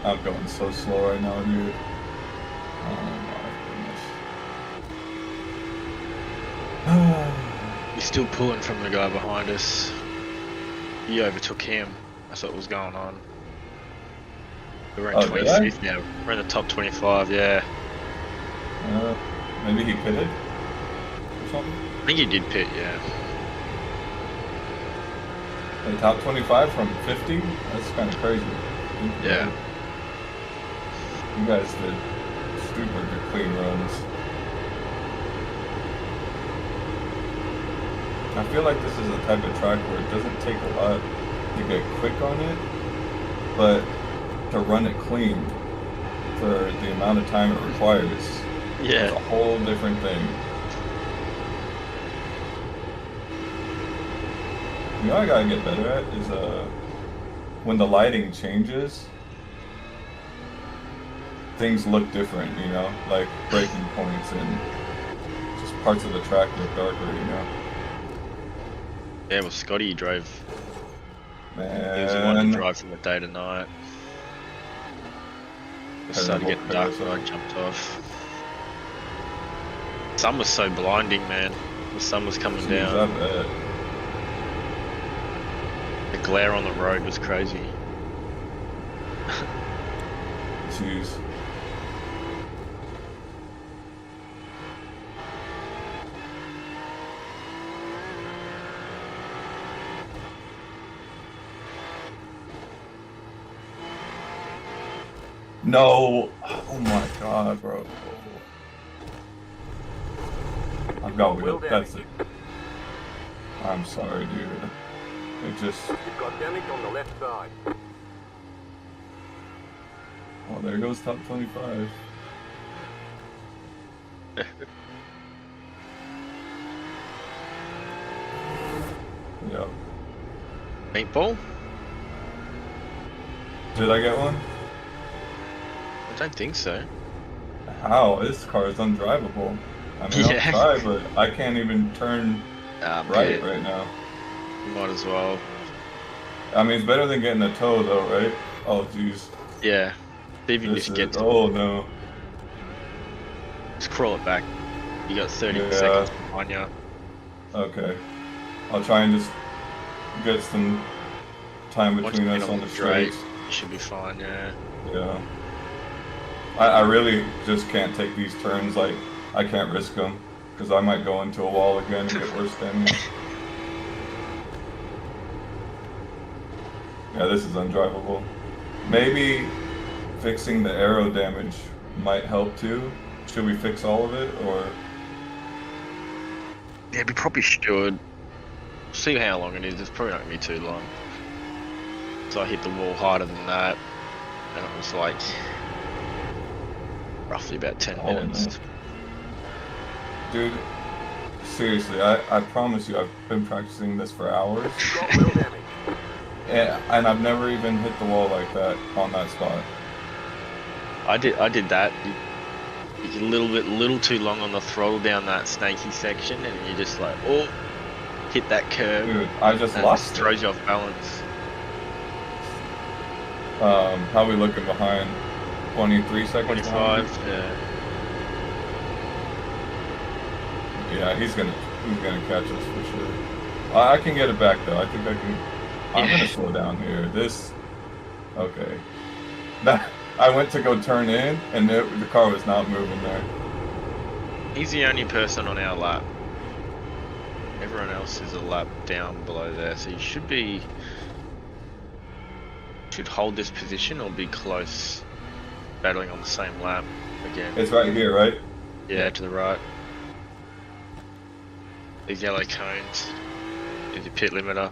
I'm going so slow right now, dude. Oh my goodness. You're still pulling from the guy behind us. You overtook him. That's what was going on. We're in 25th now. We're in the top 25, yeah. Maybe he pitted or something? I think he did pit, yeah. The top 25 from 50? That's kind of crazy. Yeah. You guys did super good clean runs. I feel like this is a type of track where it doesn't take a lot to get quick on it, but to run it clean for the amount of time it requires, yeah, it's a whole different thing. You know what I gotta get better at is when the lighting changes, things look different, you know, like braking points and just parts of the track look darker, you know. Yeah, well, Scotty drove. Man. He was the one to drive from the day to night. It started getting dark when I jumped off. The sun was so blinding, man. The sun was coming down. I bet. The glare on the road was crazy. Jeez. No! Oh my god, bro. I've got wheel. That's it. I'm sorry, dude. It just... You've got damage on the left side. Oh, there goes top 25. Yep. Paintball? Did I get one? I don't think so. How? This car is undrivable. I mean, Yeah. I'll try, but I can't even turn right now. You might as well. I mean, it's better than getting a tow, though, right? Oh, jeez. Yeah. Even if you get to... Oh, no. Just crawl it back. You got 30 seconds behind you. Okay. I'll try and just get some time between us on the straight. You should be fine, yeah. Yeah. I really just can't take these turns, like, I can't risk them, because I might go into a wall again and get worse damage. Yeah, this is undrivable. Maybe fixing the aero damage might help too. Should we fix all of it, or? Yeah, we probably should. See how long it is. It's probably not going to be too long. So I hit the wall harder than that, and it was like roughly about 10 minutes. No. Dude, seriously, I promise you, I've been practicing this for hours. And I've never even hit the wall like that on that spot. I did that. You're a little too long on the throttle down that snaky section, and you just like, oh, hit that curve. Dude, I just lost it. Throws you off balance. How we looking behind? 23 seconds. 25. Behind? Yeah. Yeah, he's gonna catch us for sure. I can get it back though. I think I can. I'm gonna slow down here. Okay. I went to go turn in, and the car was not moving there. He's the only person on our lap. Everyone else is a lap down below there, so you should hold this position or be close, battling on the same lap again. It's right here, right? Yeah, to the right. These yellow cones is your pit limiter.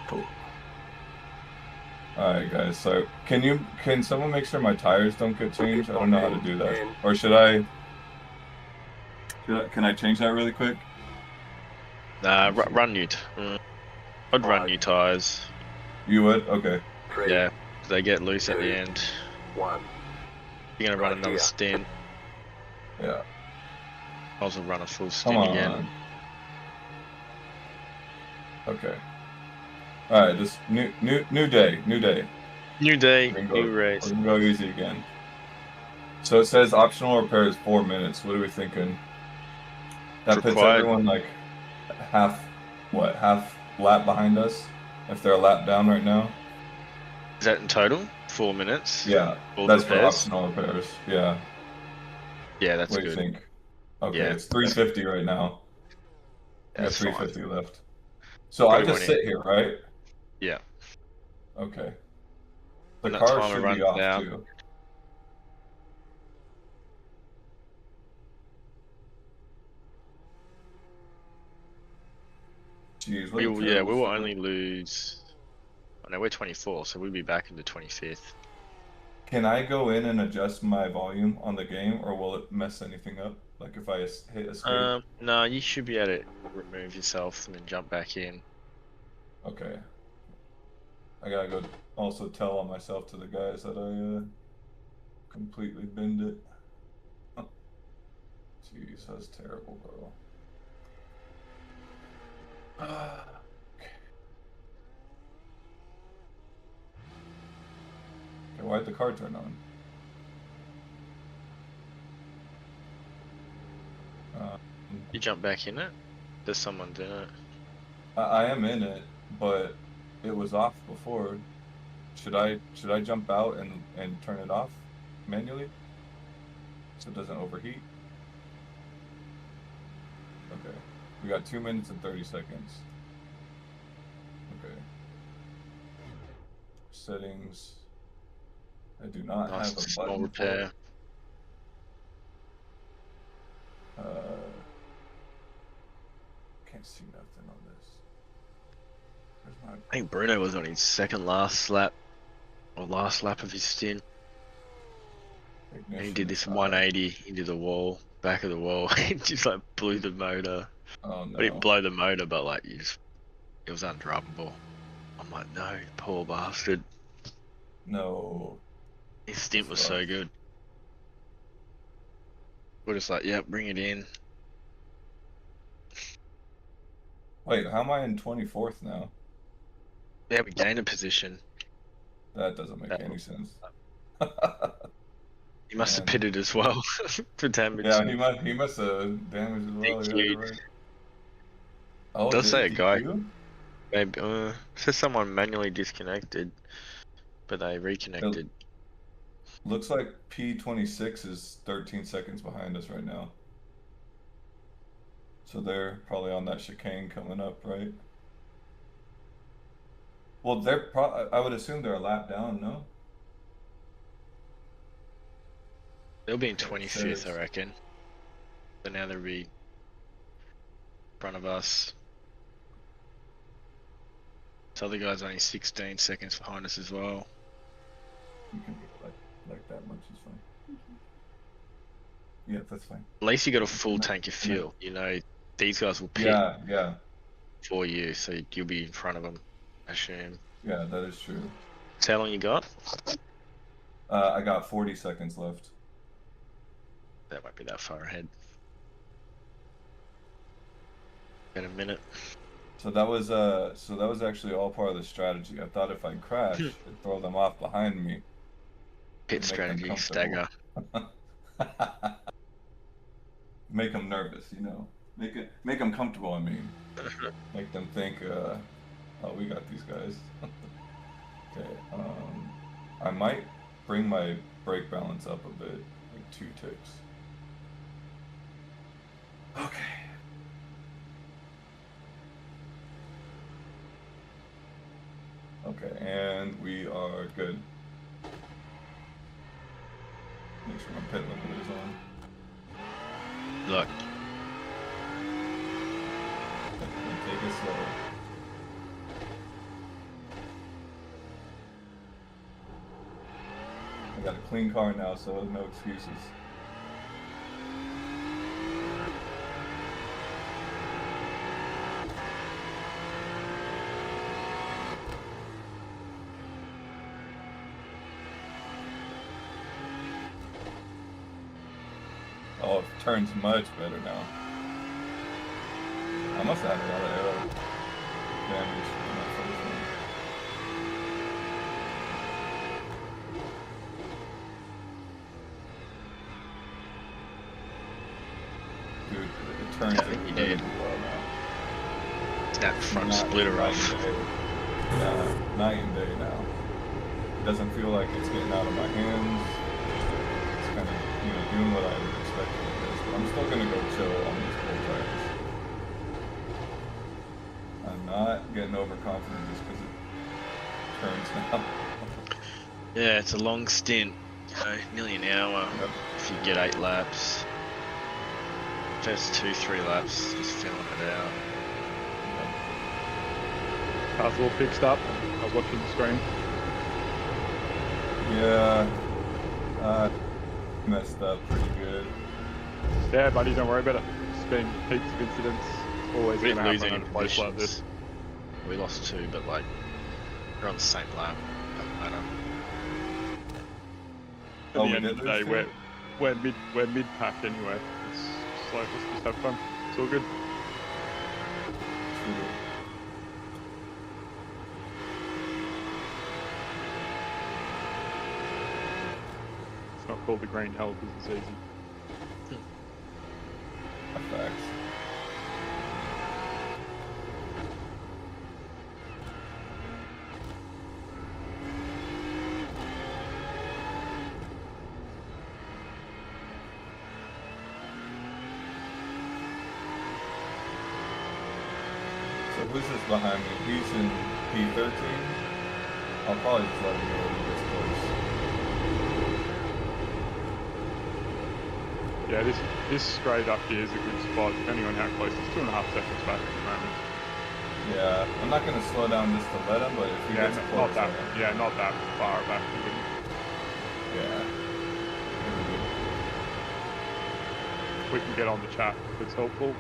Cool. Alright guys, so can someone make sure my tires don't get changed? I don't know how to do that. Or can I change that really quick? Nah, run new. I'd run new tires. You would? Okay. Yeah, they get loose at the end. 1. You're gonna run another stint. Yeah. I'll also run a full stint again. Okay. All right, this new day. New day, new We're race. gonna go easy again. So it says optional repair is 4 minutes. What are we thinking? That puts Required. everyone like half lap behind us if they're a lap down right now. Is that in total? 4 minutes? Yeah, All that's for repairs? optional repairs. Yeah. Yeah, that's What do you good. think? Okay, Yeah, it's 350 right now. We got that's fine. 350 left. So I Probably just won't even. sit here, right? Yeah. Okay. The When that car timer should be runs off out, too. Jeez, what a we terrible will start. only lose. I know we're 24, so we'll be back in the 25th. Can I go in and adjust my volume on the game, or will it mess anything up? Like if I hit escape? No, you should be able to remove yourself and then jump back in. Okay. I gotta go also tell on myself to the guys that I completely binned it. Jeez, that's terrible, bro. Okay, why'd the car turn on? You jump back in it. There's someone doing it. I am in it, but it was off before. Should I jump out and turn it off manually so it doesn't overheat? Okay, we got 2 minutes and 30 seconds. Okay. Settings. I do not Nice have a small button for repair. it. Can't see nothing on this. Where's my... I think Bruno was on his second last lap, or last lap of his stint. And he did this 180 into the wall, back of the wall. He just like blew the motor. Oh I didn't no. blow the motor, but like it was undroppable. I'm like, no, poor bastard. No. His stint was That's rough. so good. We're just like, yeah, bring it in. Wait, how am I in 24th now? Yeah, we gained a position. That doesn't make any sense. He must have Man. pitted as well for damage. Yeah, he must have damaged as well. Yeah, you're right. Oh, Does did say a it guy. DQ? Maybe says someone manually disconnected, but they reconnected. Looks like P26 is 13 seconds behind us right now. So they're probably on that chicane coming up, right? Well, I would assume they're a lap down, no? They'll be in 25th, I reckon. So now they'll be in front of us. This other guy's only 16 seconds behind us as well. You can be like that much is fine. Yeah, that's fine. At least you got a full tank of fuel. You know, these guys will pit Yeah. for you, so you'll be in front of them, I assume. Yeah, that is true. So how long you got? I got 40 seconds left. That won't be that far ahead. In a minute. So that was actually all part of the strategy. I thought if I crash, it'd throw them off behind me. Pit strategy, stagger. Make them nervous, you know. Make them comfortable. I mean, make them think, oh, we got these guys. Okay. I might bring my brake balance up a bit, like 2 ticks. Okay. Okay, and we are good. Make sure my pit limit is on. Look. Take it slow. I got a clean car now, so no excuses. Oh, it turns much better now. I must have had a lot of aero damage in that first one. Dude, it turns I think you did. incredibly well now. That front Not splitter night off. and day. Yeah, night and day now. It doesn't feel like it's getting out of my hands. It's kind of, you know, doing what I would expect it to do. But I'm still gonna go chill on these cold tires. I'm not getting overconfident just because it turns now. Yeah, it's a long stint. You know, nearly an hour. Yep. If you get 8 laps. First 2-3 laps, just feeling it out. Car's all fixed up. I was watching the screen. Yeah, messed up pretty good. Yeah, buddy, don't worry about it. It's been heaps of incidents. Always We going to didn't lose happen any in a place like this. positions. We lost 2, but like, we're on the same lap. Doesn't matter. At Oh, the we end of did the day, lose we're mid pack anyway. It's just like, let's just have fun. It's all good. It's not called the green hell because it's easy. Facts. So who's this behind me? He's in P13. I'll probably just let him know when he gets close. Yeah, this straight up here is a good spot, depending on how close. It's 2.5 seconds back at the moment. Yeah, I'm not gonna slow down just to let him, but if he Yeah, gets close, not that. Yeah, not that far back. yeah. We can get on the chat if it's helpful.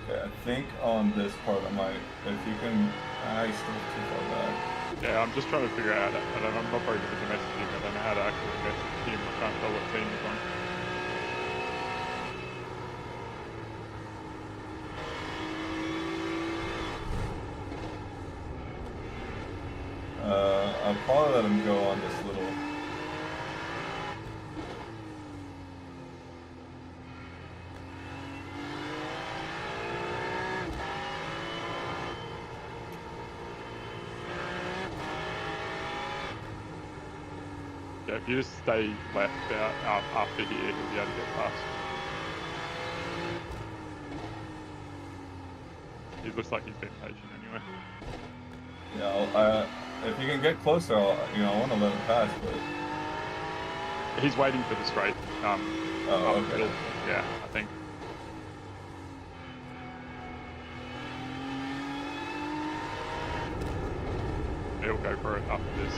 Okay, I think on this part I might, if you can, he's still too far back. Yeah, I'm just trying to figure out. I'm not very good at the messaging. I don't know how to actually message him. I can't tell what team he's on. I'll probably let him go on this little. Yeah, if you just stay left out after here, he'll be able to get past. He looks like he's been patient anyway. Yeah, if you can get closer, I want to let him pass, but. He's waiting for the straight. Oh, okay. Middle. Yeah, I think. He'll go for it after this.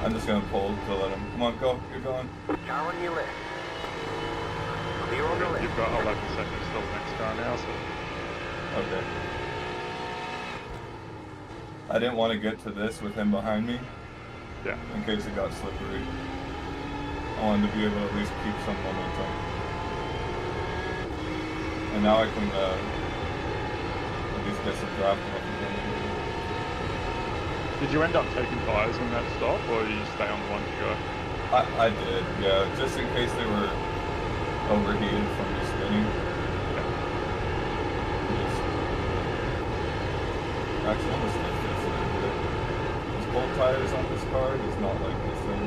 I'm just gonna pull to let him. Come on, go. You're going. Car on your left. Clear on the left. You've got 11 seconds till the next car now, so. Okay. I didn't want to get to this with him behind me. Yeah. In case it got slippery. I wanted to be able to at least keep some momentum. And now I can at least get some draft off again. Did you end up taking tyres on that stop, or did you stay on the one you got? I did, yeah, just in case they were overheated from me spinning. Actually, I'm gonna stick this a little bit. These bolt tires on this car is not like this thing.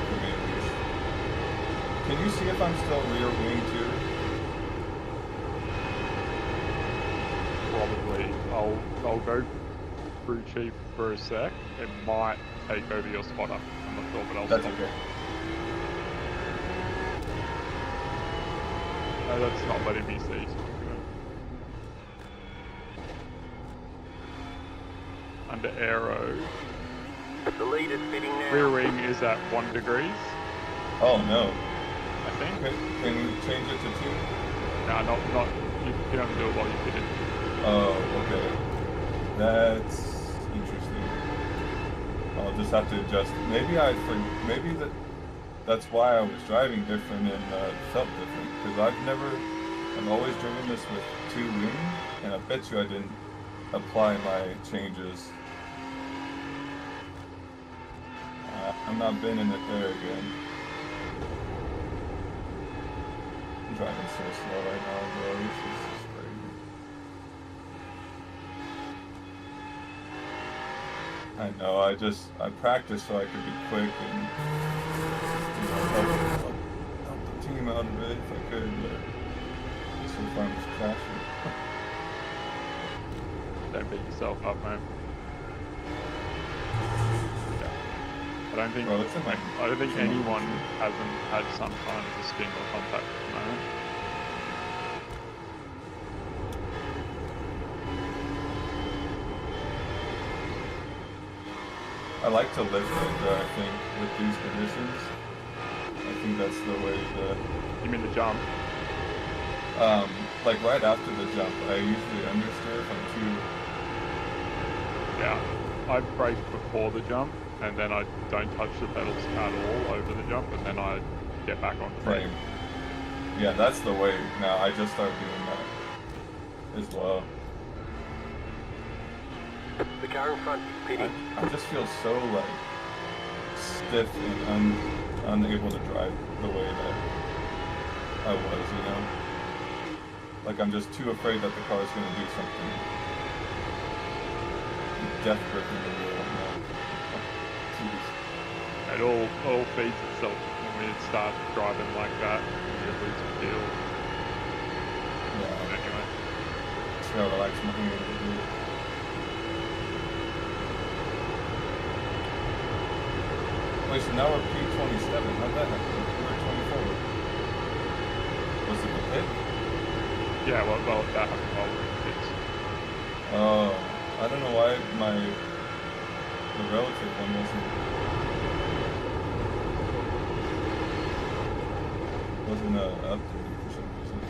For me at least. Can you see if I'm still rear wing too? Probably. I'll go through chief for a sec. It might take over your spotter. I'm not sure, but I'll That's stop. okay. No, that's not letting me see. Under aero, The lead is fitting now. Rear wing is at 1 degrees, Oh no. I think. Can we change it to 2? No, not. You can only do it while you fit it. Oh, okay. That's interesting. I'll just have to adjust. Maybe that's why I was driving different and felt different. Because I've always driven this with 2 wings, and I bet you I didn't apply my changes. I'm not bending it there again. I'm driving so slow right now, bro. This is just crazy. I know. I practiced so I could be quick and help the team out a bit if I could, but so far I'm just crashing. Don't beat yourself up, mate. Yeah. I don't think. Bro, it's in my. I don't think anyone hasn't had some kind of a spin or contact at the moment. I like to lift it, I think, with these conditions. I think that's the way to. You mean the jump? Like right after the jump, I usually understeer if I'm too. Yeah. I brake before the jump, and then I don't touch the pedals at all over the jump, and then I get back on the brake. Same. Yeah, that's the way. Now I just started doing that as well. The car in front is pitting. I just feel so like stiff and unable to drive the way that I was, you know? Like I'm just too afraid that the car is going to do something. Death gripping the wheel. Jeez. It all feeds itself when we start driving like that. You lose the feel. Yeah. Anyway. Just gotta relax my hand a little bit. Wait, so now we're P27. How'd that happen? We were 24. Was it the pit? Yeah, well, that happened while we were kids. Oh, I don't know why the relative one wasn't updated for some reason.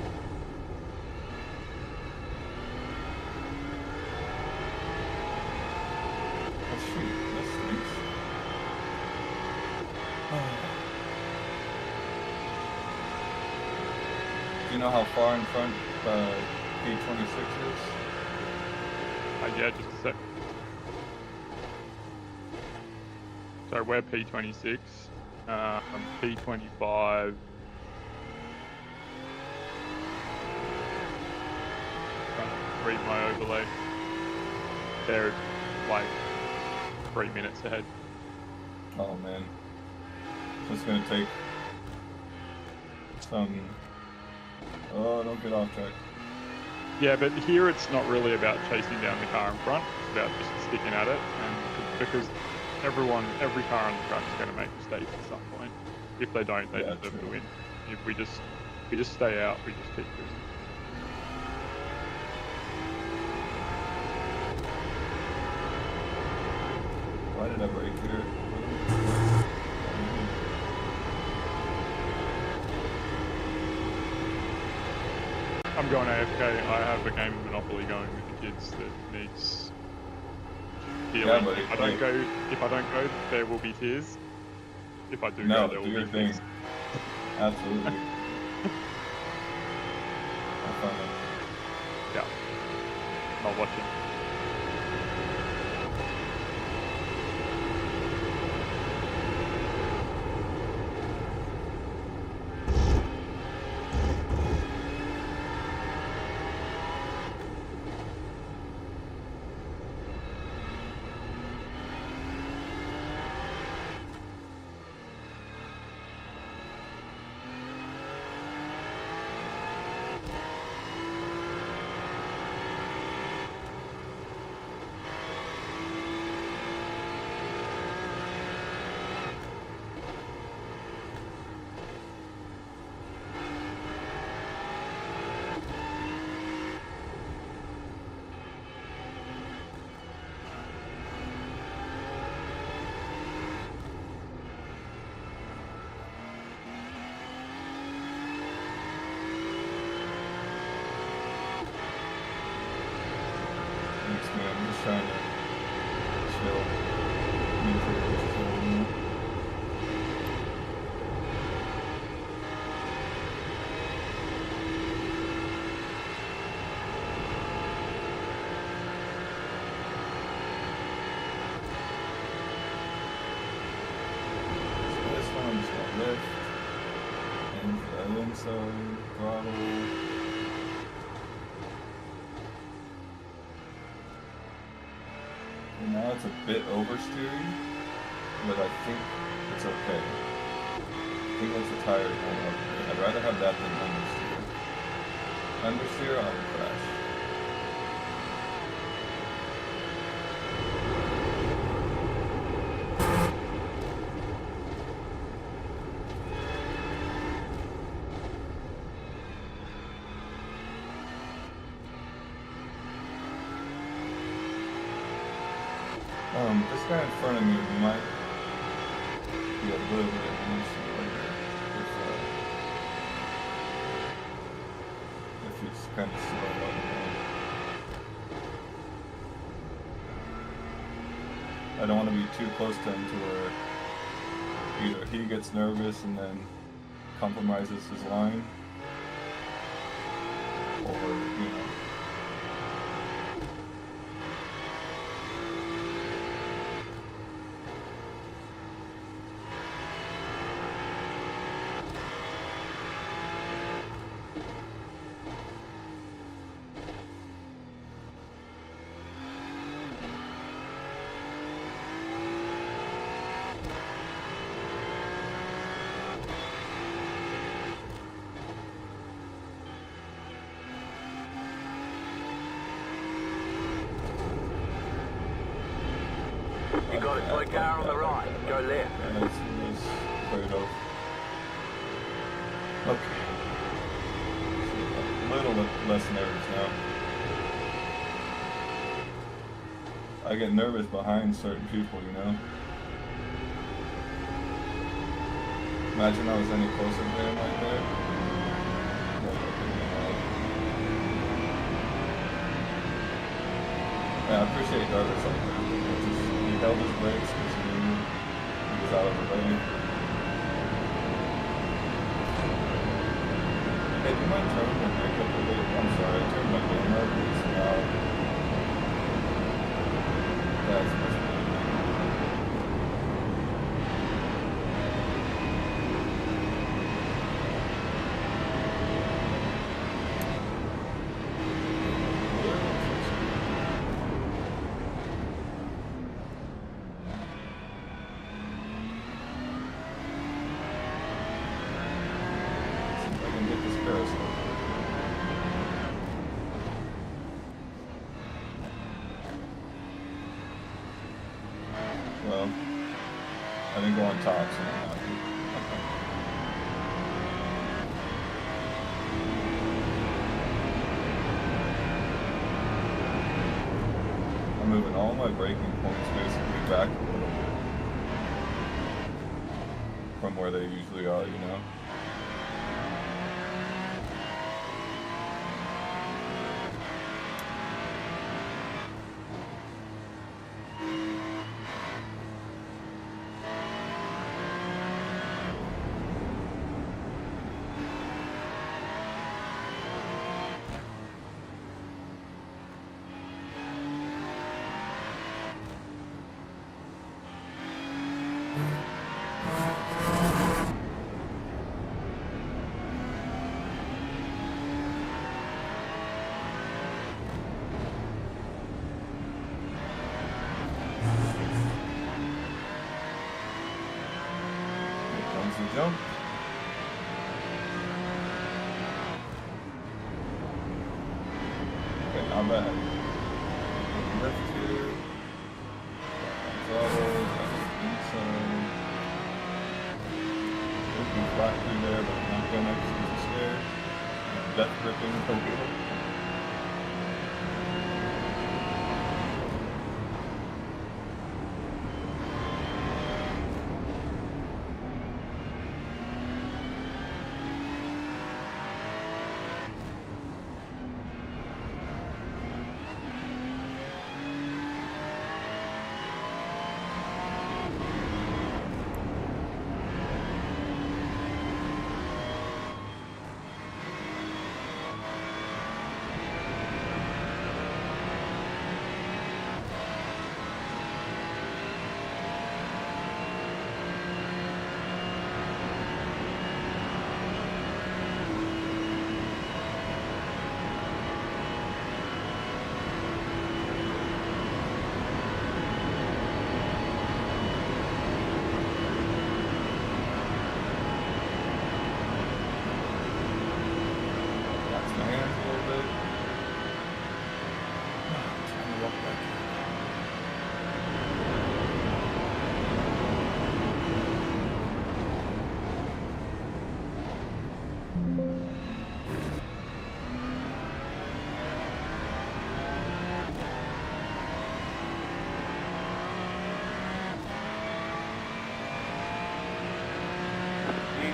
Oh shoot, that stinks. Do you know how far in front P26 is? Yeah, just a sec. So we're P26. I'm P25. Trying to read my overlay. They're like 3 minutes ahead. Oh man. So it's gonna take some. Oh, don't get off track. Yeah, but here it's not really about chasing down the car in front. It's about just sticking at it, and because every car on the track is going to make mistakes at some point. If they don't, they deserve to win. If we just stay out, we just keep cruising. Why did I break here? I'm going AFK. I have a game of Monopoly going with the kids that needs healing. Yeah, but if I don't go, there will be tears. If I do No, go, there do will your be thing. tears. Absolutely. Have fun. Yeah. Not watching. lift. Inside throttle. And now it's a bit oversteery, but I think it's okay. I think once the tire is going up, I'd rather have that than understeer. Understeer, I will crash. This guy in front of me might be a little bit loose if he's kind of slow on the road. I don't want to be too close to him to where either he gets nervous and then compromises his line, or, you know. You got a toy car on the right. Go left. Yeah, it's cleared off. Okay. A little less nervous now. I get nervous behind certain people, you know? Imagine I was any closer to him right there. Yeah, I appreciate drivers like that. He held his brakes because he knew he was out of the way. Hey, do you mind turning the brake up a bit? I'm sorry, I turned my game up. It's loud. That's much better. Well, I didn't go on top, so I'm happy. I'm moving all my braking points basically back a little bit from where they usually are, you know? Jump. Okay, not bad. Lift here. Throttle. Inside. Looking flat through there, but I'm not gonna because I'm scared. Death gripping the wheel.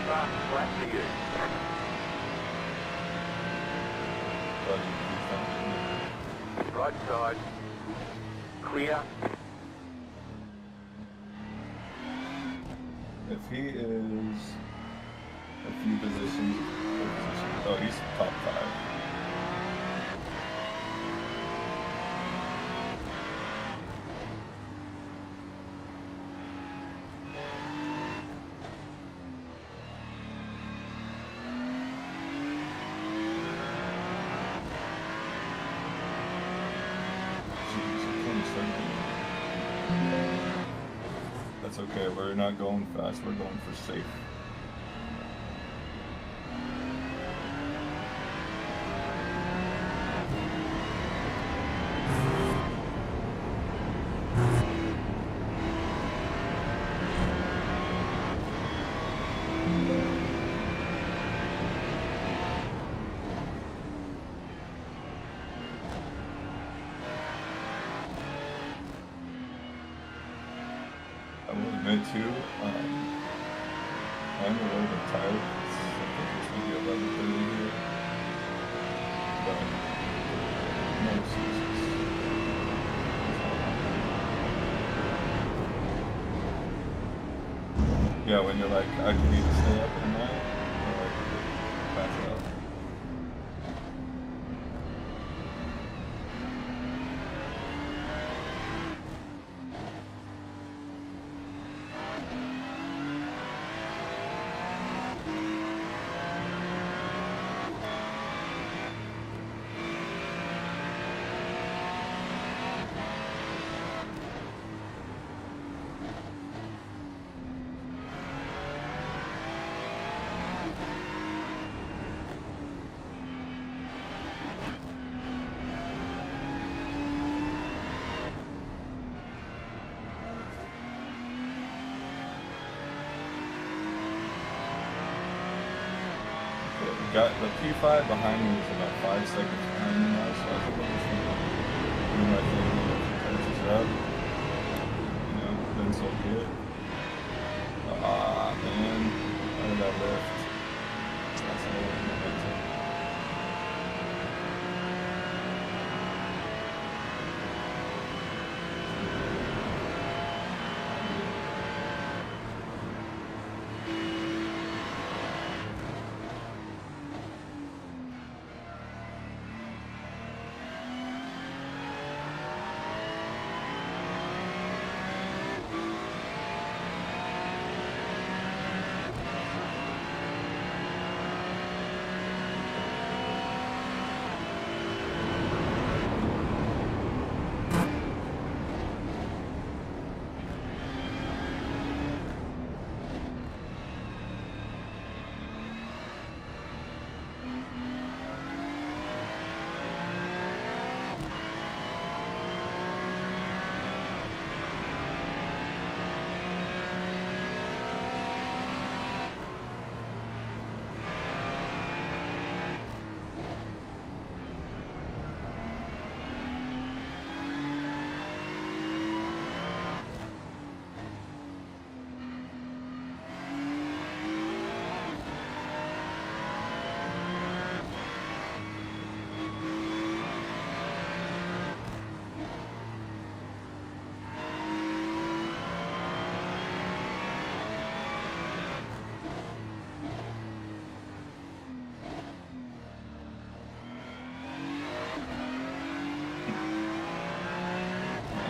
fastest lap for you. Right side. Clear. If he is a few positions, oh, he's top 5. That's okay, we're not going fast, we're going for safe. I will admit too, I'm a little bit tired. I think it's maybe 11:30 here. But no excuses. Yeah, when you're like, I can either stay up at night or like pass out. Got the P5 behind me is about 5 seconds behind me now, so I think I'm just gonna do my thing and catch this up. You know, been so good. Ah, man. How did I lift? That's all I'm momentum.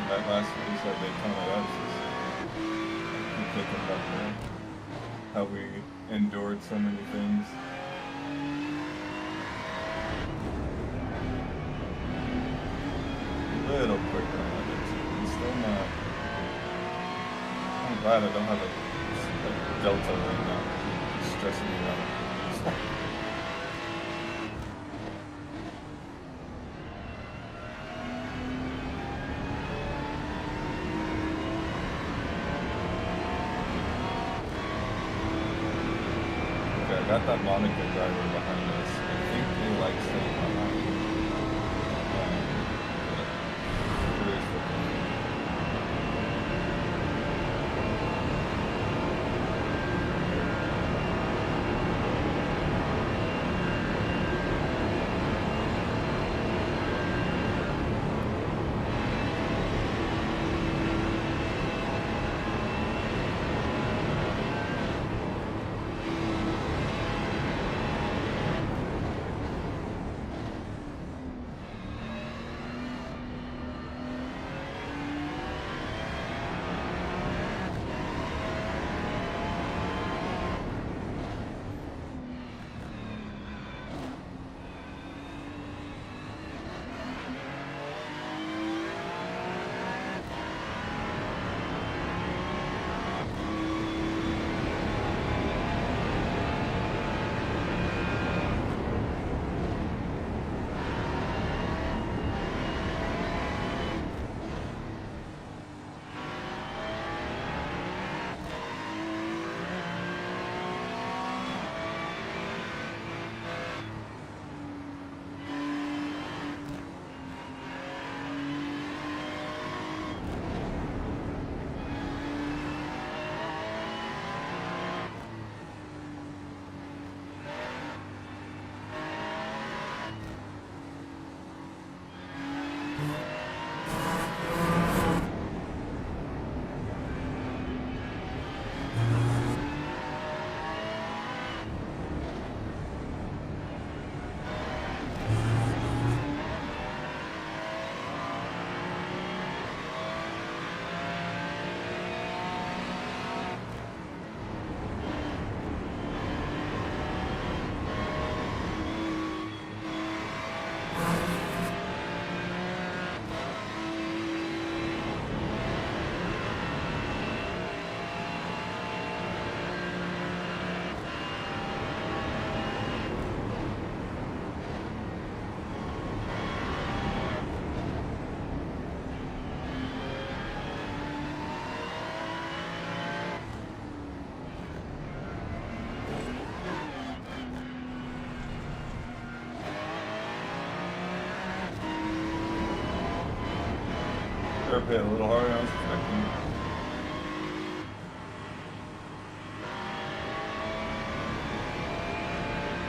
That last race that they counted out is just thinking about that, how we endured so many things. A little quicker on it too. I'm still not. I'm glad I don't have a delta right now. It's stressing me out. I got that Monica driver behind us. I think they like staying behind. Here's the thing. have hit a little harder than I was expecting.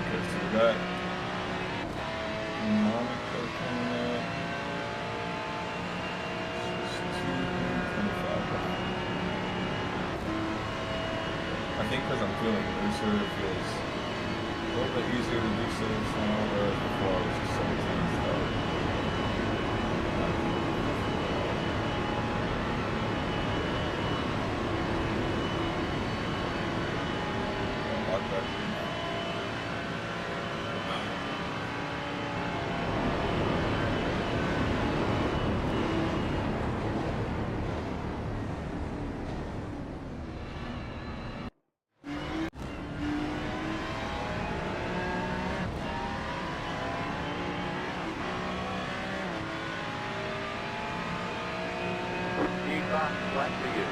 Okay, so we got Monaco coming up. Just 2:25 behind. I think because I'm feeling looser, it feels a little bit easier to do saves now, whereas before I was just so tensed up. Flat for you.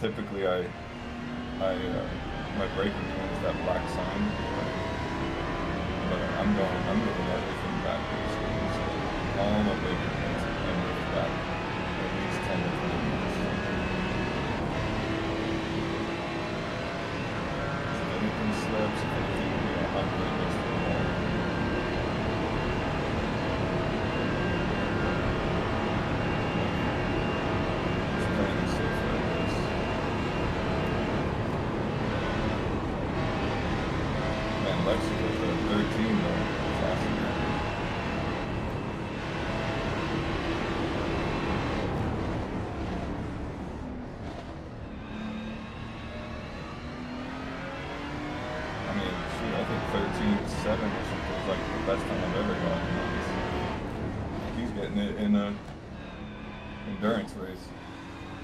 typically my braking point is that black sign, but I'm moving everything backwards. So all my braking points I move back at least 10 to 20 minutes. So if anything slips, if anything, I'm really against the wall. It's playing it safe like this. Man, Mexico's at 13 though. It's awesome. I mean, shoot, I think 13.7 or something is like the best time I've ever gotten on this. He's getting it in a endurance race.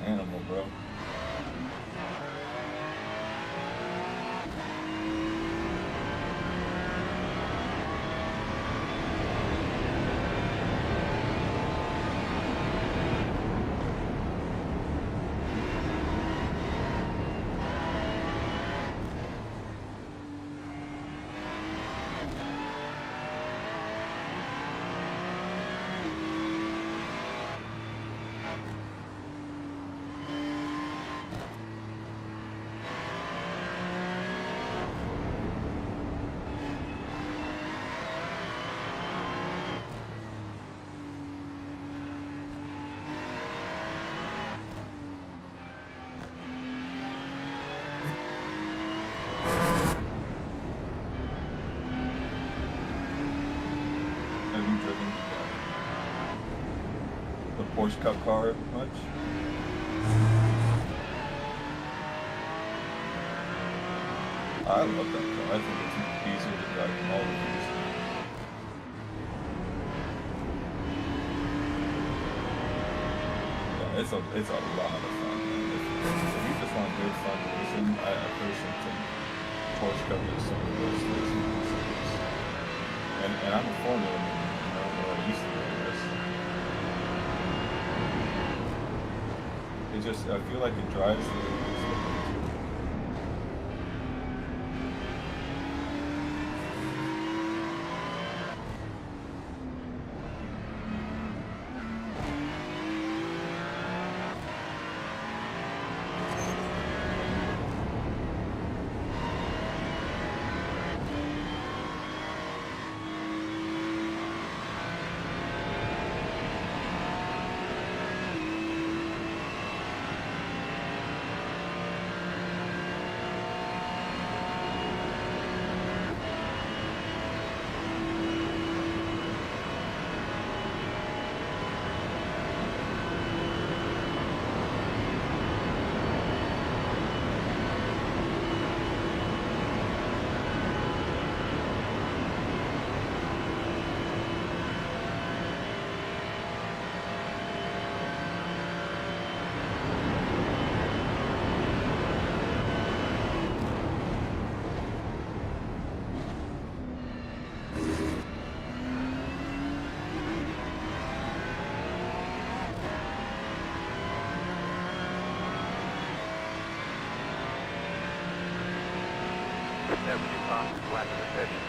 Animal, bro. Have you driven the Porsche Cup car much? I love that car. I think it's easier to drive than all of these. Yeah, it's a lot of fun, man. If you just want good fun racing, I personally think Porsche Cup is some of the best racing in the series. And I'm a Formula man, you know, or I used to be, I guess. It just, I feel like it drives the Flat to the session.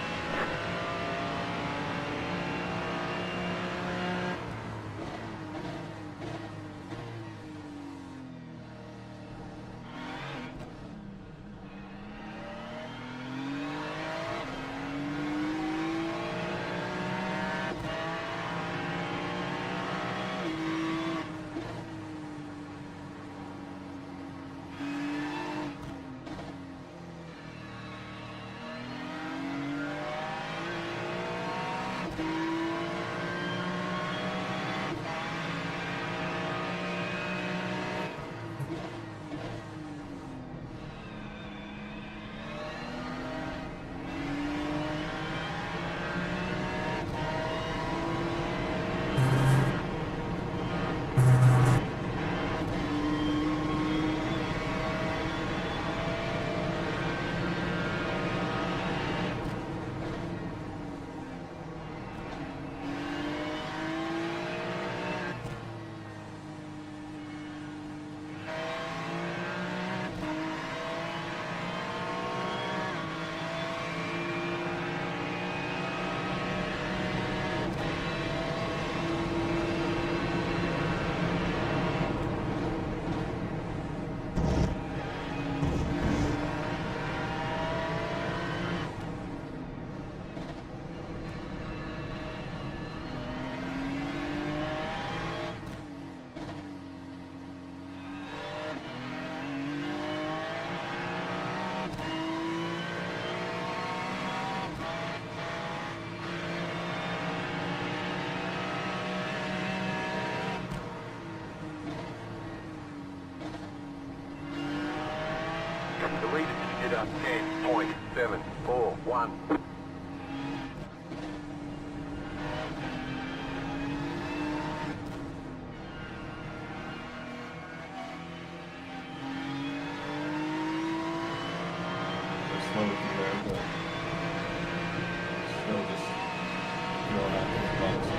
The leader did up 10.741. They're slow through there, but still just going out those bumps.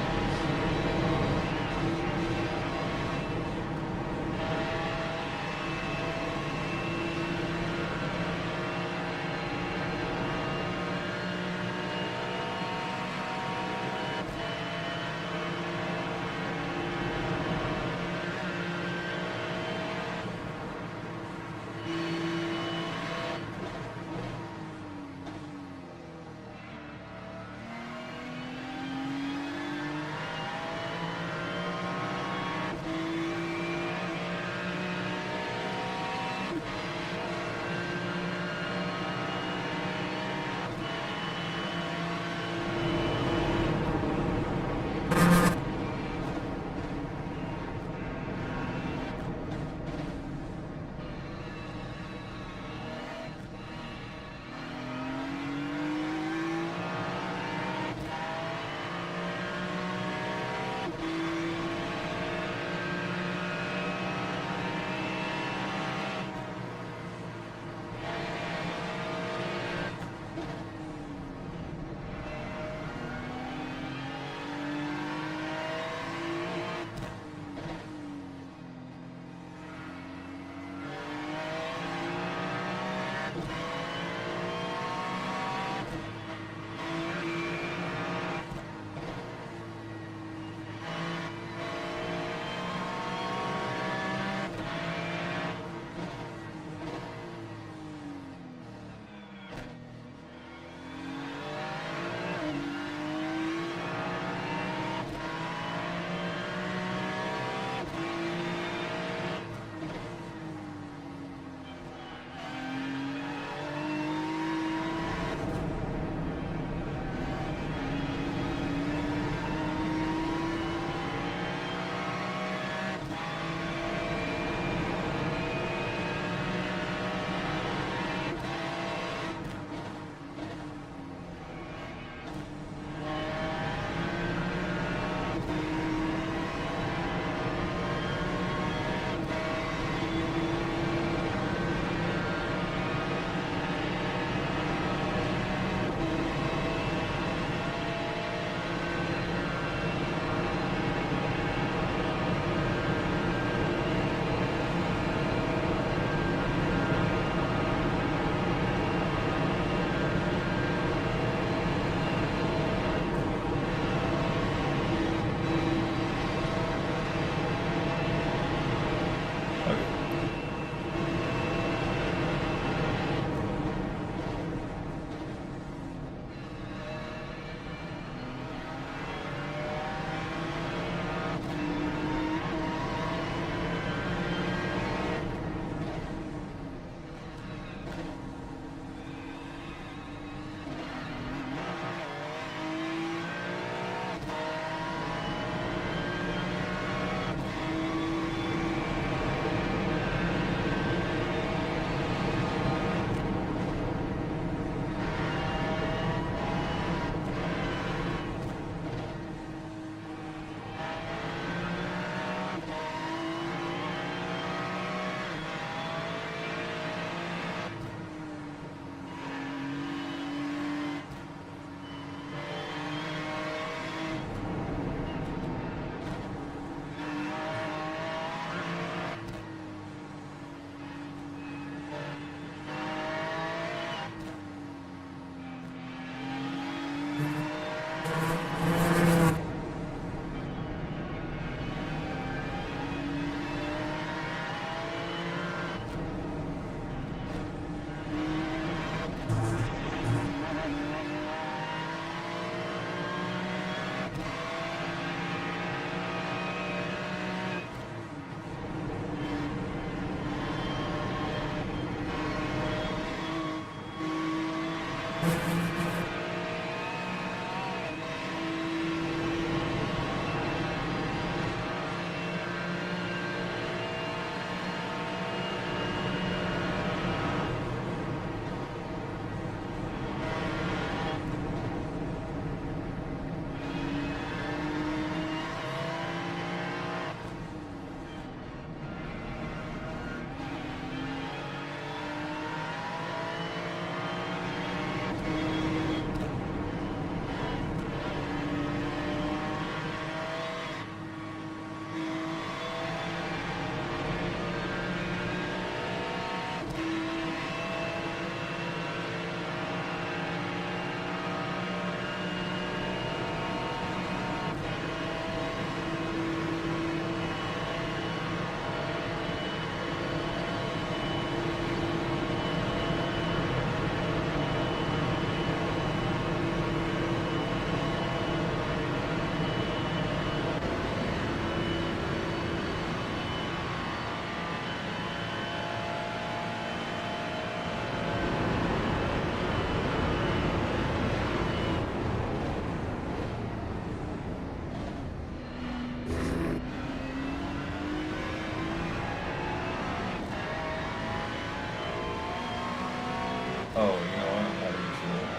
Oh, you know what? I'm not even sure.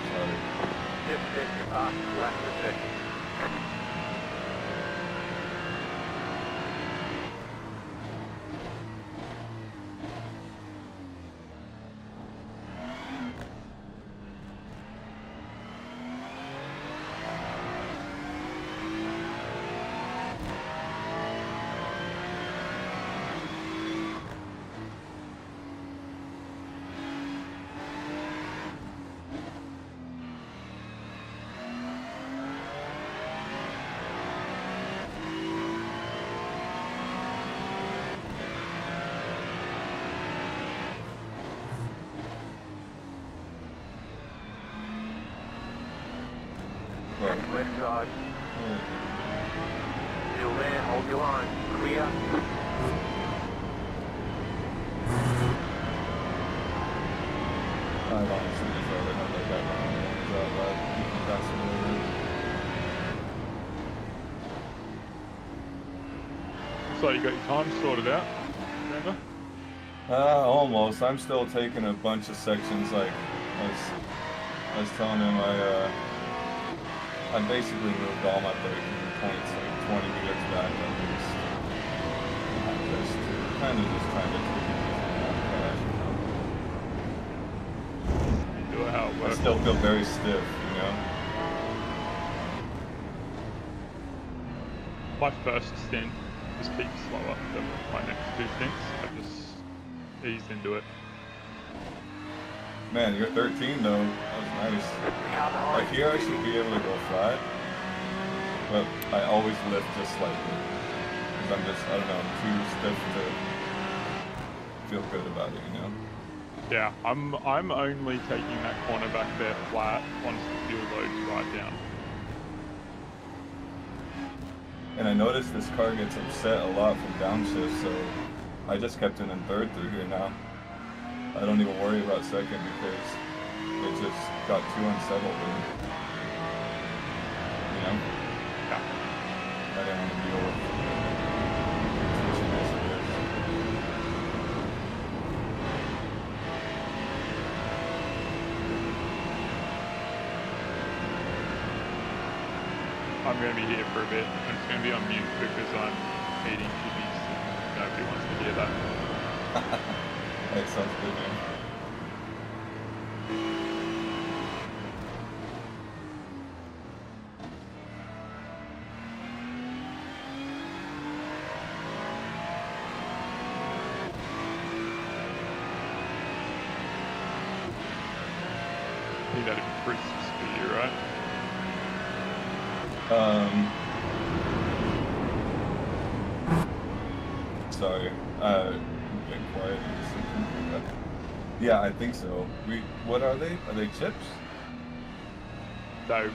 Sorry. Dip your pass left of it. Well, Left side. yeah. Still there, hold your line. Clear. I honestly just rather have that guy behind me. You can pass him over. So you got your time sorted out, remember? Almost. I'm still taking a bunch of sections. Like I was telling him, I basically moved all my braking points like 20 meters back at least. I'm just kind of just trying to take it easy and not crash. You do it how it I works. still feel very stiff, you know. My first stint just keeps slower than my next two stints. I just eased into it. Man, you're 13 though. That was nice. Like here, I should be able to go flat, but I always lift just slightly because I'm just, I don't know, too stiff to feel good about it, you know. Yeah, I'm only taking that corner back there flat once the fuel load's right down. And I noticed this car gets upset a lot from downshift, so I just kept it in third through here now. I don't even worry about second because it just got too unsettled. And, you know? Yeah. I didn't want to deal with switching this or this. I'm going to be here for a bit. I'm just going to be on mute because I'm eating chippies and nobody wants to hear that. That sounds good, man. I think that'd be crisps for you, right? Sorry. Get quiet and just thinking. Yeah, I think so. What are they? Are they chips? So,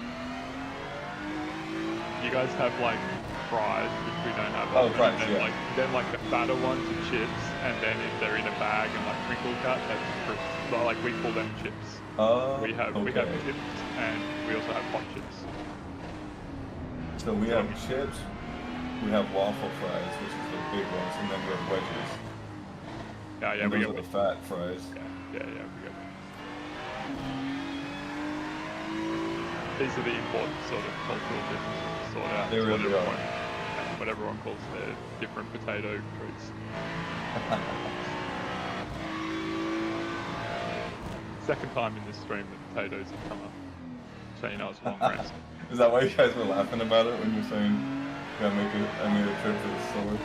you guys have like fries, which we don't have. Oh, often, fries, and then, yeah. then like the fatter ones are chips, and then if they're in a bag and like crinkle cut, that's crisps. But like we call them chips. Oh, We have okay. chips, and we also have hot chips. So we have chips, we have waffle fries, which is the big ones, and then we have wedges. Yeah, And we those got are the fat fries. Yeah, we got. These are the important sort of cultural differences to sort out. They really are. What everyone calls their different potato treats. Second time in this stream that potatoes have come up. So you know it's long rest. Is that why you guys were laughing about it when you were saying, I made a trip to the store?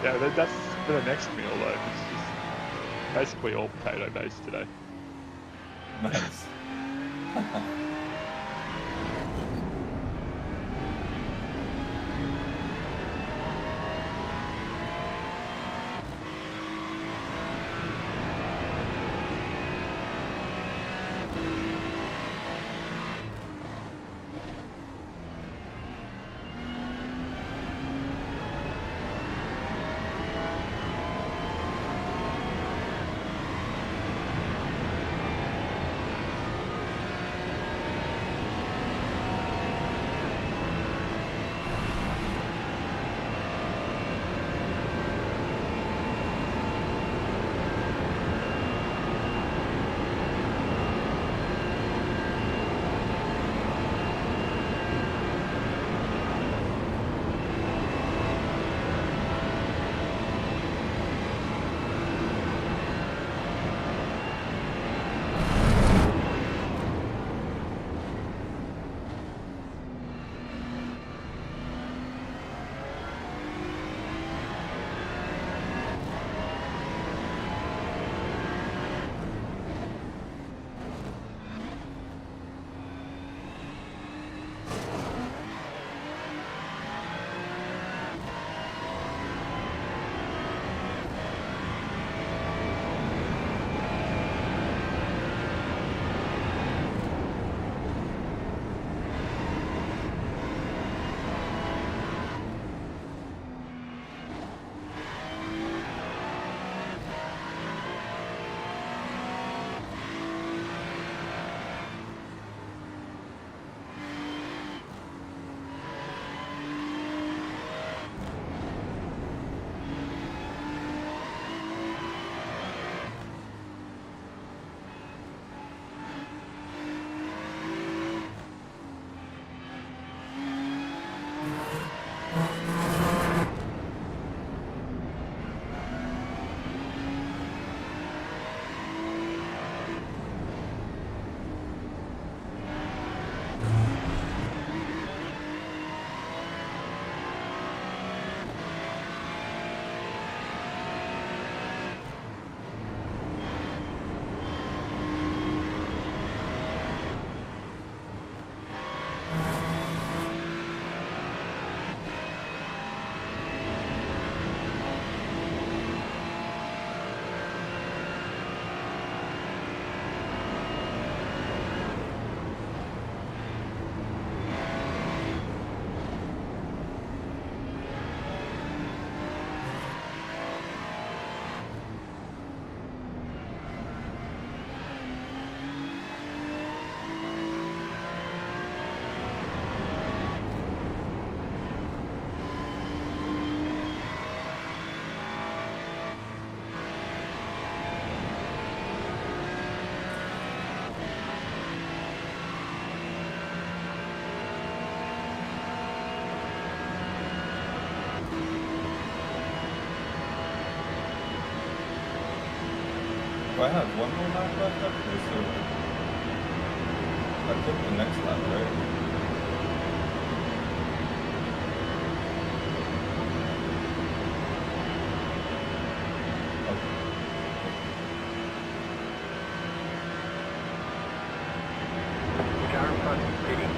Yeah, that's for the next meal though. It's just basically all potato based today. Nice. Do I have one more lap left after this? Or I took the next lap, right? Car in front, pitting.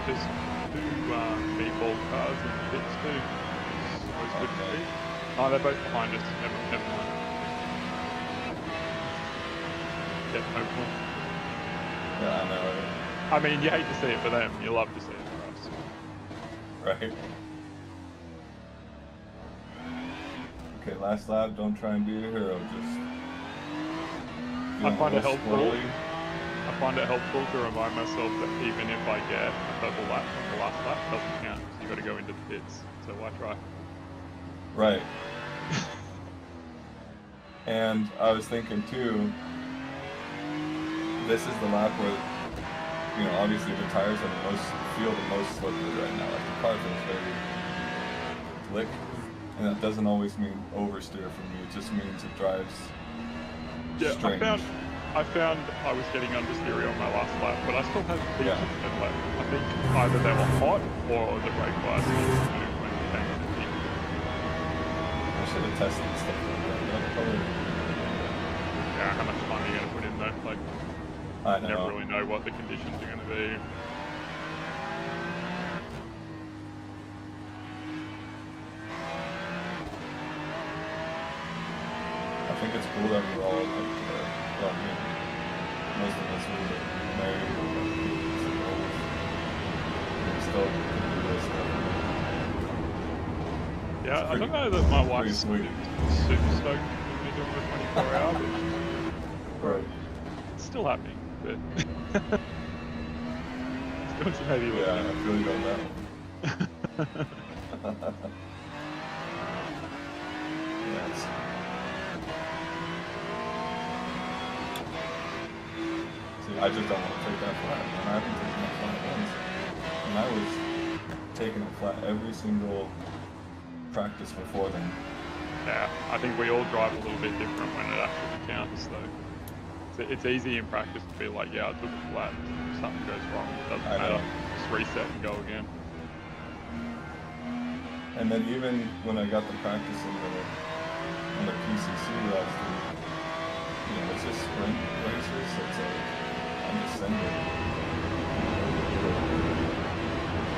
There's two meatball cars in the pits too. It's always good to see. Oh, they're both behind us. Never mind. Yeah, hopefully. Yeah, I know. I mean, you hate to see it for them. You love to see it for us. Right? Okay, last lap. Don't try and be a hero. Just. I find it helpful. Slowly. I find it helpful to remind myself that even if I get a purple lap from the last lap, it doesn't count. You got to go into the pits. So why try? Right. And I was thinking too, this is the lap where, you know, obviously the tires are feel the most slippery right now. Like the car feels very slick, and that doesn't always mean oversteer for me. It just means it drives strange. I found I was getting understeery on my last lap, but I still had decent lap. I think either they were hot or the brake bias was good when it came to the peak. I should have tested stuff like that. That'd probably... Yeah, how much time are you going to put in though? Like, I you never really know what the conditions are going to be. I think it's cool that we're all like, well, I mean, most of us are married, we still do this stuff. Yeah, I don't know that my wife's super stoked with me doing the 24-hour, but Right. it's still happening, but still maybe Yeah, I feel you on that one. Yes. See, I just don't want to take that flat, and I haven't taken that flat once. And I was taking it flat every single practice before then. yeah, I think we all drive a little bit different when it actually counts, though. It's easy in practice to be like, yeah, I took it flat. If something goes wrong, it doesn't matter. Just reset and go again. And then even when I got the practice in the PCC last week, you know, it's just sprint races, so it's like, I'm just sending it.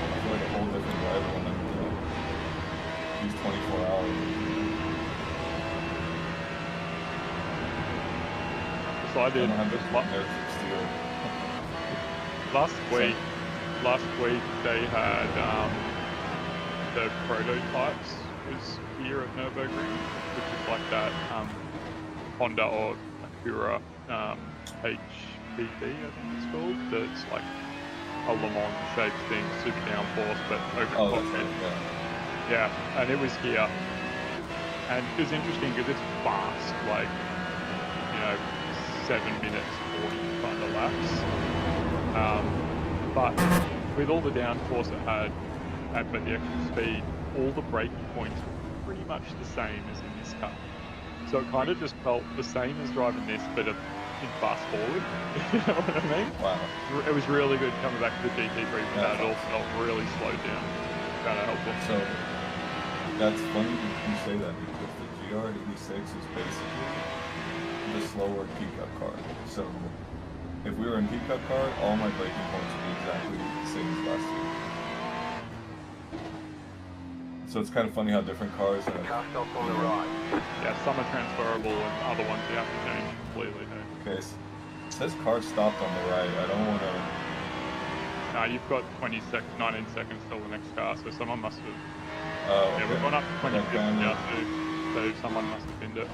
I feel like a whole different driver when I'm, you know, these 24 hours. So I did don't have this nerves of steel. last week they had the prototypes was here at Nürburgring, which is like that Honda or Acura HPD, I think it's called. That's like a Le Mans shaped thing, super downforce, but open cockpit. Yeah, and it was here, and it was interesting because it's fast, like, you know, 7 minutes 40 kind of laps. But with all the downforce it had, and with the extra speed, all the braking points were pretty much the same as in this car. So it kind of just felt the same as driving this, but in fast forward. You know what I mean? Wow. It was really good coming back to the GT3 from that. It all felt really slowed down. Kind of helpful. So that's funny you say that, because the GR86 is basically the slower pickup car. So if we were in pickup car, all my braking points would be exactly the same as last year. So it's kind of funny how different cars have. Car stop on the right. Yeah, some are transferable and other ones you have to change completely. Okay, so it says car stopped on the right. I don't want to. No, you've got 19 seconds till the next car, so someone must have. Oh, Yeah, we've gone up to 25th now too, so someone must have pinned it.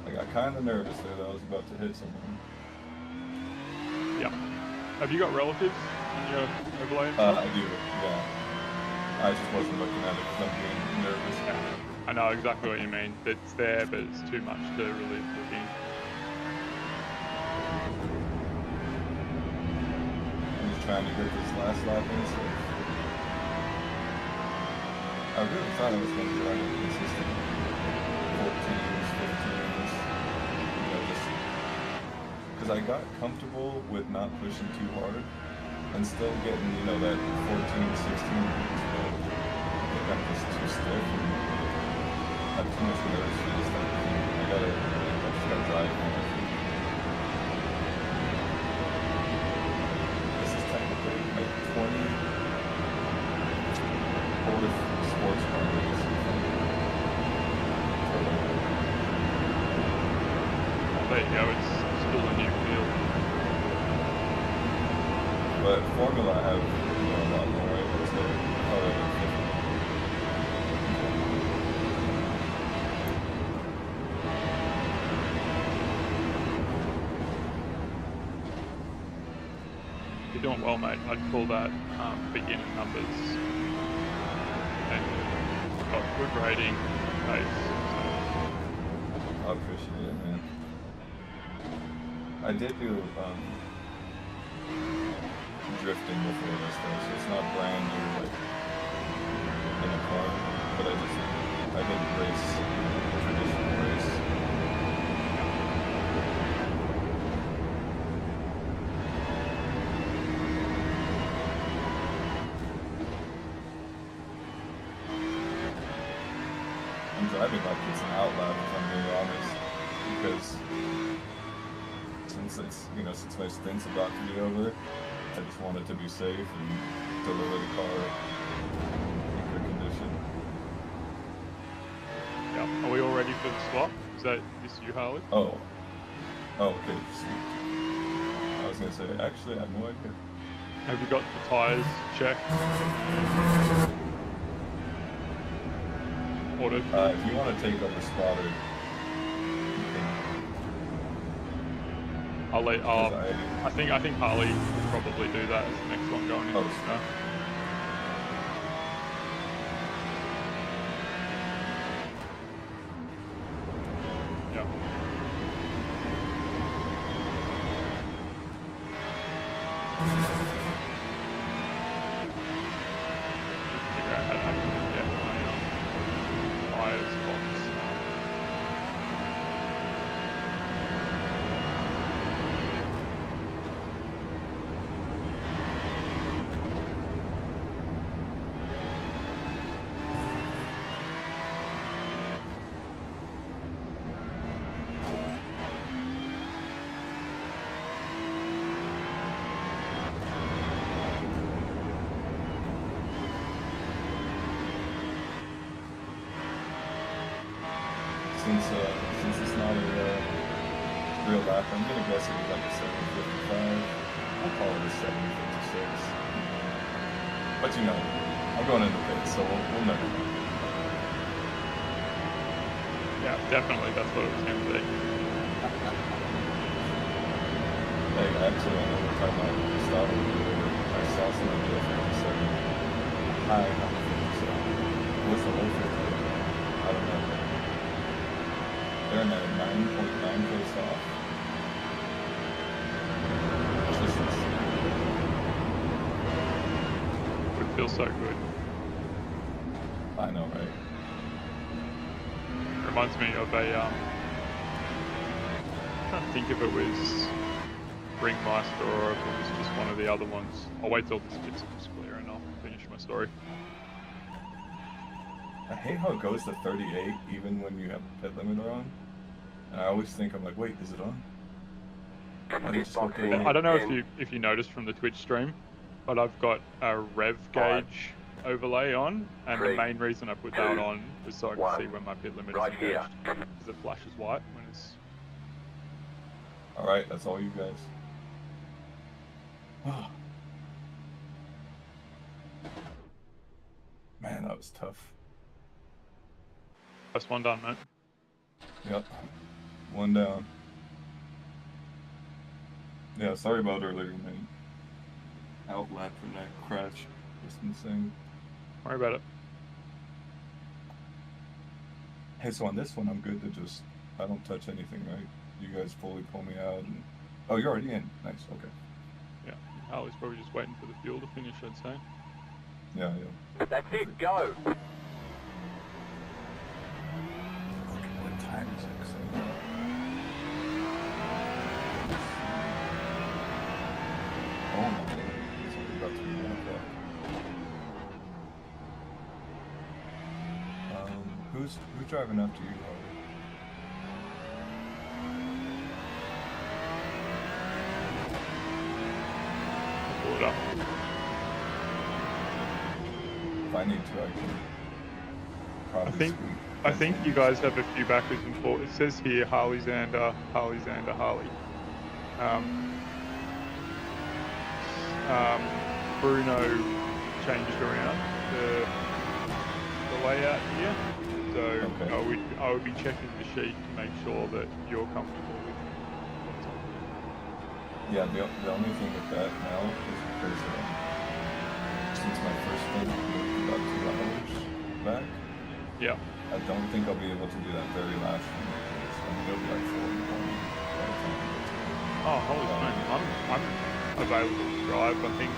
I got kind of nervous there that I was about to hit someone. Yeah. Have you got relatives in your overlay? I do, yeah. I just wasn't looking at it because I'm being nervous. Yeah. I know exactly what you mean. It's there, but it's too much to really look in. I'm just trying trying to get this last lap in, so I really thought I was going to be running consistent 14s, 15s, you know, just because I got comfortable with not pushing too hard and still getting, you know, that 14, 16 beats, but I think I'm just too stiff and have too much inertia. Just like, I just gotta drive more. This is technically a 24th sports car race. There you go, it's still a new field. But Formula have, you know, a lot more, right? So, You're doing well, mate. I'd call that beginner numbers. And got good rating, pace. I appreciate it, man. I did do drifting before this though, so it's not brand new like in a car, but I didn't race a traditional race. I'm driving like it's an outlap if I'm being honest, because since my stint's about to be over, I just wanted to be safe and deliver the car in good condition. Yeah. Are we all ready for the swap? Is that this you, Harley? Oh, okay, sweet. I was gonna say, actually, I have no idea. Have you got the tyres checked? Ordered? If you want to take over spotter, you can. I'll let. I 'Cause think Harley will probably do that as the next one going in. Oh, Yeah. Figure out how to actually get my tyres box. Since it's not a real lap, I'm gonna guess it was like a 7:55. I'll call it a 7:56. But you know, I'm going in the pit, so we'll never know. Yeah, definitely. That's what it was going to be. Hey, actually, I know we're talking about starting I saw someone do a 57. High number 57. What's the whole 50? I don't know. They're in a 9.9 pace off. It's just insane. It feels so good. I know, right? Reminds me of a, I can't think if it was Ringmeister or if it was just one of the other ones. I'll wait till this bit's clear and I'll finish my story. I hate how it goes to 38 even when you have pit limiter on. And I always think, I'm like, wait, is it on? Why did it just go 38? I don't know if you noticed from the Twitch stream, but I've got a rev gauge overlay on, and the main reason I put that on was so I can see when my pit limit is engaged, because it flashes white when it's... Alright, that's all you guys. Man, that was tough. First one done, mate. Yep. One down. Yeah, sorry about earlier, man. Outlap from that crash. Just insane. Don't worry about it. Hey, so on this one, I'm good to just... I don't touch anything, right? You guys fully pull me out and... Oh, you're already in. Nice, okay. Yeah, Harley's probably just waiting for the fuel to finish, I'd say. Yeah. That's it, go. What time is it? Oh my god, it's only about to be 1 o'clock. Who's driving after you, Harley? Pull it up. If I need to, I can probably I think you guys have a few backwards and forwards. It says here Harley Xander, Harley. Bruno changed around the layout here, so Okay. I would be checking the sheet to make sure that you're comfortable with what's on. Yeah, the only thing with that now is because since my first thing moved about 2 hours back, Yeah. I don't think I'll be able to do that very last one. I mean, it'll be like 4 in the morning by the time I get to it. Oh, holy smokes! I'm available to drive. I think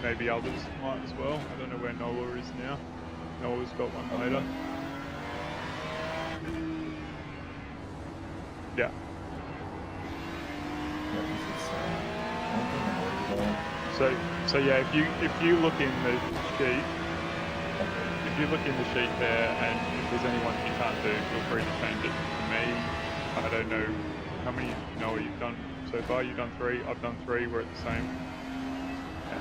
maybe others might as well. I don't know where Nola is now. Nola's got one later. Yeah. Yeah, 'cause it's one thing I'm worried about. So yeah, if you look in the sheet, if you look in the sheet there, and if there's any ones you can't do, feel free to change it to me. I don't know how many Nola you've done so far. You've done 3. I've done 3. We're at the same. Yeah.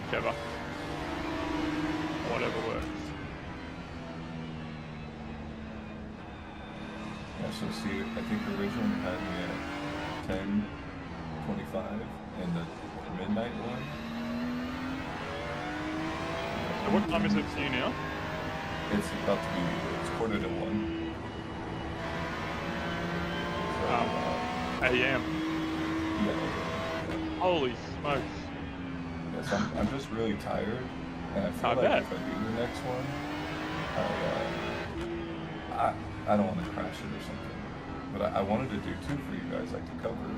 Whichever. Whatever works. Yeah, so see, I think originally had me at 10:25 and the midnight one. So what time is it for you now? It's about to be, it's 1:45. So, AM. yeah. Holy smokes. Yes, I'm just really tired, and I feel I like bet. if I do the next one, I don't want to crash it or something. But I wanted to do 2 for you guys, like to cover.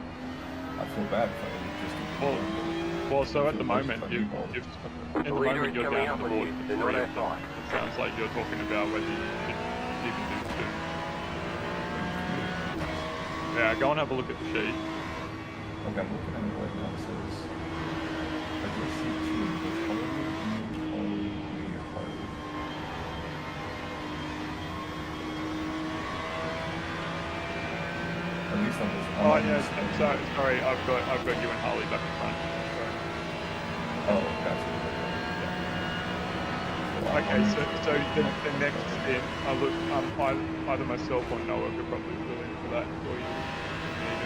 I feel bad if I just do 1. Well, so at the moment, The you're leader is down coming on up the on board you. with They're 3 not of them. outside. It sounds like you're talking about whether you should even do 2. Yeah, go and have a look at the sheet. Okay, I'm looking at it right now. It says, I just see 2 with Harley, me, Harley. At least I'm just. Oh yeah, sorry, I've got you and Harley back in front. Oh, gotcha. Okay, so the next step, either myself or Noah could probably fill in for that for you.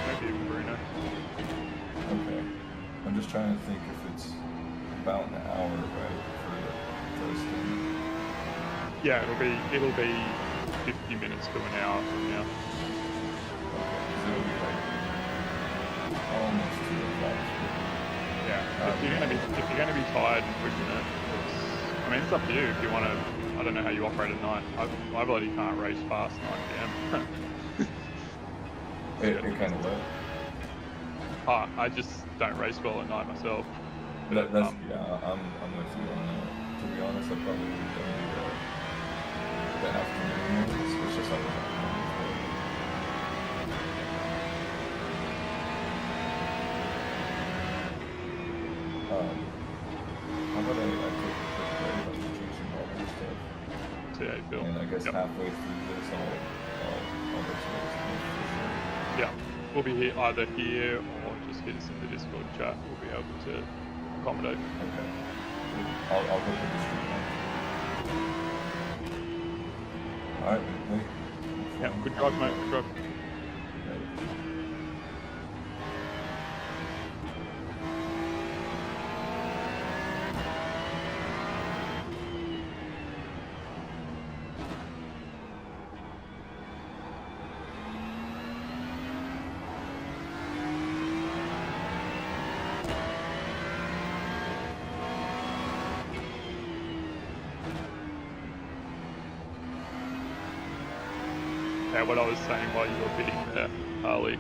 Maybe even Bruno. Okay. I'm just trying to think if it's about an hour, right, for the first thing. Yeah, it'll be 50 minutes to an hour from now. Okay, because it'll be like almost 2 o'clock. Yeah, if you're gonna be tired and pushing it, I mean, it's up to you if you want to. I don't know how you operate at night. I bloody can't race past 9 PM. It kind of will. I just don't race well at night myself. That's yeah, I'm with you on that. To be honest, I probably would have done the afternoon ones. It's just like how about I take a quick break? I'm just changing all that stuff. See how you feel. And I guess Yep. halfway through this, I'll let you guys know for sure. Yeah, we'll be here either here or just hit us in the Discord chat. We'll be able to accommodate. Okay. I'll go put the stream on. Alright, wait. Yeah, good drive, mate. Good drive. Yeah, what I was saying while you were bidding there, Harley,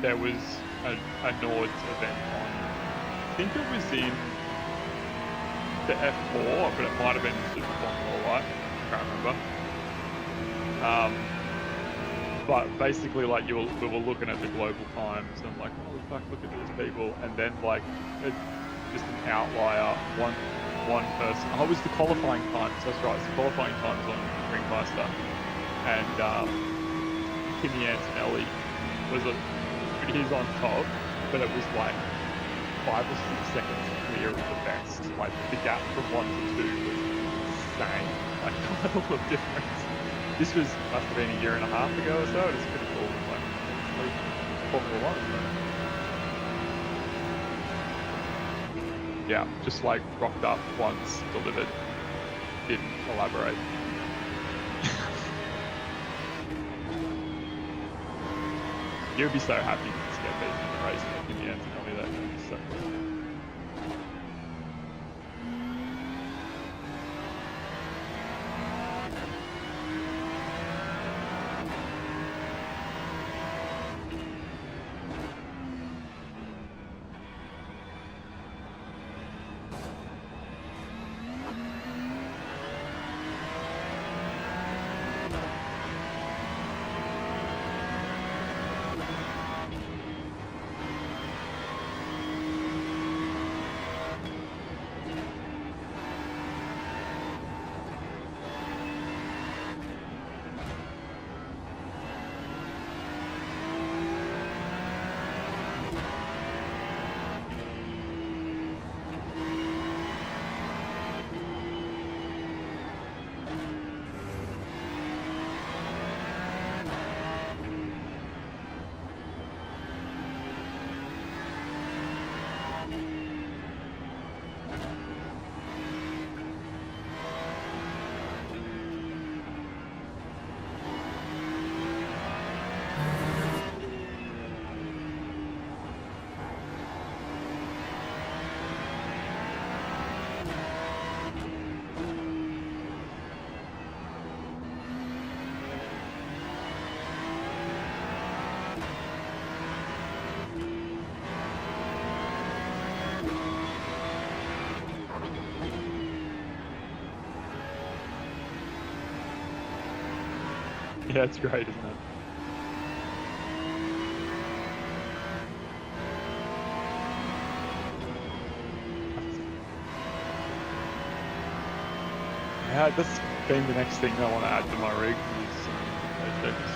there was a Nords event on, I think it was in the F4, but it might have been Super Formula Light. I can't remember. But basically, like, we were looking at the global times and like, holy fuck, look at these people, and then like, just an outlier, one person. Oh, it was the qualifying times. That's right, it's the qualifying times on Ringmeister, and Kimi Antonelli he's on top, but it was like 5 or 6 seconds clear of the best. Like the gap from 1 to 2 was insane. Like the level of difference. This must have been a year and a half ago or so. It's pretty cool. Like Formula One. But yeah, just like rocked up once, delivered, didn't elaborate. You'd be so happy to get beaten in the race in the end. Tell me that. It'd be so cool. Yeah, it's great, isn't it? Yeah, that's been the next thing I want to add to my rig is shakers.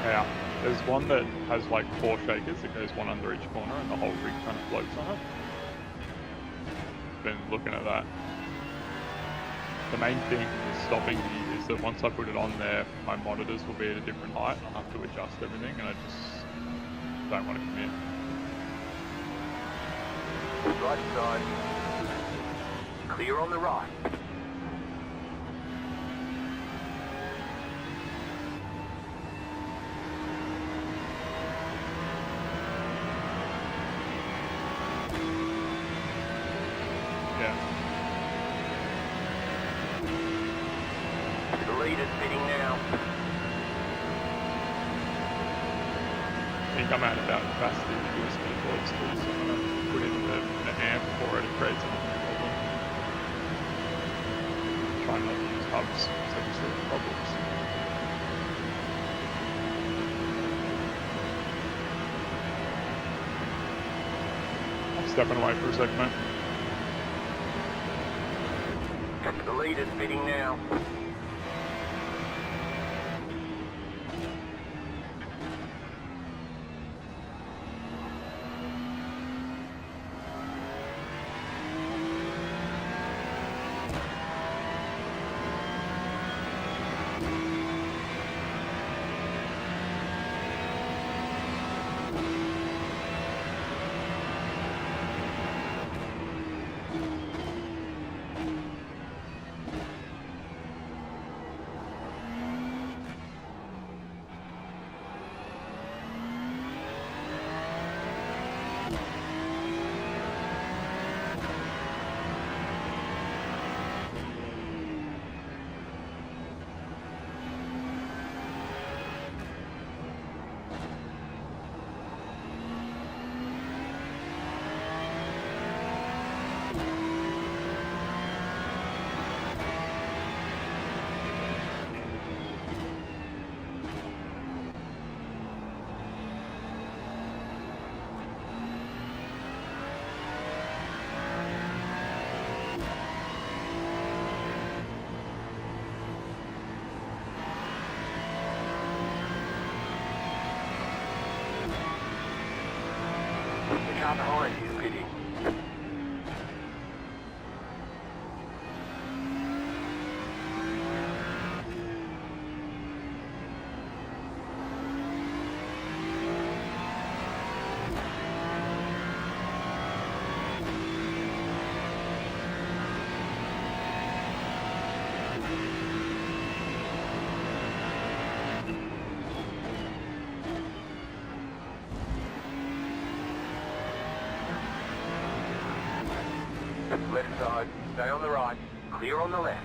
Yeah, there's one that has like 4 shakers that goes one under each corner and the whole rig kind of floats on it. Been looking at that. The main thing is stopping me is that once I put it on there, my monitors will be at a different height and I'll have to adjust everything, and I just don't want to commit. Right side. Clear on the right. Yeah. The lead is pitting now. I think I'm out about capacity with USB ports too, so I'm going to put in the amp for it. It creates a problem. Try not to use hubs, so just little problems. I'm stepping away for a second, mate. The lead is pitting now. car behind you is pitting. Left side, stay on the right, clear on the left.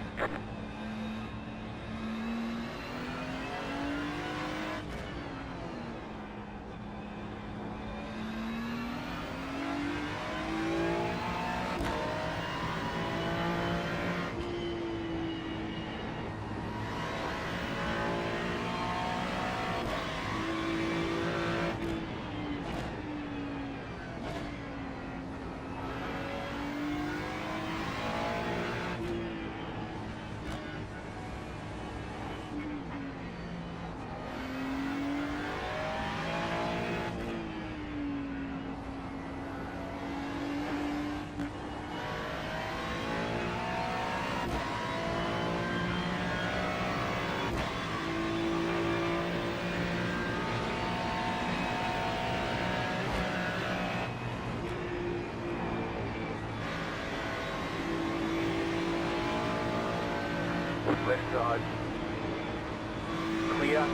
Left side. Clear.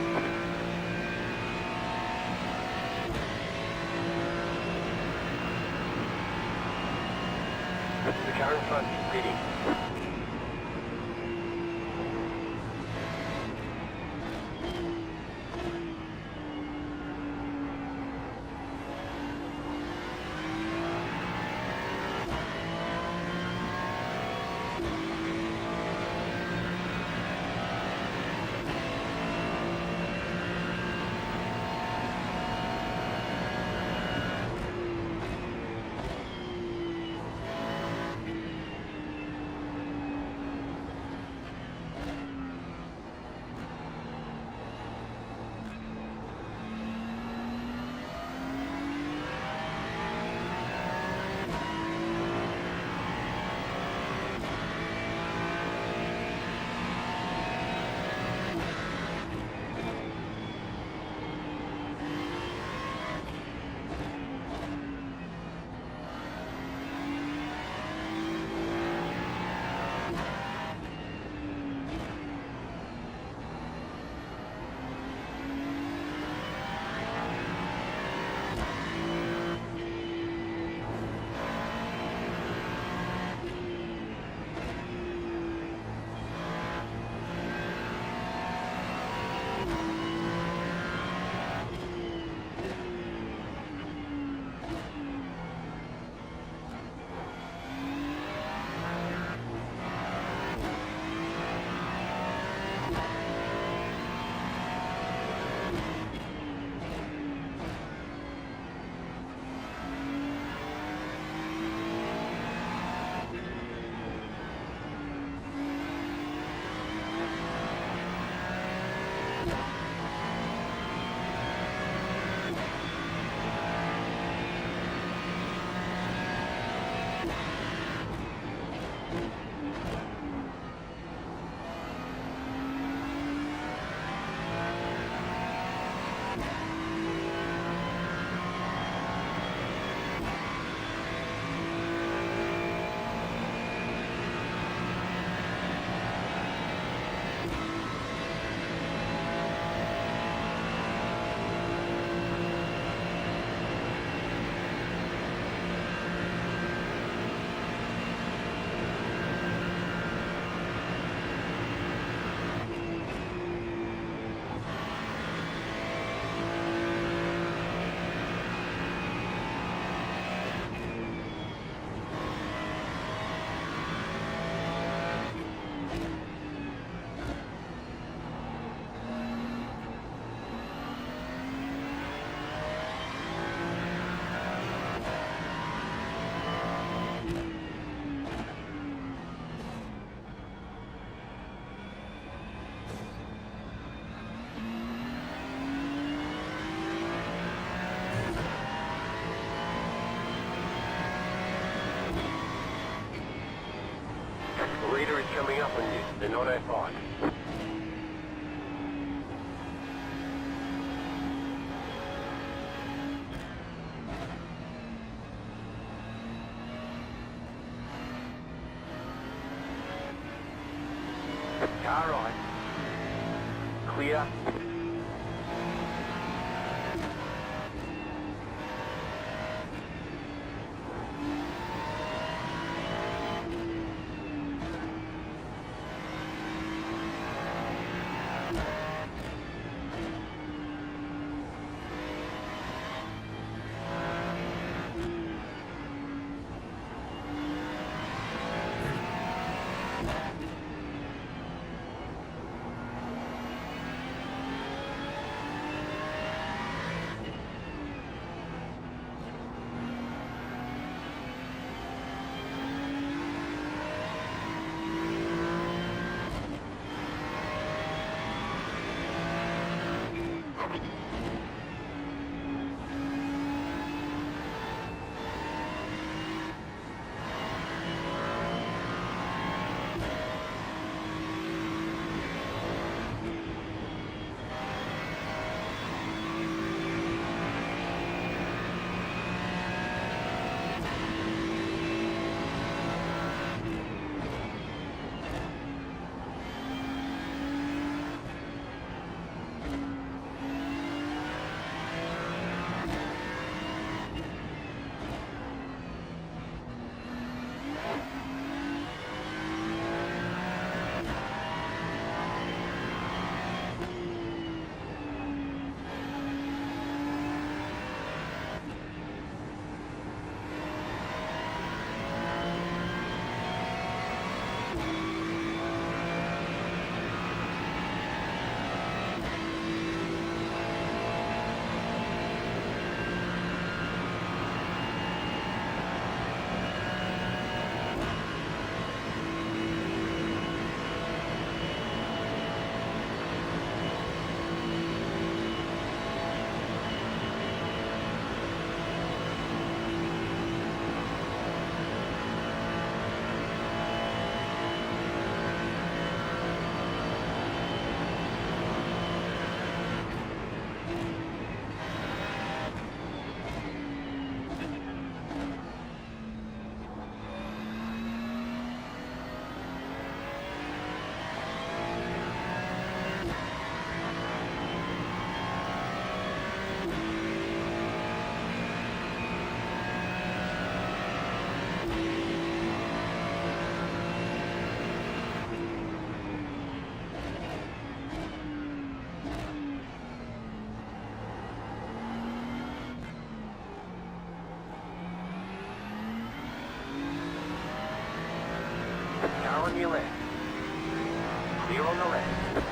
The car in front is pitting. leader is coming up on you. They're not F5. Car right. Clear. Car on your left. Clear on the left.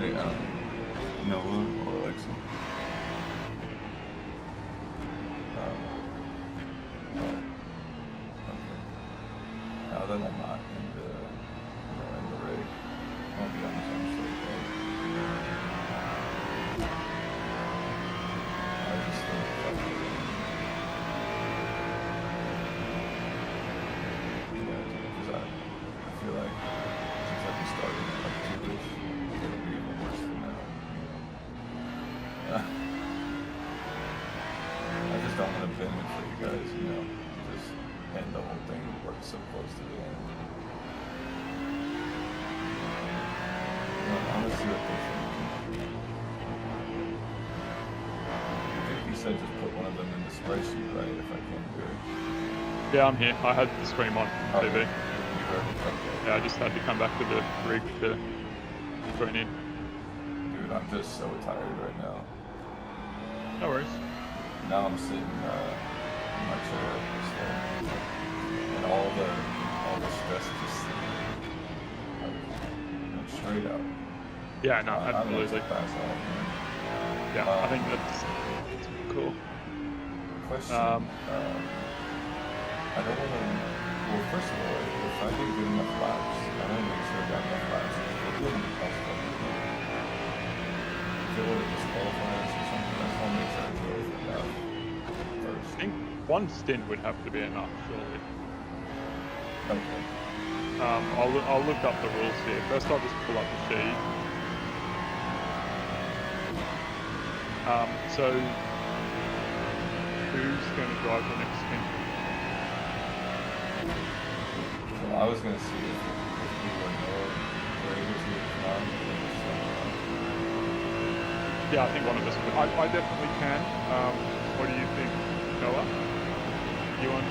Hey, Noah or Alexa. Okay. Now that I'm not in the rig, I'll be honest, I'm so close. I just think because I feel like since I've been starting at like 2-ish, it'll be even worse than now. I just don't want to pin it for you guys, just end the whole thing where it's so close to the end. I'm gonna see what they think. I think he said just put one of them in the spreadsheet, right, if I can't do it. Yeah, I'm here. I had the stream on TV. Okay. Yeah, I just had to come back to the rig to join in. Dude, I'm just so tired right now. No worries. Now I'm sitting in my chair, and all the stress just went straight out. Yeah, no, I'm absolutely. about to pass out, man. Yeah, I think that's cool. Question. I don't want to. Well, first of all, if I didn't get enough laps, I want to make sure I got enough laps. If it wouldn't cost me. If it would have disqualified us or something, I just want to make sure I go for that first. I think one stint would have to be enough, surely. Okay. I'll look up the rules here. First, I'll just pull up the sheet. So who's going to drive the next stint? Well, I was going to see if people were able to run. Yeah, I think one of us could. I definitely can. What do you think, Noah? You on?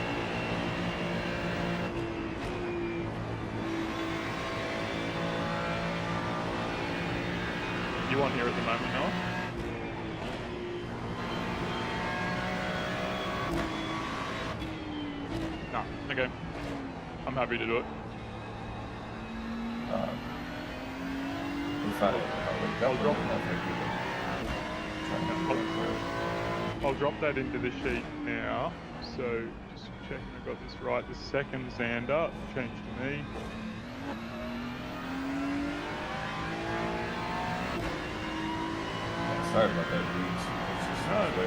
You on here at the moment, Noah? No. Okay. I'm happy to do it. If I wake up drop- enough, I could I'll drop that into the sheet now. So just checking I got this right. The second Xander changed to me. Sorry about that, dudes.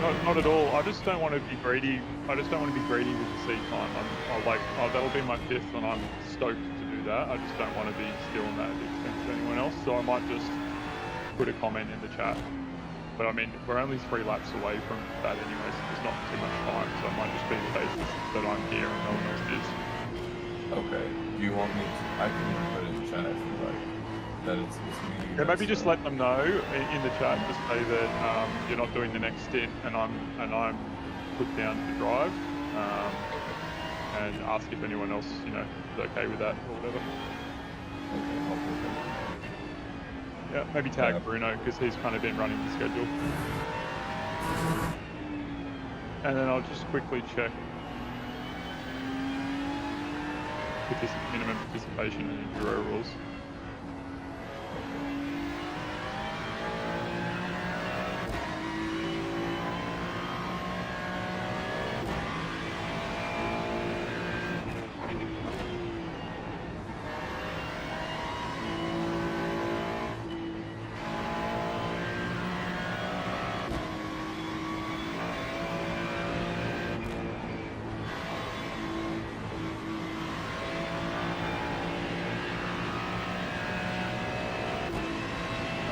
No, not at all. I just don't want to be greedy. I just don't want to be greedy with the seat time. That'll be my fifth, and I'm stoked to do that. I just don't want to be stealing that at the expense of anyone else. So I might just put a comment in the chat. But I mean, we're only 3 laps away from that anyway, so there's not too much time. So it might just be the basis that I'm here and no one else is. Okay. Do you want me to? I can put it in the chat if you like. That it's me. Yeah, maybe just let them know in the chat. Just say that you're not doing the next stint, and I'm put down to drive, and ask if anyone else, is okay with that or whatever. Okay, I'll put that. Yeah, maybe tag Bruno because he's kind of been running the schedule. And then I'll just quickly check minimum participation and Enduro rules.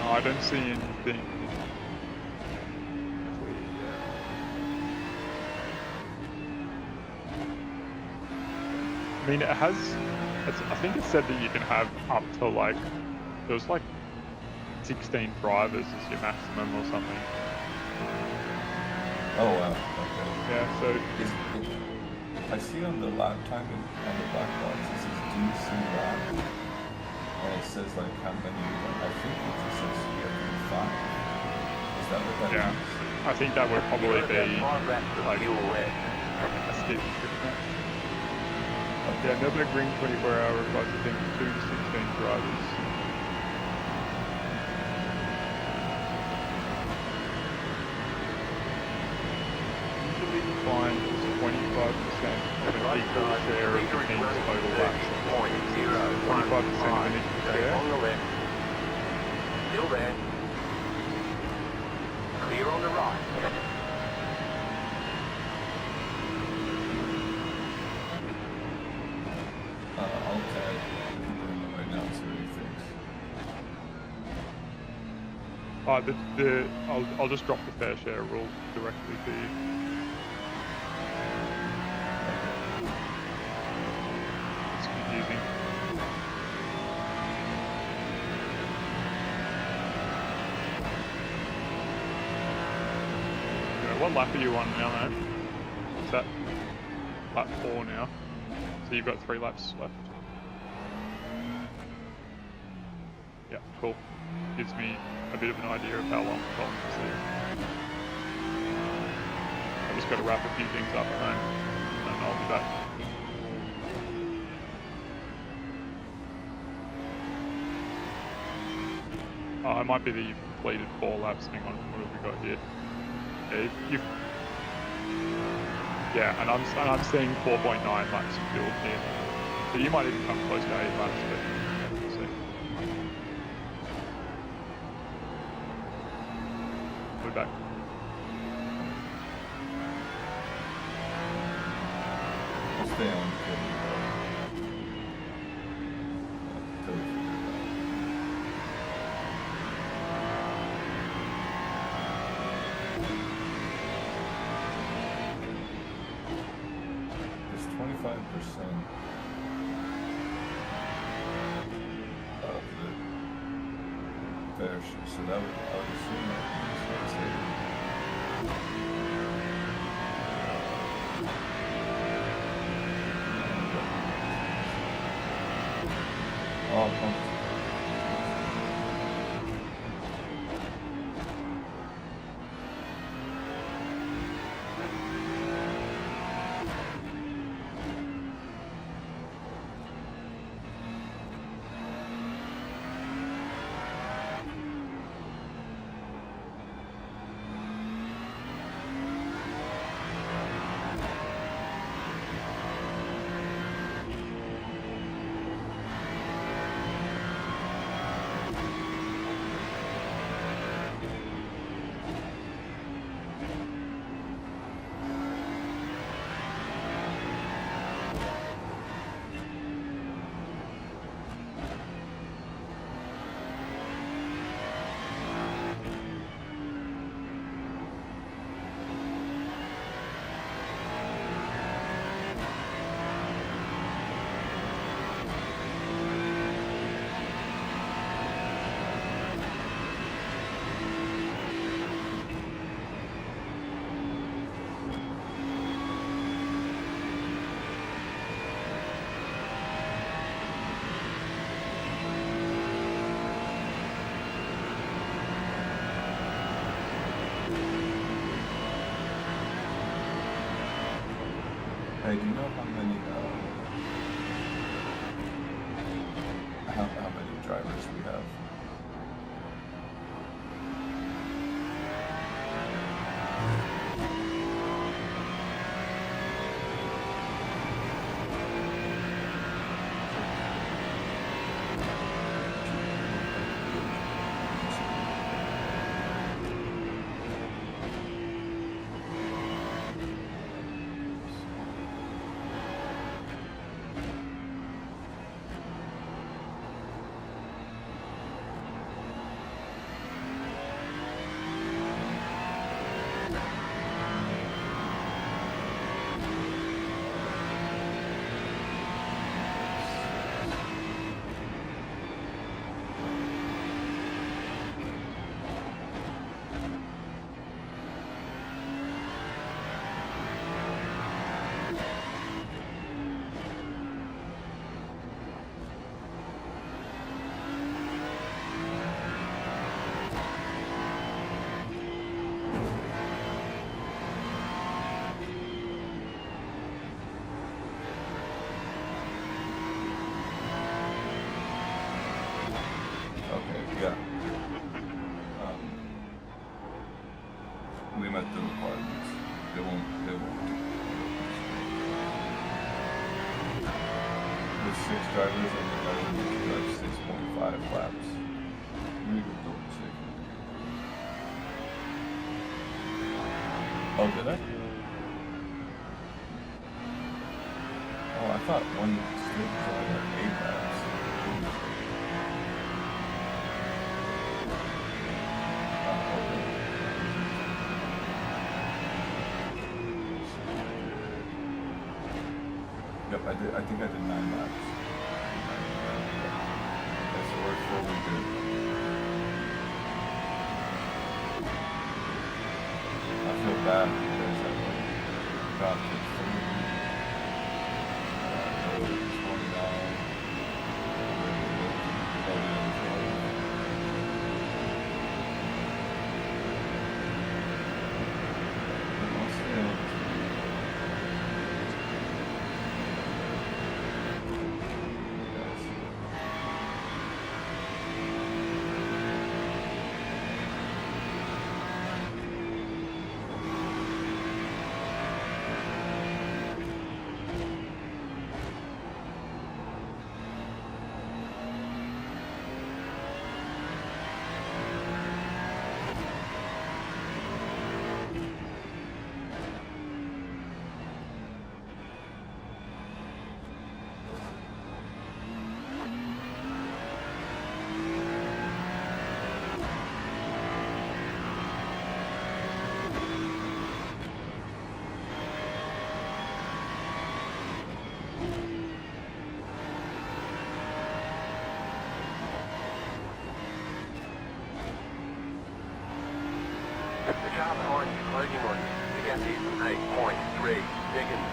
I don't see anything. I mean, it has. I think it said that you can have up to there was 16 drivers as your maximum or something. Oh wow. Okay. Yeah. So I see on the lap time on the black box it says DC lap, and it says how many. I think it just says you have to be 5. Is that what that yeah, means? I think that would probably be Fuel a stint. Yeah, Nürburgring 24-hour requires I think 2 to 16 drivers. equal share of the team's total laps. 25% of an equal share. On the left. Still there. Clear on the right. I'll tag him right now, see what he thinks. I'll just drop the fair share rule directly to you. It's confusing. What lap are you on now, man? Is that lap 4 now? So you've got 3 laps left. Yeah, cool. Gives me a bit of an idea of how long the column is there. I just got to wrap a few things up at home, and I'll be back. Oh, it might be that you've completed 4 laps. Hang on, what have we got here? Yeah, and I'm seeing 4.9 laps of build here. So you might even come close to 8 laps, but yeah, we'll see. We're back. I'll stay on. There's 25% of the fair share, so that would, I would assume that means that's it. Oh, pumped. Hey, do you know how many how many drivers we have? Yeah. We met the requirements. They won't. 6 drivers and drive 6.5 laps. Let me go double check. Oh, did I? Oh, I thought one stint was only like 8 laps. Yep, I did. I think I did 9 laps. Okay, so we're fully good. I feel bad because I got to 8.3 seconds.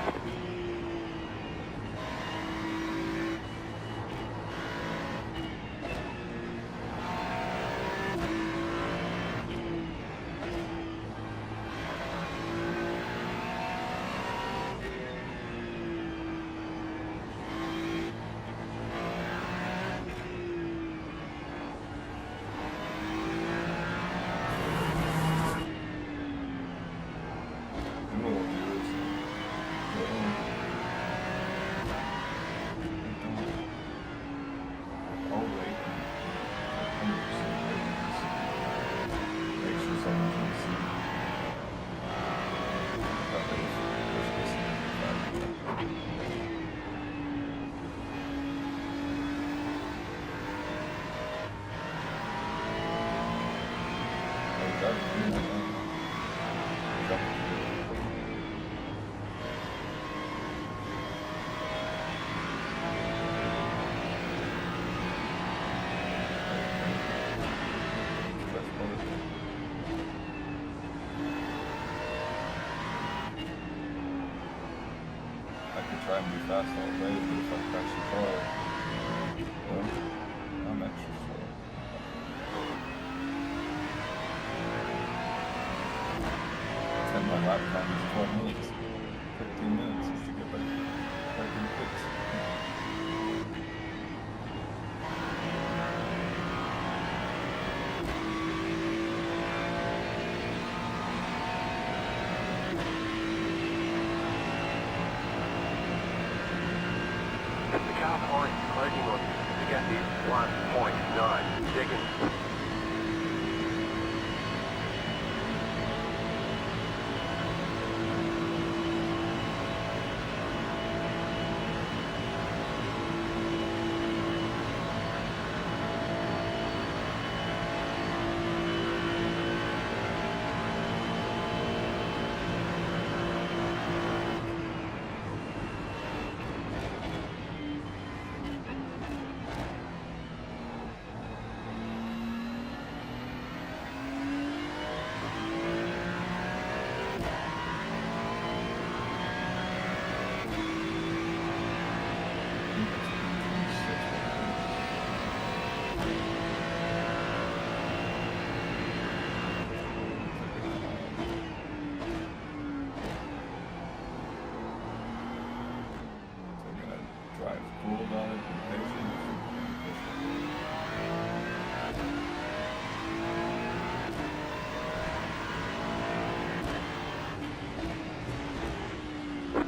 Try and be fast all day, but if I crash the car, well, I'm extra slow. And my lap time is 12 minutes. 15 minutes just to get back in the pits. Closing on the gap is 1.9 seconds.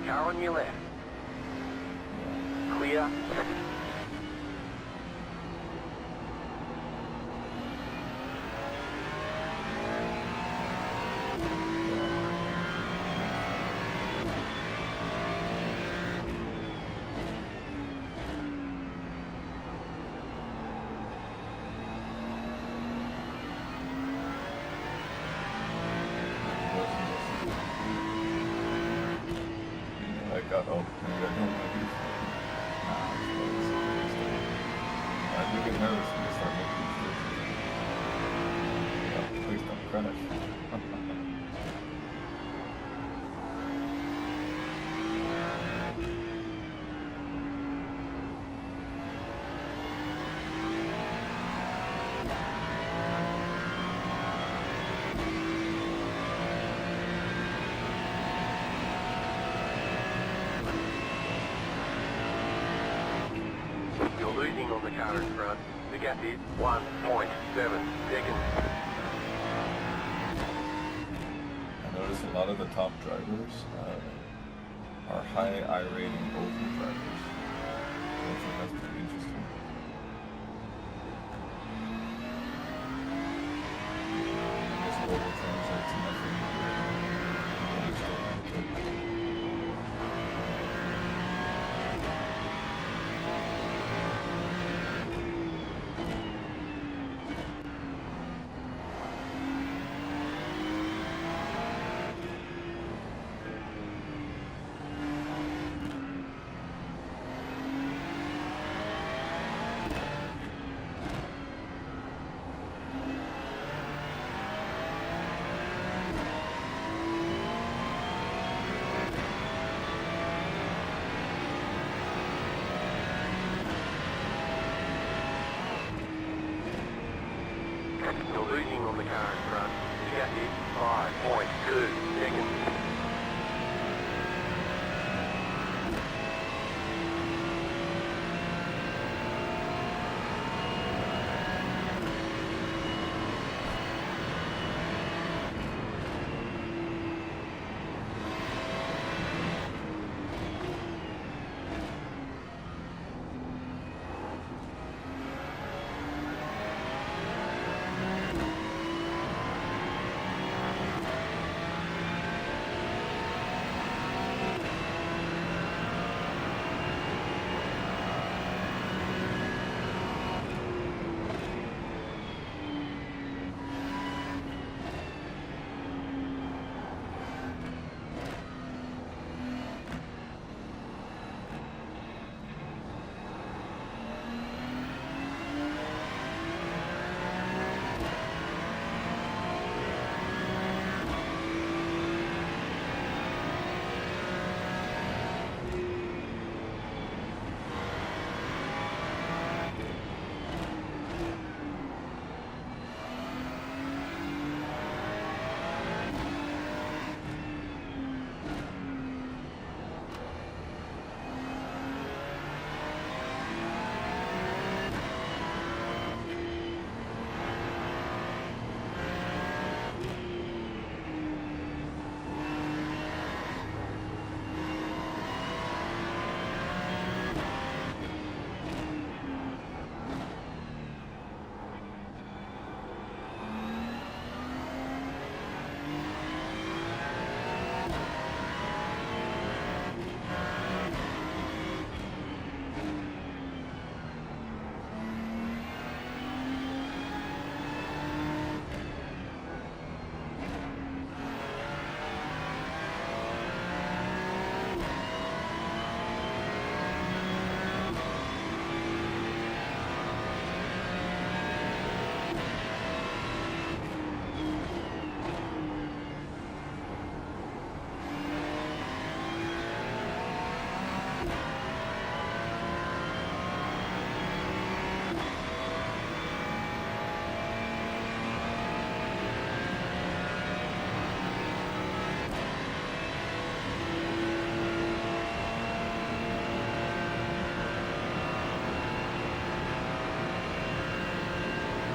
Car on your left. Clear. out. Oh, maybe I don't want to do I do get nervous when I start making mistakes. Please don't crash. You're losing on the car in front. The gap is 1.7 seconds. I notice a lot of the top drivers are high iRating oval drivers. I think that's pretty interesting. I guess oval translates nothing. You're losing on the car in front. The gap is 5.2 seconds.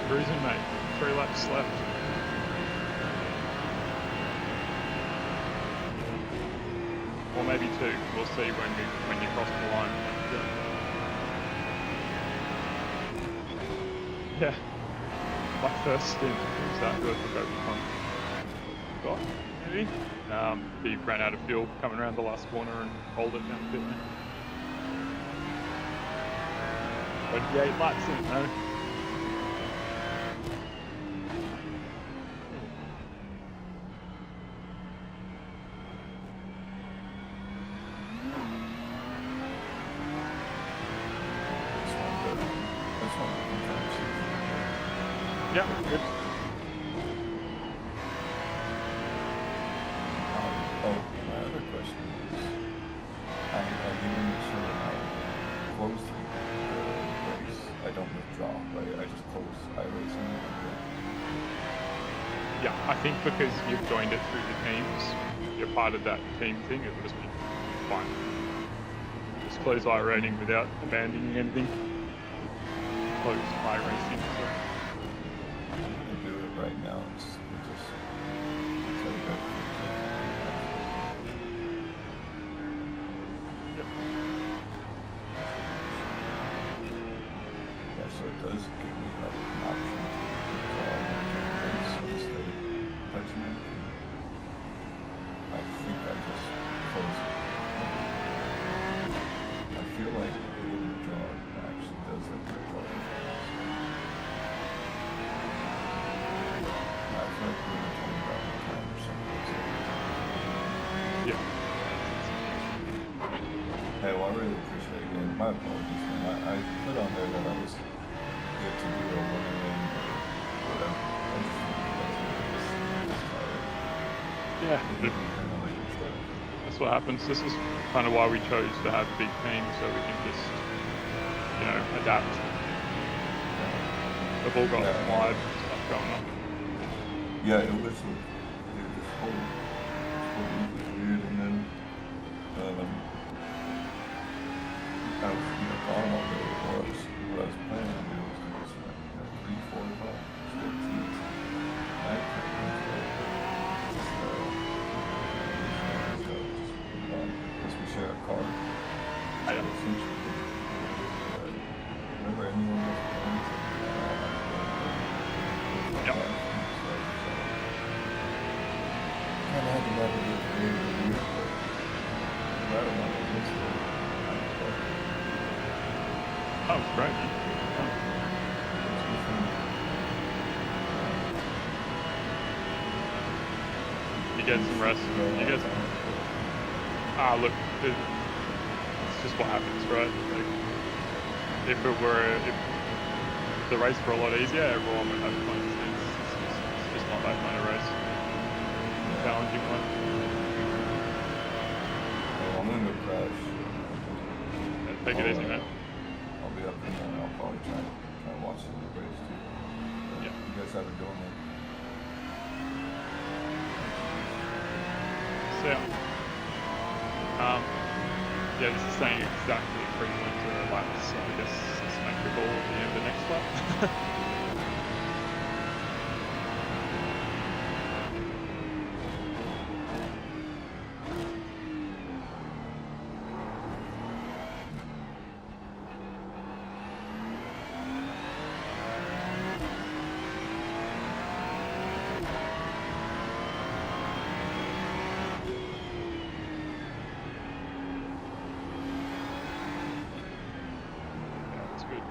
Cruising, mate. 3 laps left. Or maybe 2. We'll see when you cross the line. Yeah. My first stint was that good for Got maybe. He ran out of fuel coming around the last corner and rolled it down the pit lane. 28 laps in, no? Yeah, good. Oh, my other question is, I didn't make sure I closed the race. I don't withdraw, right? I just close iRacing. Yeah, I think because you've joined it through the teams, you're part of that team thing, it'll just be fine. Just close iRacing without abandoning anything. Close iRacing, so. I'm gonna do it right now. Just take that. Yep. Yeah, so it does give me like an option to withdraw race instead of touching anything. I think I just close it. I feel like the withdraw actually does like withdraw. I feel like we were talking about the time or something. Yeah. Hey, well, I really appreciate it again. My apologies, man. I put on there that I was good to do a win-win or whatever. I just think you guys are just tired. Yeah. That's what happens. This is kind of why we chose to have a big team, so we can just, you know, adapt. We've all got live stuff going on. Yeah, it was dude, this whole week was weird, and then I was gone all day. What I was planning on doing was to go some like 3, 4 o'clock, 14, night training. Plus we share a car. I don't Remember anyone was playing? Yep. Kind of had to navigate the game a week, but I don't know. That was great. You get some rest. You get some. Look, it's just what happens, right? Like, if the race were a lot easier, everyone would have fun. It's just not that kind of race. Challenging one. Well, I'm gonna go crash. Yeah, take it easy, man. I'll be up in there and I'll probably try and watch the race too. Yeah. You guys have it going, man. So, yeah, this is saying exactly 3 points or a lap, so I guess let's make the call at the end of the next lap. That's good.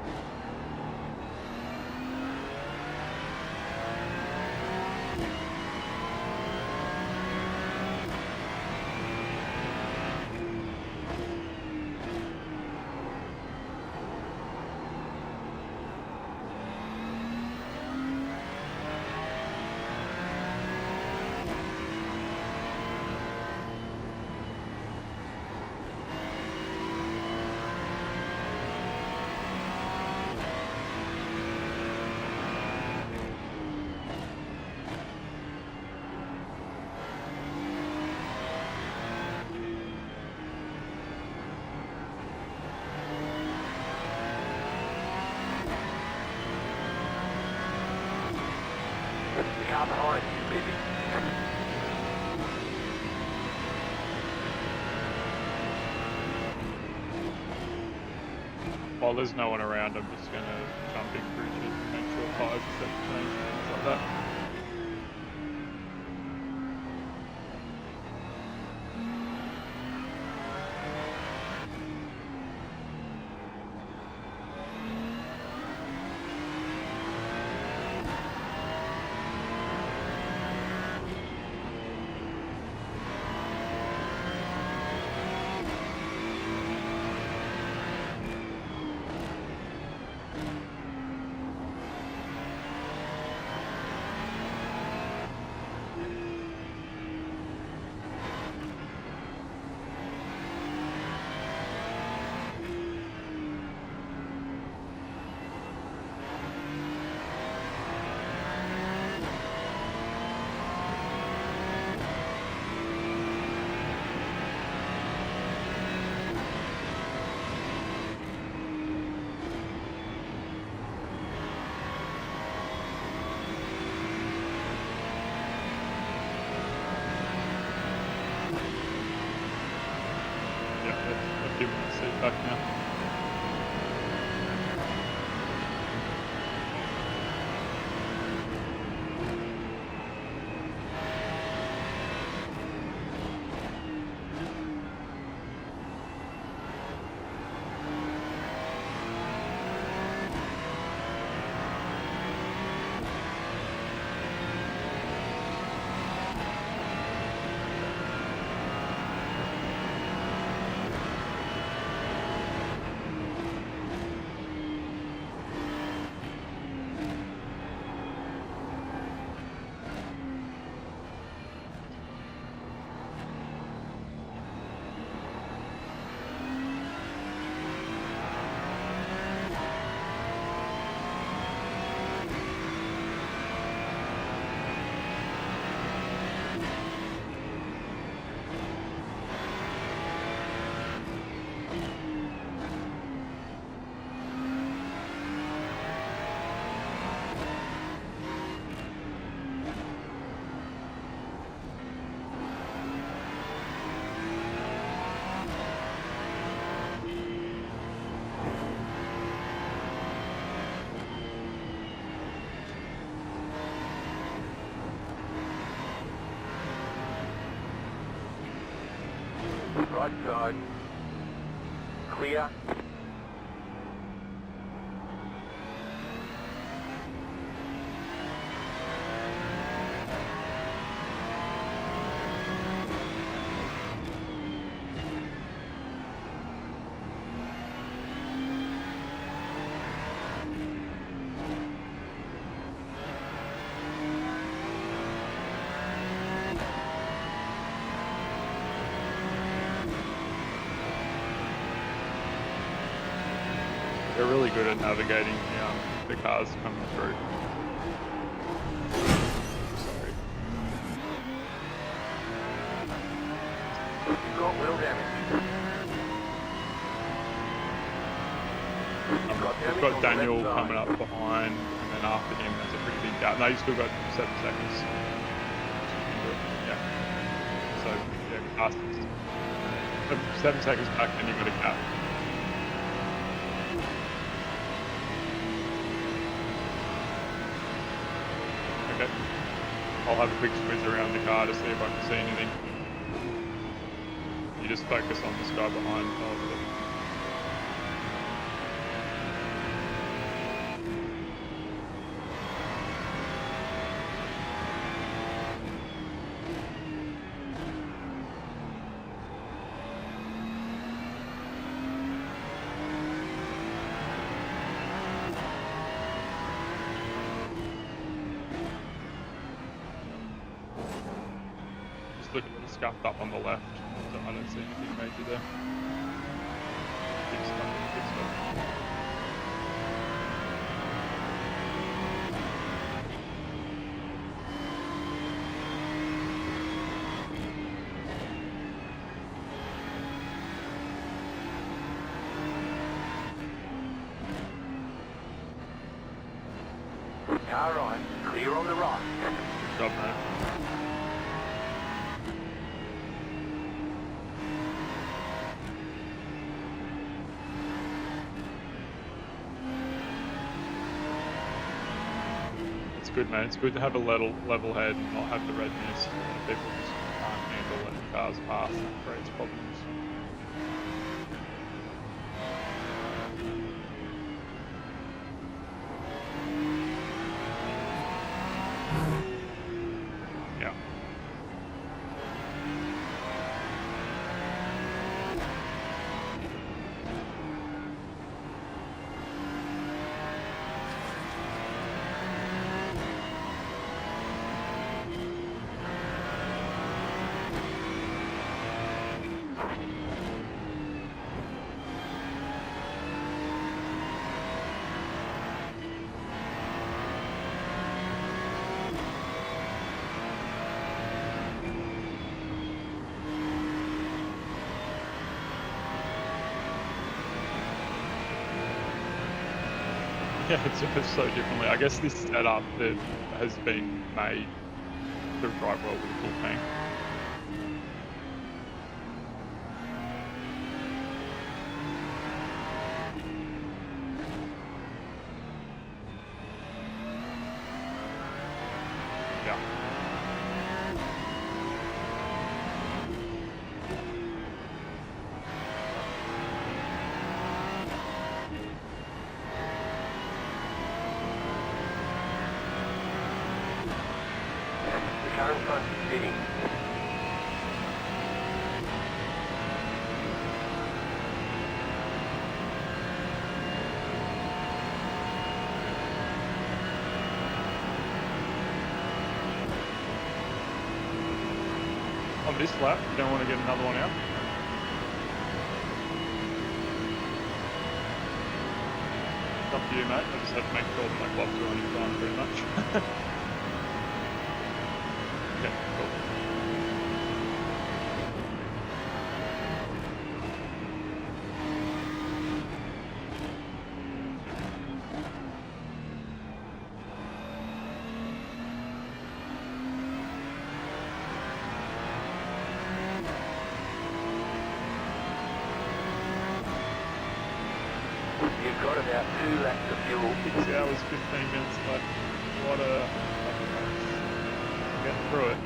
The car behind you, baby. While there's no one around, I'm just gonna jump in cruise and make sure tires are set to change, things like that. back now. Right side. Clear. They're really good at navigating the cars coming through. Sorry. You've got wheel damage. We've got Daniel coming up behind, and then after him there's a pretty big gap. No, you've still got 7 seconds. Yeah. So, yeah, past 7 seconds back, then you've got a gap. Okay. I'll have a quick squeeze around the car to see if I can see anything. You just focus on this guy behind. Look at the scuffed up on the left, so I don't see anything major there. Big stuff, big stuff. Car right. Clear on the right. Good job, mate. Good, man. It's good to have a level head and not have the redness. People just can't handle letting cars pass. It creates problems. Yeah. Yeah, it's just so differently. I guess this setup that has been made to drive well with a full tank. Yeah. The car in front is spinning. On this lap, you don't want to get another one out. It's up to you, mate. I just have to make sure that my gloves are on in time, pretty much. Okay, cool. You've got about 2 laps of fuel. 6 hours, 15 minutes left. What a fucking race. Getting through it.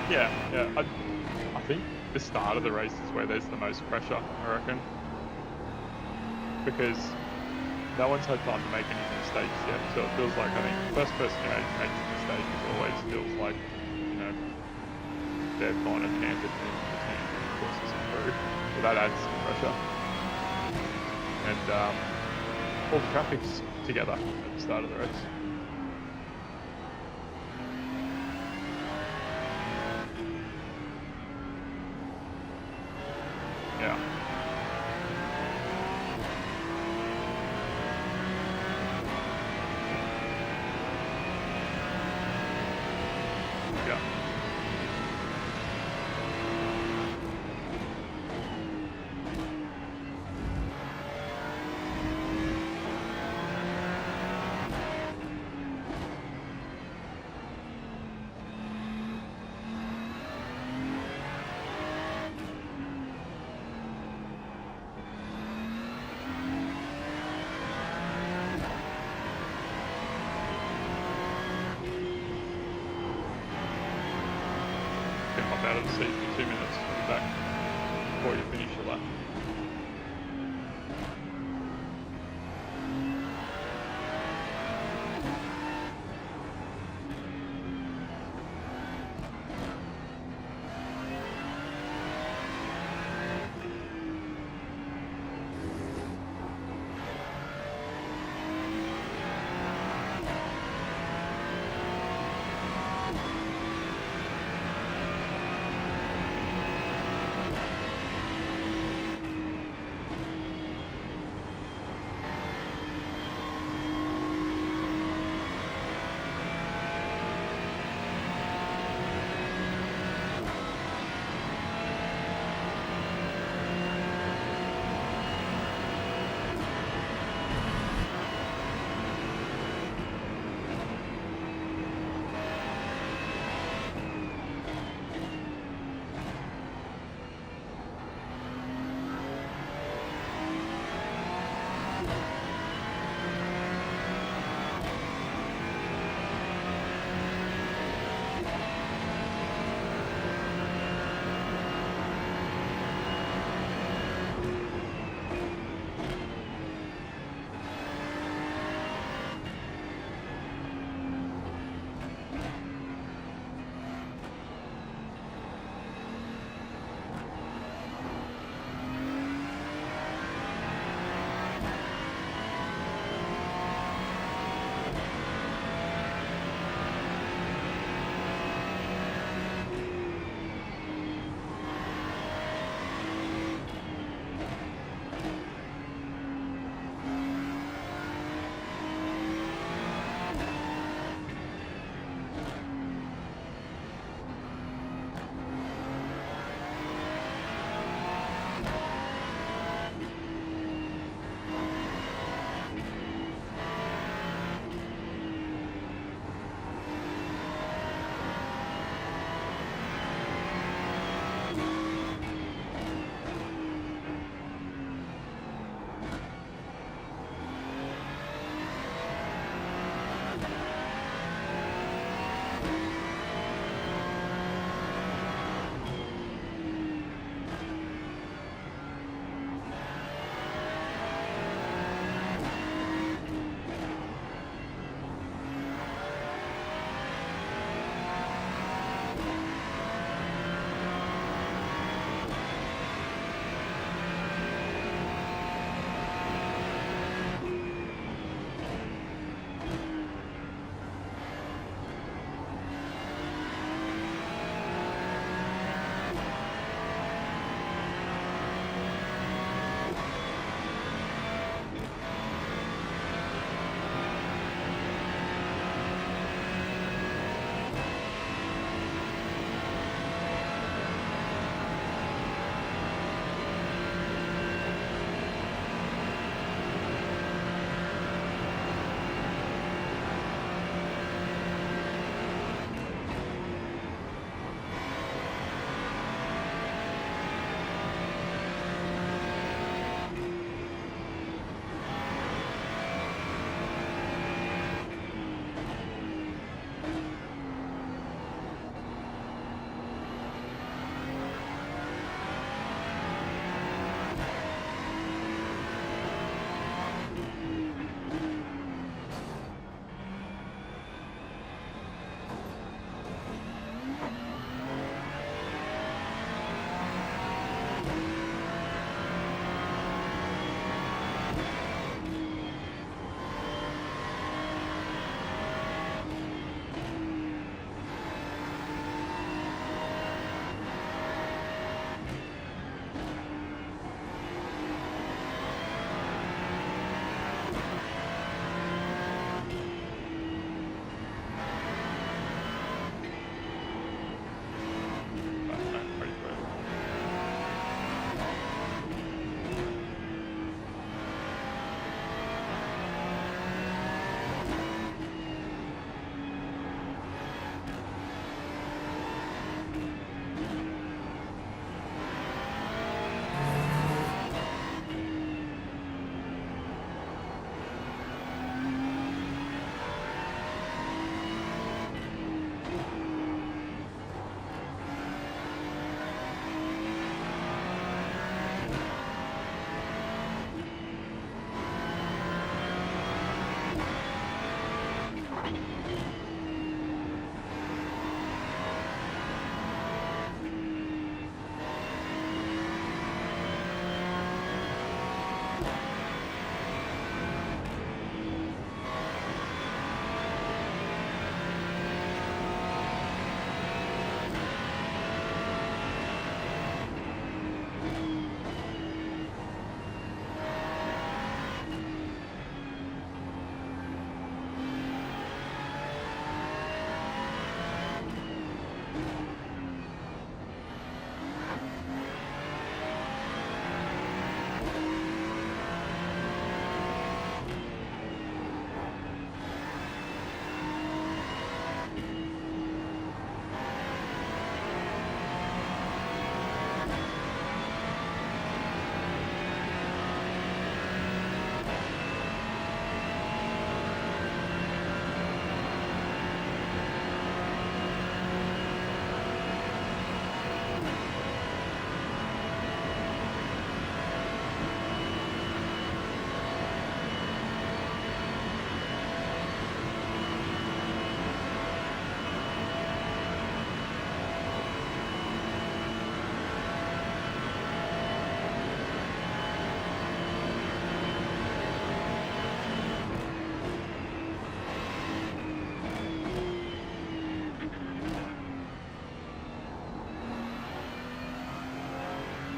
Yeah. Yeah. I think the start of the race is where there's the most pressure, I reckon. Because no one's had time to make any mistakes yet, so it feels like, I think, the first person who makes a mistake always feels like, you know, they've kind of handed the team courses through. So that adds some pressure. And all the traffic's together at the start of the race. Yeah. Yeah. Can hop out of the seat for 2 minutes and be back before you finish your lap.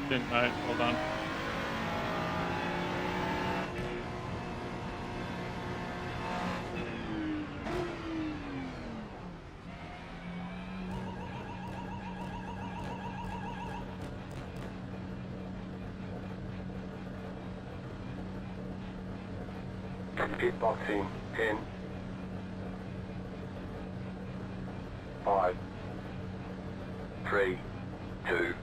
stint, mate. Well done. Pit boxing 10, 5, 3, 2,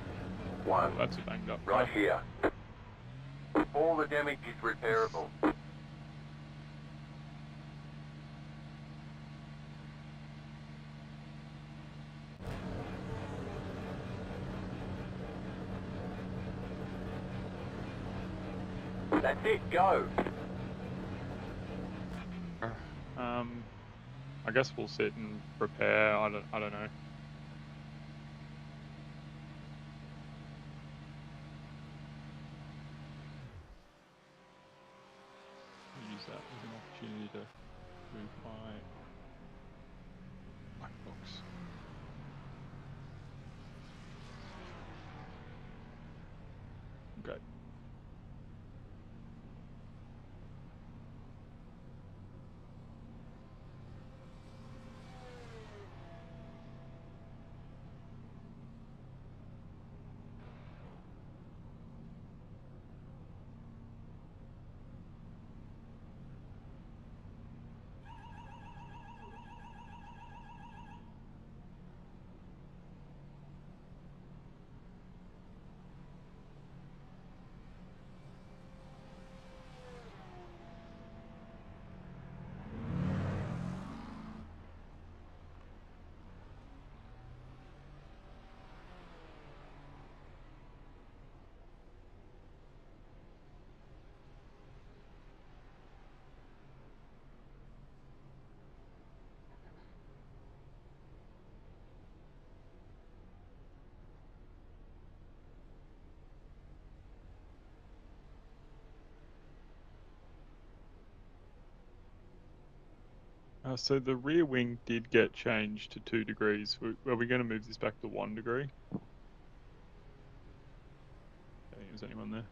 1. Oh, that's a banged up Right car. here. All the damage is repairable. That's it, go. I guess we'll sit and prepare. I don't know. Use that as an opportunity to move my black box. Okay. So the rear wing did get changed to 2 degrees. Are we going to move this back to 1 degree? Okay, is anyone there?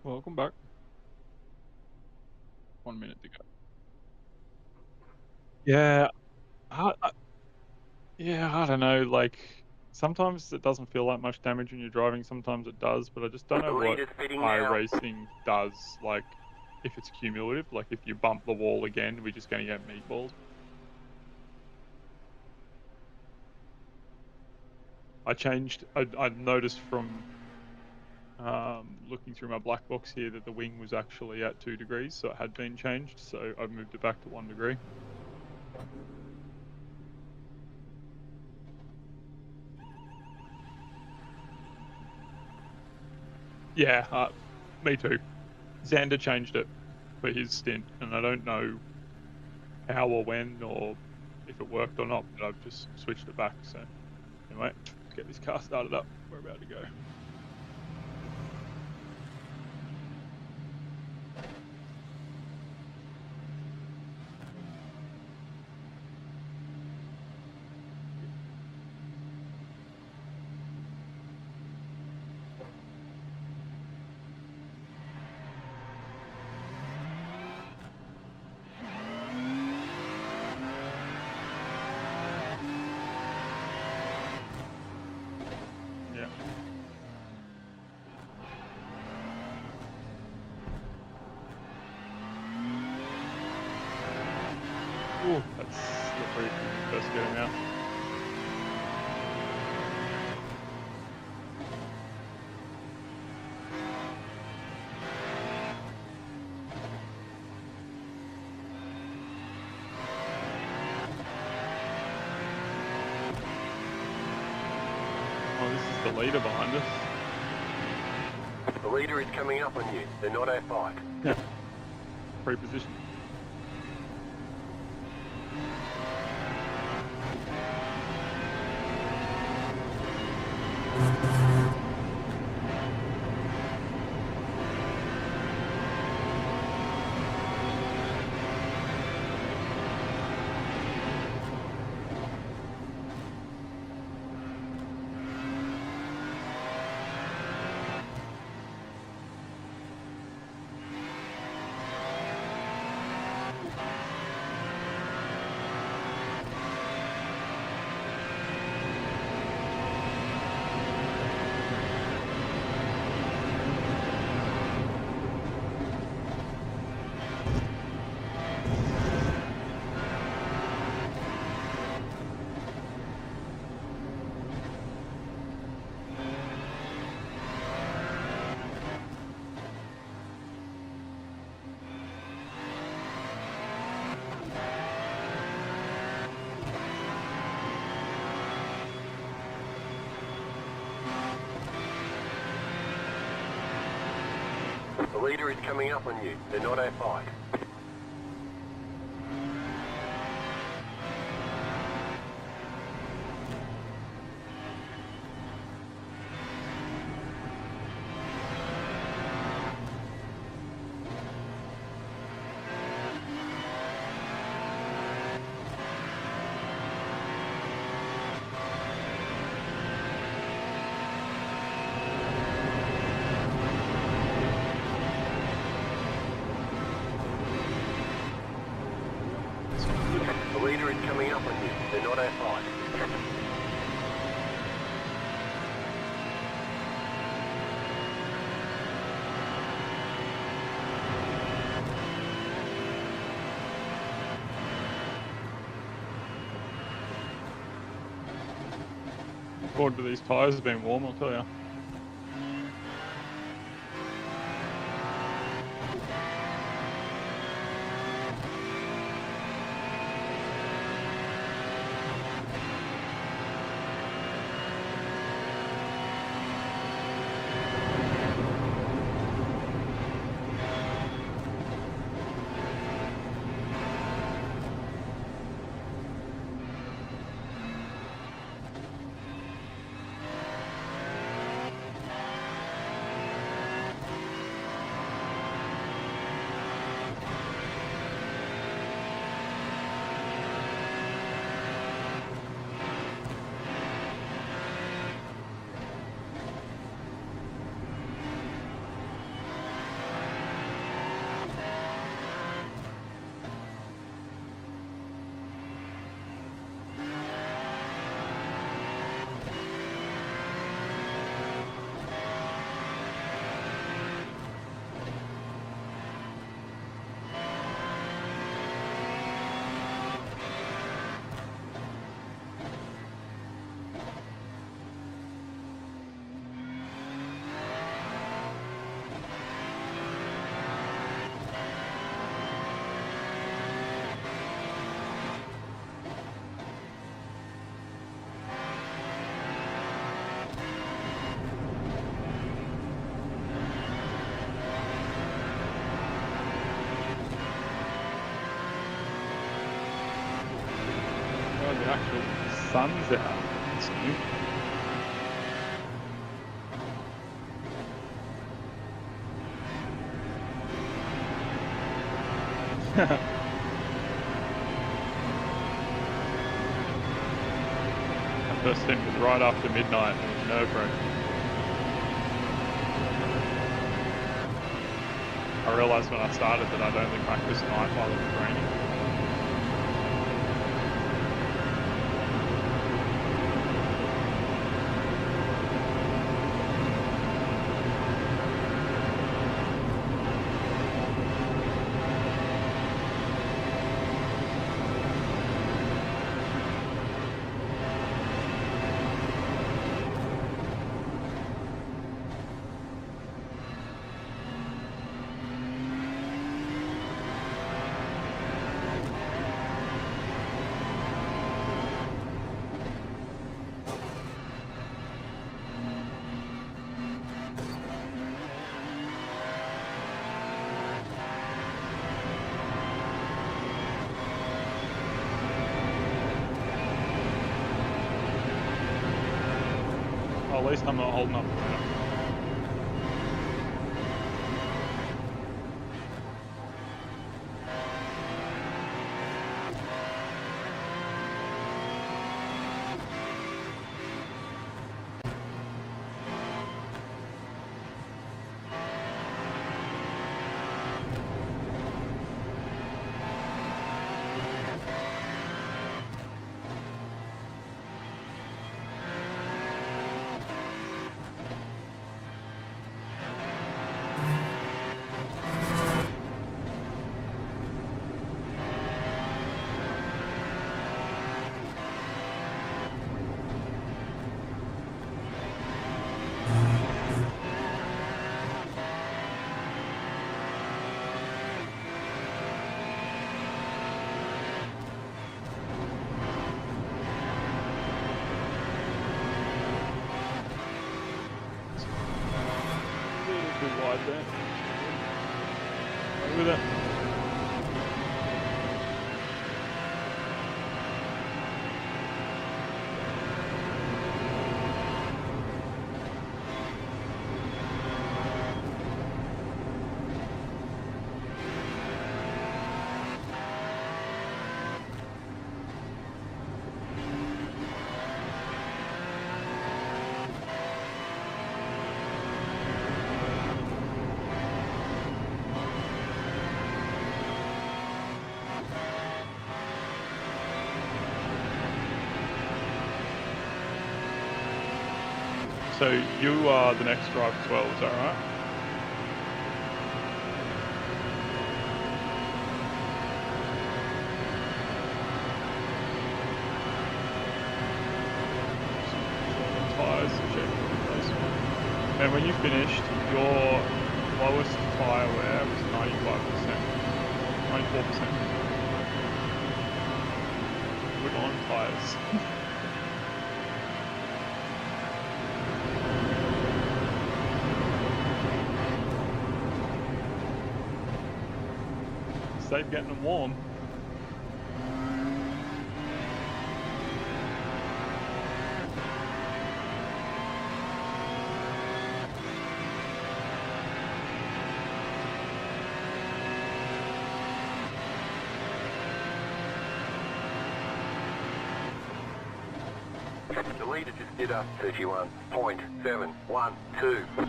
Welcome back. 1 minute to go. Yeah, I don't know. Like sometimes it doesn't feel like much damage when you're driving. Sometimes it does, but I just don't The know what leader's fitting now. iRacing does. Like if it's cumulative, like if you bump the wall again, we're just going to get meatballs. I noticed from looking through my black box here that the wing was actually at 2 degrees, so it had been changed. So I've moved it back to 1 degree. Yeah, me too. Xander changed it for his stint, and I don't know how or when or if it worked or not, but I've just switched it back. So anyway, let's get this car started up. We're about to go. Yeah. Ooh, that's slippery when you first get him out. Oh, this is the leader behind us. The leader is coming up on you. They're not our fight. Yeah. Free position. The leader is coming up on you. They're not our fight. The leader is coming up on you. They're not our fight. According to these tyres, have been warm, I'll tell you. The actual sun's out. It's new. My first stint was right after midnight. It was Nürburgring. I realised when I started that I'd only practiced night while it was raining. At least I'm not holding up. Too wide there. Right with it. So you are the next drive as well, is that right? Tyres to check for replacement. And when you finished, your lowest tyre wear was 95%, 94%. Good on tyres. Safe getting them warm. The leader just did a 31.712.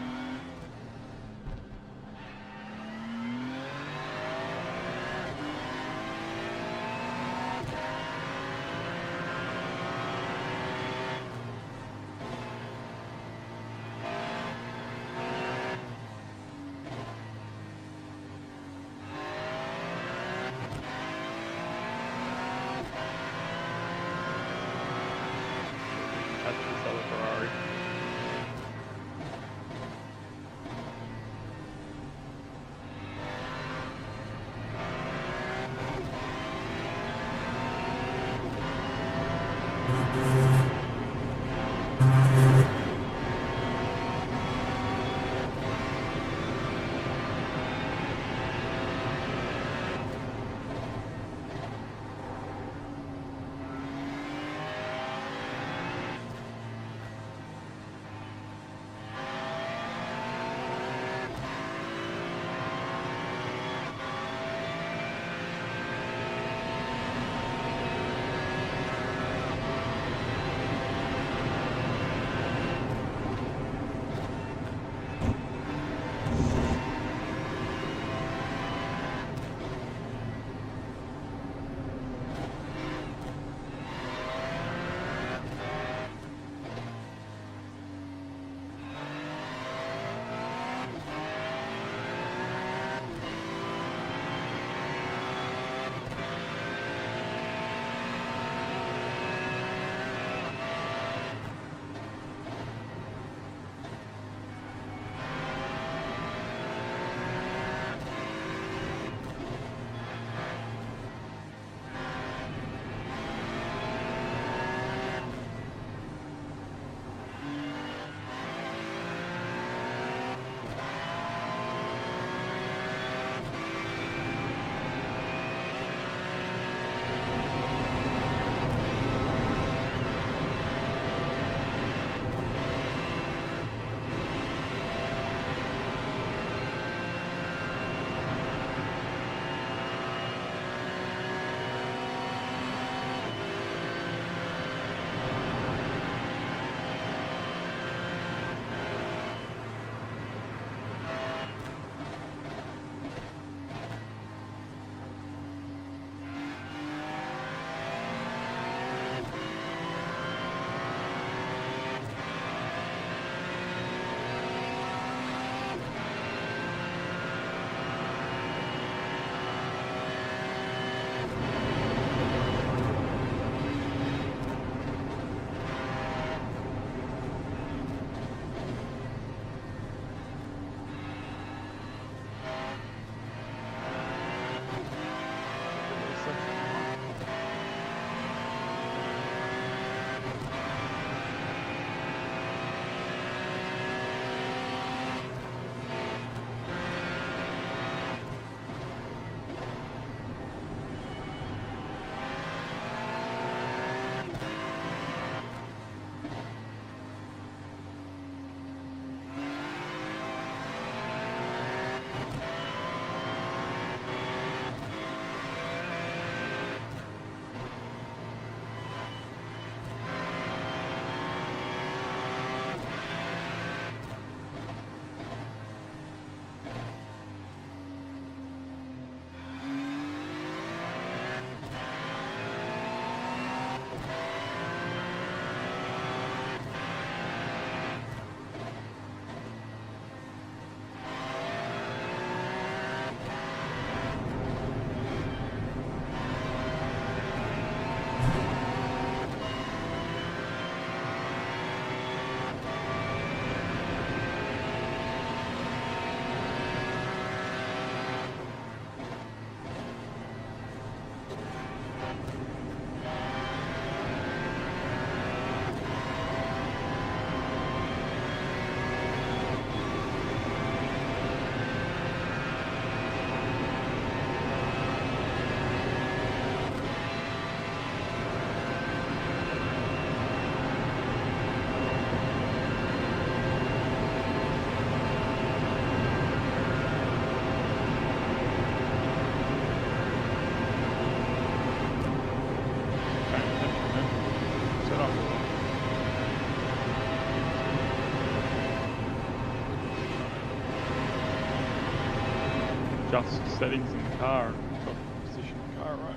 Catch this other Ferrari. adjust settings in the car and got the position of the car right.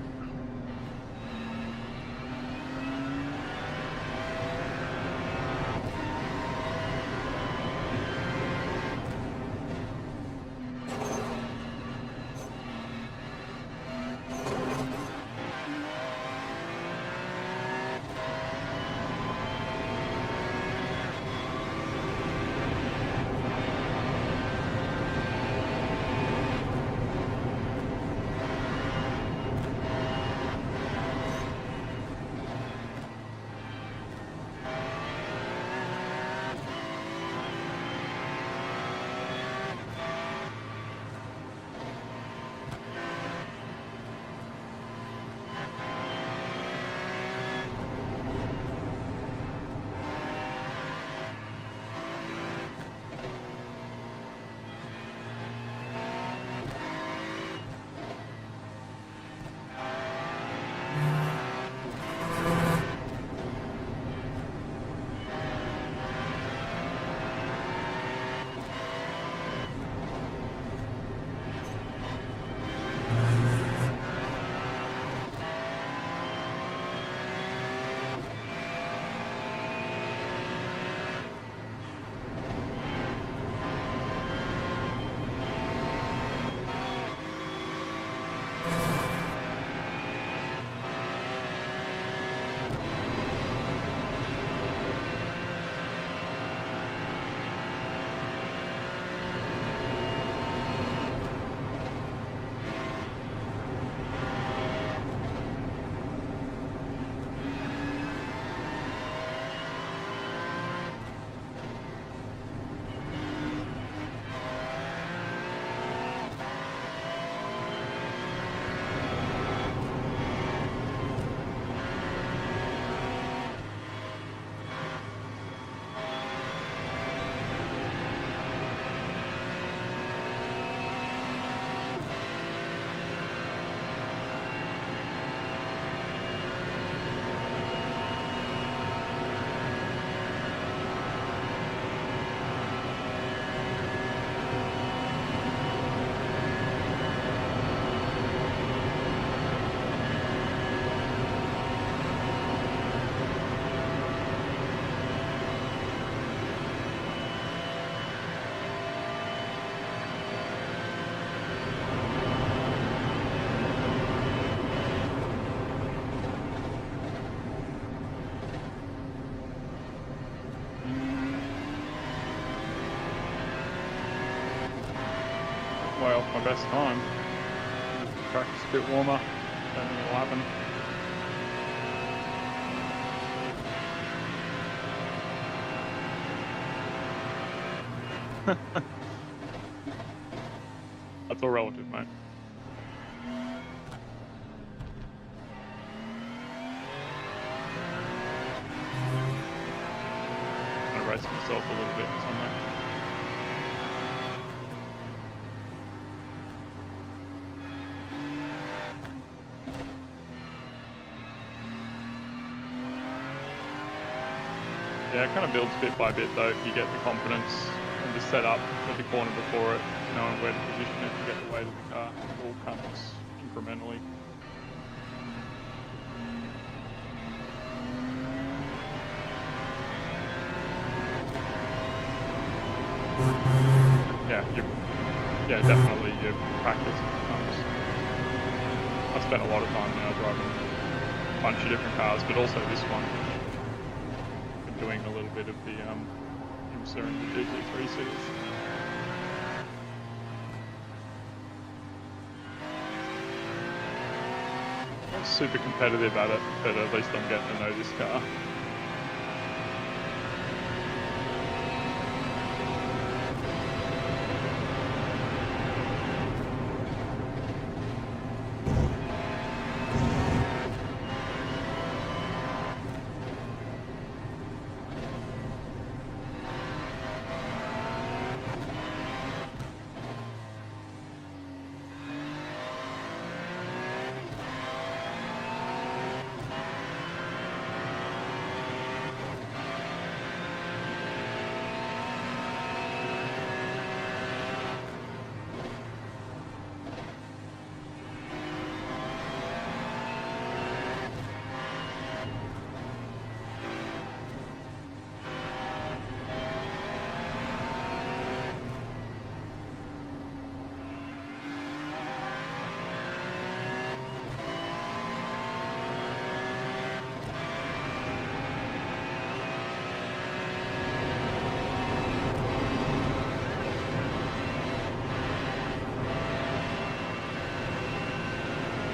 Well, my best time. The track's a bit warmer, only 11. That's all relative, mate. I'm gonna race myself a little bit somewhere. Yeah, it kind of builds bit by bit though. You get the confidence and the setup at the corner before it, knowing where to position it to get the weight of the car. It all comes incrementally. Yeah, definitely you practice comes. I've spent a lot of time now driving a bunch of different cars, but also this one. Doing a little bit of the IMSA and the GT3 series. Not super competitive at it, but at least I'm getting to know this car.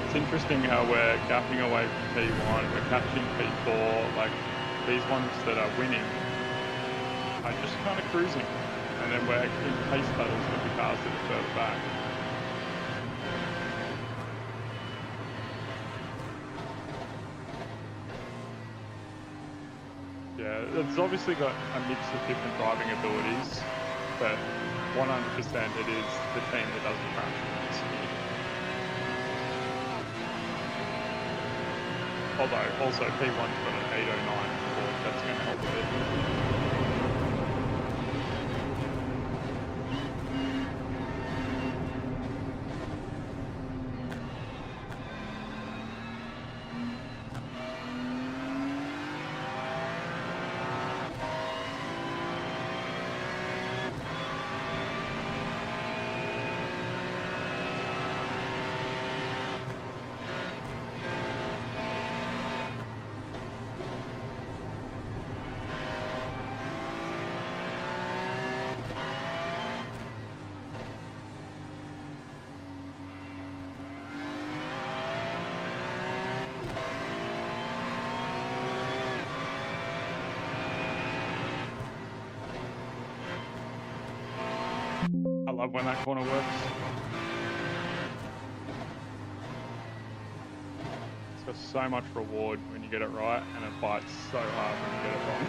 It's interesting how we're gapping away from P1, we're catching P4, like these ones that are winning are just kind of cruising. And then we're in pace battles with the cars that are further back. Yeah, it's obviously got a mix of different driving abilities, but 100% it is the team that does the crashing this year. Although, also P1's got an 809 Ford, that's going to help a bit. I love when that corner works. It's got so much reward when you get it right, and it bites so hard when you get it wrong.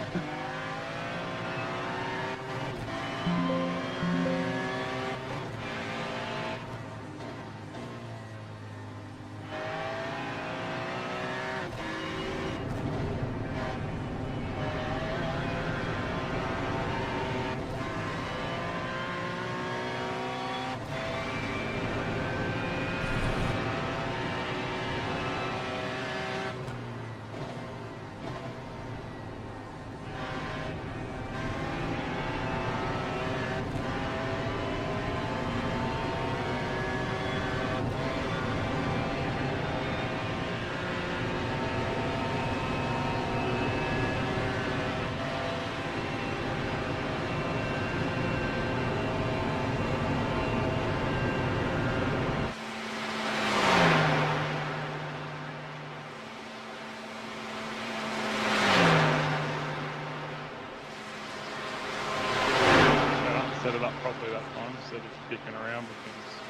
Set it up properly that time instead of kicking around with things.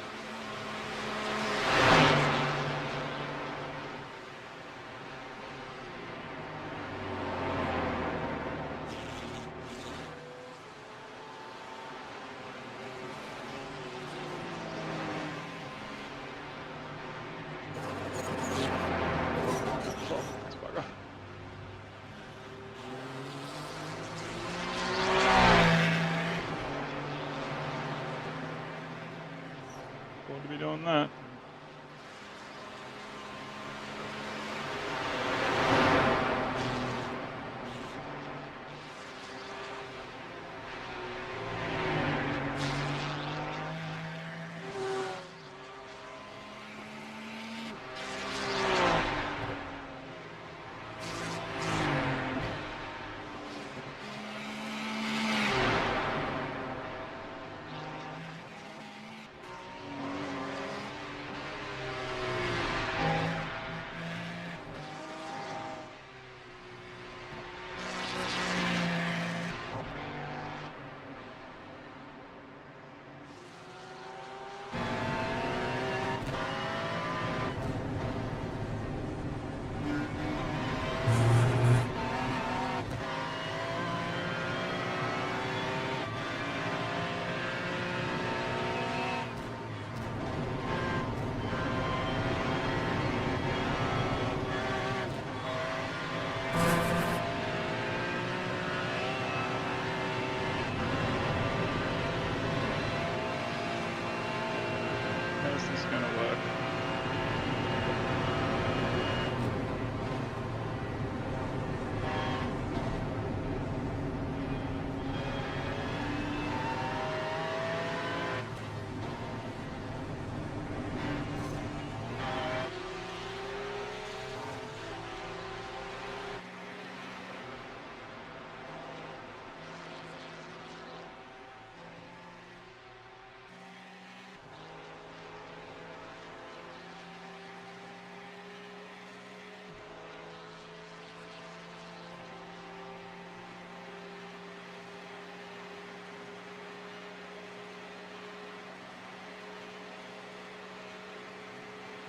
To be doing that.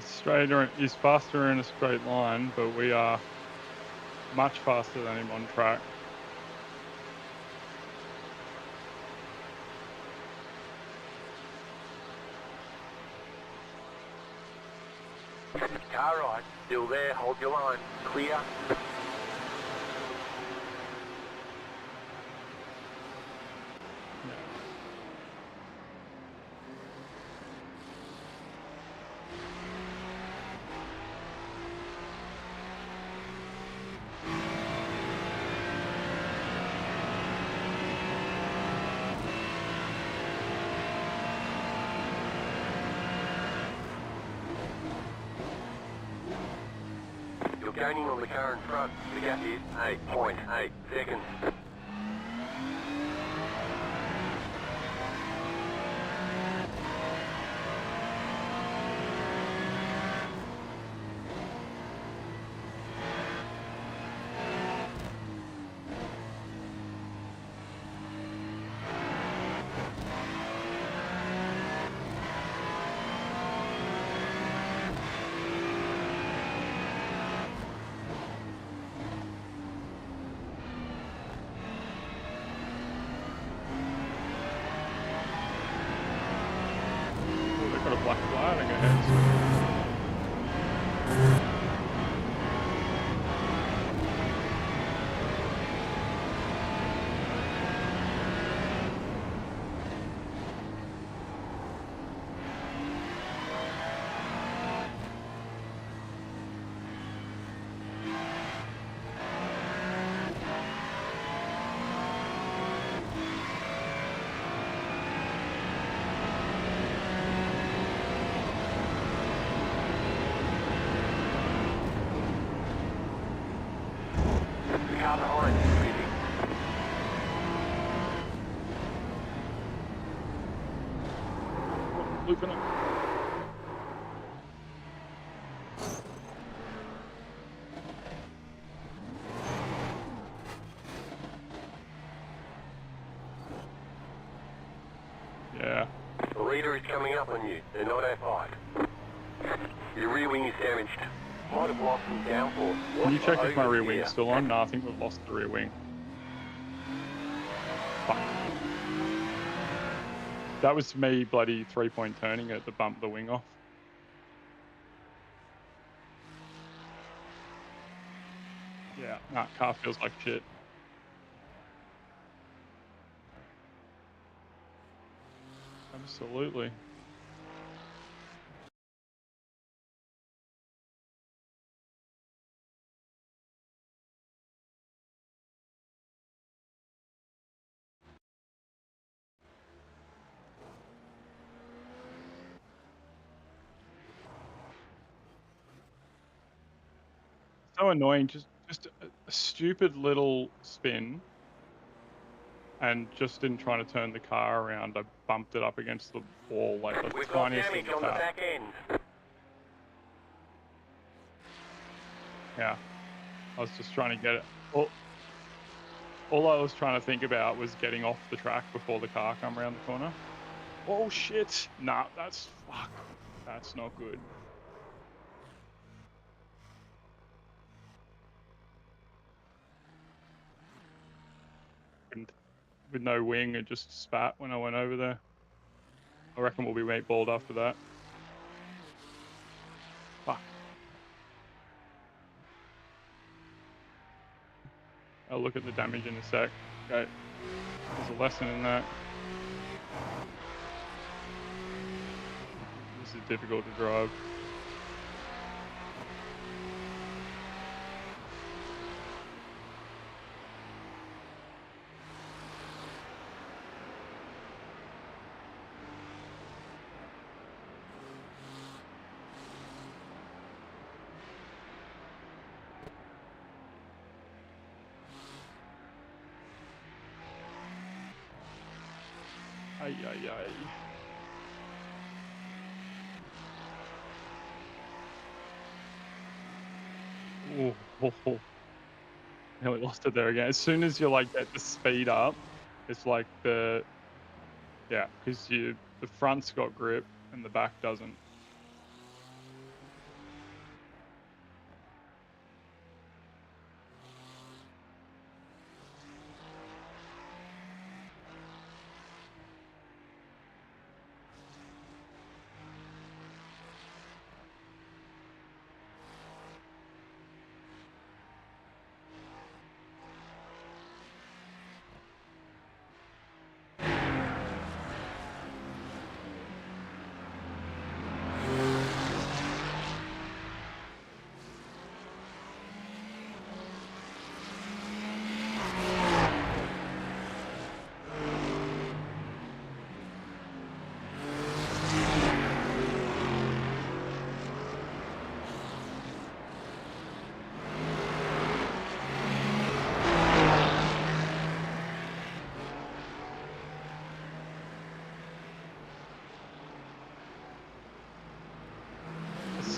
Straighter is faster in a straight line, but we are much faster than him on track. Car right, still there, hold your line. Clear. You're gaining on the car in front. The gap is 8.8 seconds. Got a black flag ahead. The car behind is moving. Looping it. Yeah. The leader is coming up on you. They're not F5. Your rear wing is damaged. Might have lost some downforce. Can you Watch check for if my rear oversteer. wing's still on? No, I think we've lost the rear wing. Fuck. That was me bloody 3-point turning it to bump the wing off. Yeah, nah, car feels like shit. Absolutely. So annoying, just a stupid little spin, and just in trying to turn the car around, I bumped it up against the wall like the We've got tiniest damage little on the tap. back end. Yeah, I was just trying to get it. All I was trying to think about was getting off the track before the car come around the corner. Oh shit! Nah, that's fuck. That's not good. And with no wing, it just spat when I went over there. I reckon we'll be mate balled after that. Fuck. I'll look at the damage in a sec. Okay. There's a lesson in that. This is difficult to drive. Ay, ay, ay. Ooh, oh, oh. Nearly lost it there again. As soon as you like get the speed up, it's like the because the front's got grip and the back doesn't.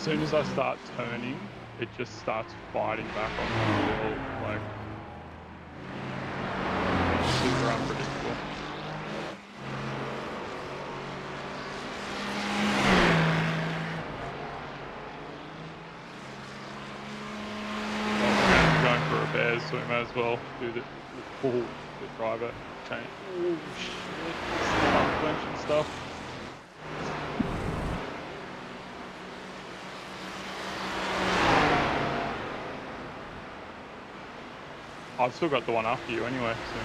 soon as I start turning, it just starts fighting back on the wheel, like super unpredictable. Well, we're going for repairs, so we may as well do the driver change. Oh shit, stuff, clenching stuff. I've still got the one after you anyway, so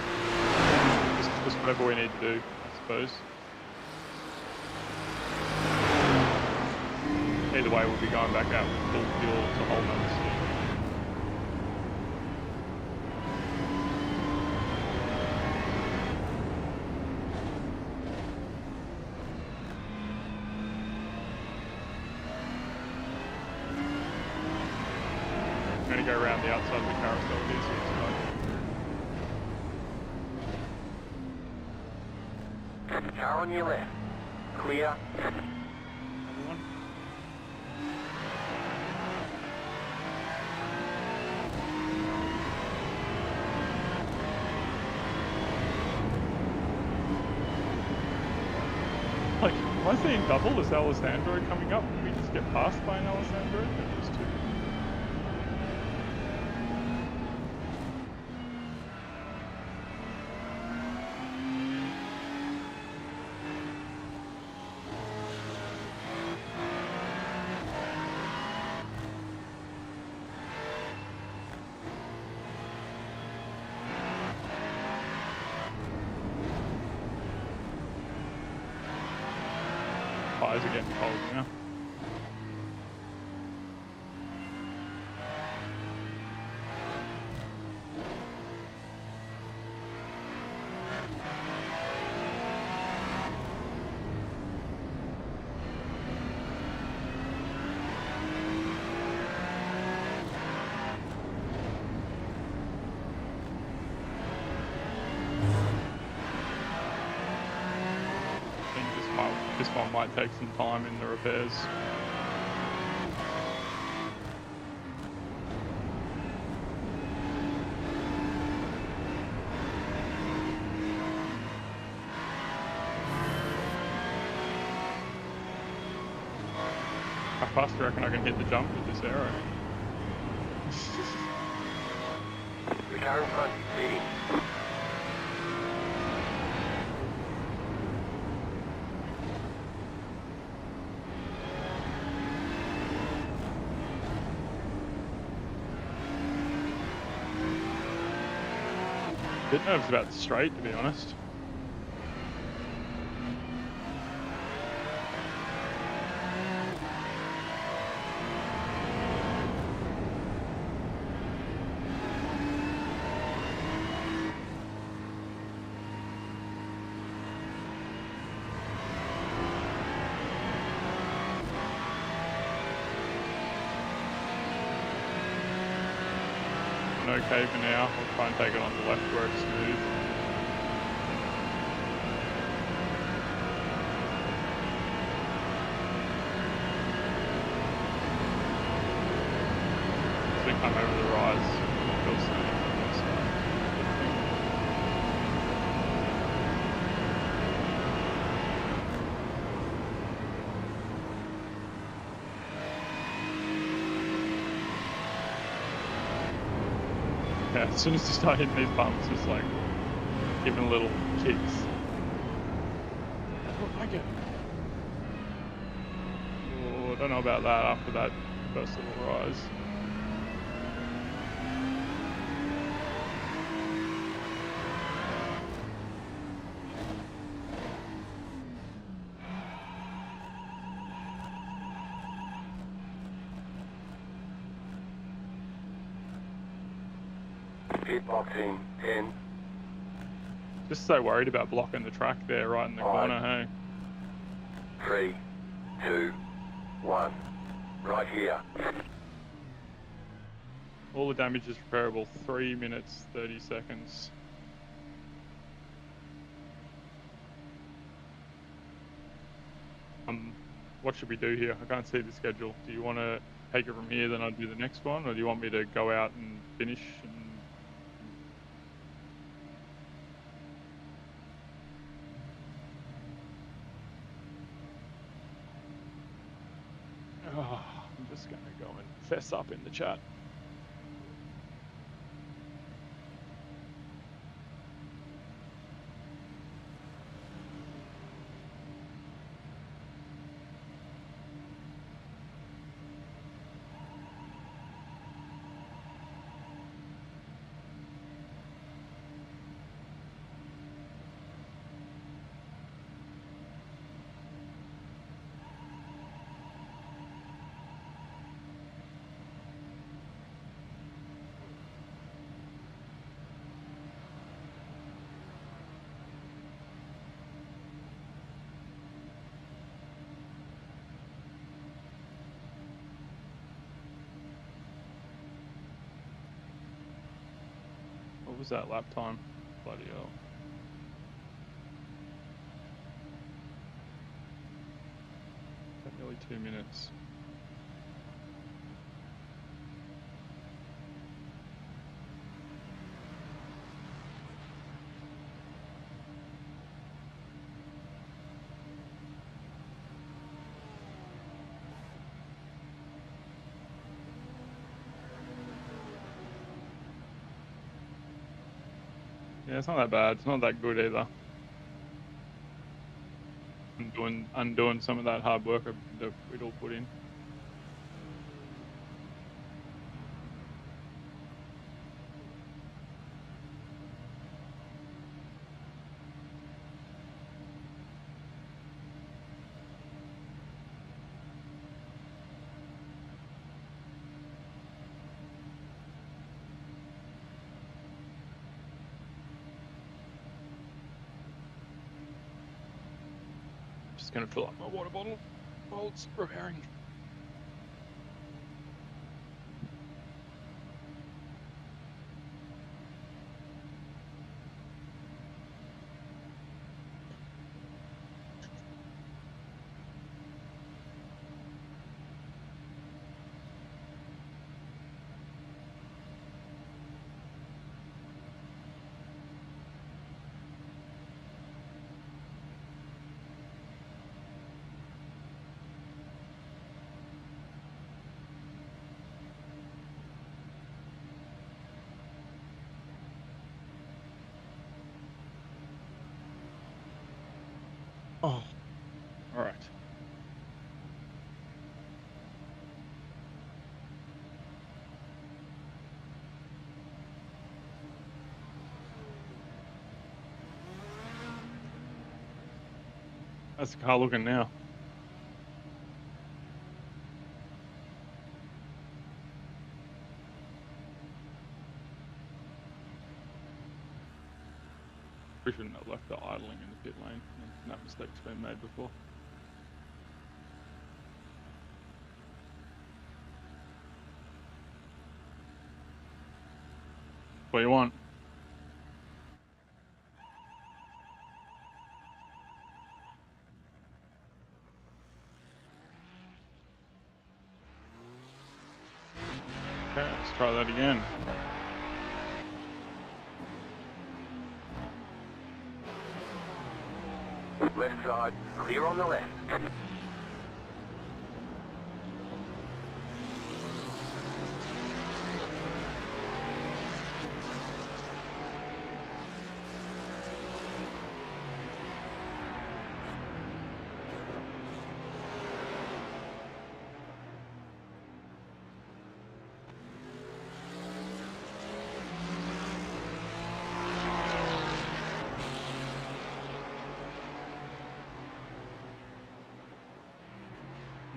just whatever we need to do, I suppose. Either way, we'll be going back out with full fuel to hold on to. I'm going to go around the outside of the carousel here, so it's like... Car on your left. Clear. Everyone? Like, am I seeing double? Is Alessandro coming up? Did we just get passed by an Alessandro? Or just two? Tires are getting cold now. This one might take some time in the repairs. How fast do you reckon I can hit the jump with this arrow? The car in front is speeding. Bit nervous about the straight, to be honest. Okay for now. I'll try and take it on the left where it's smooth. As we come over the rise, it feels smooth from this side. Yeah, as soon as you start hitting these bumps, it's like giving little kicks. I don't like it. Oh, I don't know about that after that first little rise. Hitboxing 10. Just so worried about blocking the track there right in the corner, hey? 3, 2, 1. Right here. All the damage is repairable, 3 minutes, 30 seconds. what should we do here? I can't see the schedule. Do you want to take it from here, then I'll do the next one, or do you want me to go out and finish? And oh, I'm just gonna go and fess up in the chat. What was that lap time? Bloody hell. Nearly 2 minutes. Yeah, it's not that bad. It's not that good either. Undoing some of that hard work that we'd all put in. Just gonna fill up my water bottle while it's preparing. Oh, all right. How's the car looking now? We shouldn't have left the idling in the pit lane. That mistake's been made before. What do you want? Okay, let's try that again. Left side, clear on the left.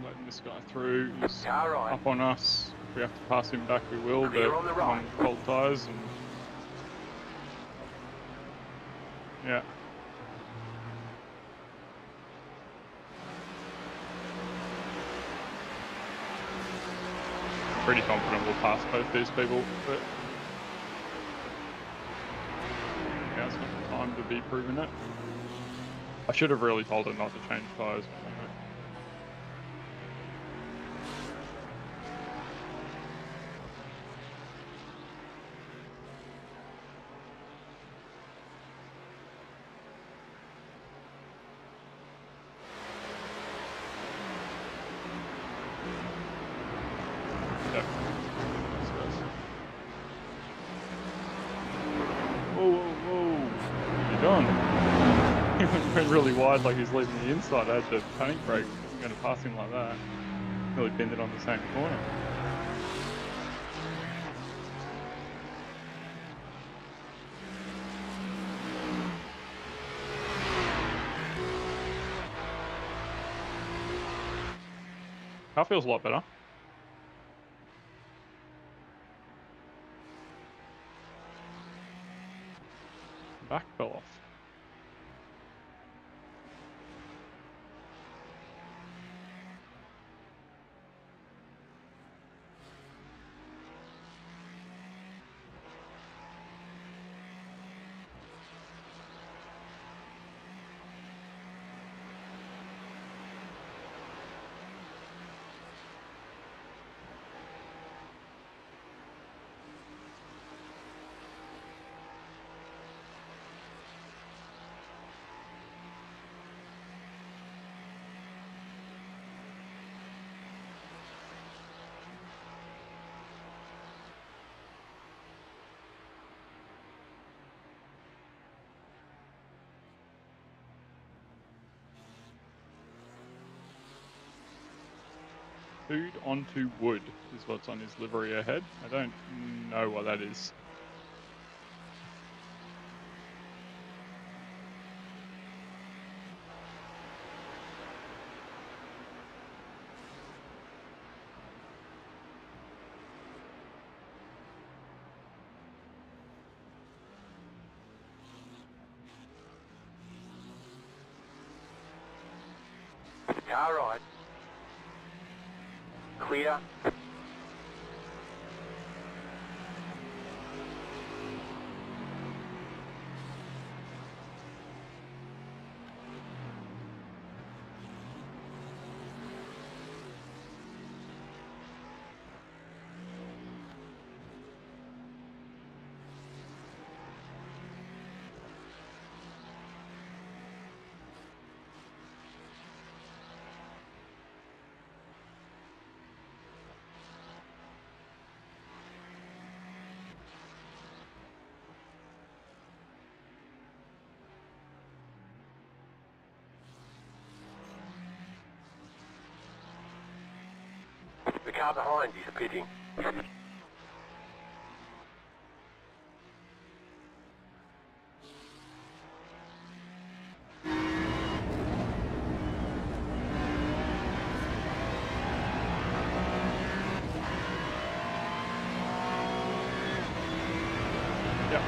Letting this guy through. He's Car right. up on us. If we have to pass him back, we will, Clear but on the right. on cold tyres and yeah. I'm pretty confident we'll pass both these people, but now's not the time to be proving it. I should have really told her not to change tyres. But anyway. Yep. Whoa, whoa, whoa. What are you doing? He went really wide like he's leaving the inside. I had to panic brake. I'm going to pass him like that. Nearly pinned it on the same corner. Car feels a lot better. Back fell off. Food onto wood is what's on his livery ahead. I don't know what that is. Car right. Clear. The car behind is pitting. Yep.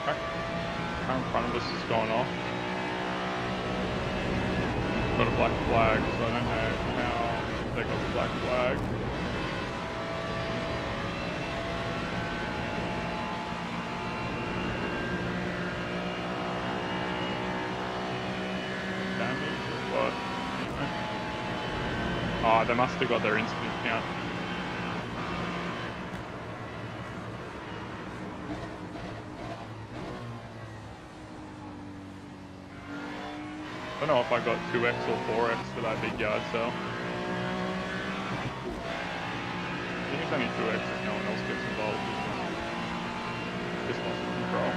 Car in front of us has gone off. Got a black flag, so I don't know how they got the black flag. Damage or what? Anyway. Oh, they must have got their incident count. I don't know if I got 2x or 4x for that big yard sale. I think it's only 2x if no one else gets involved. Just lost control.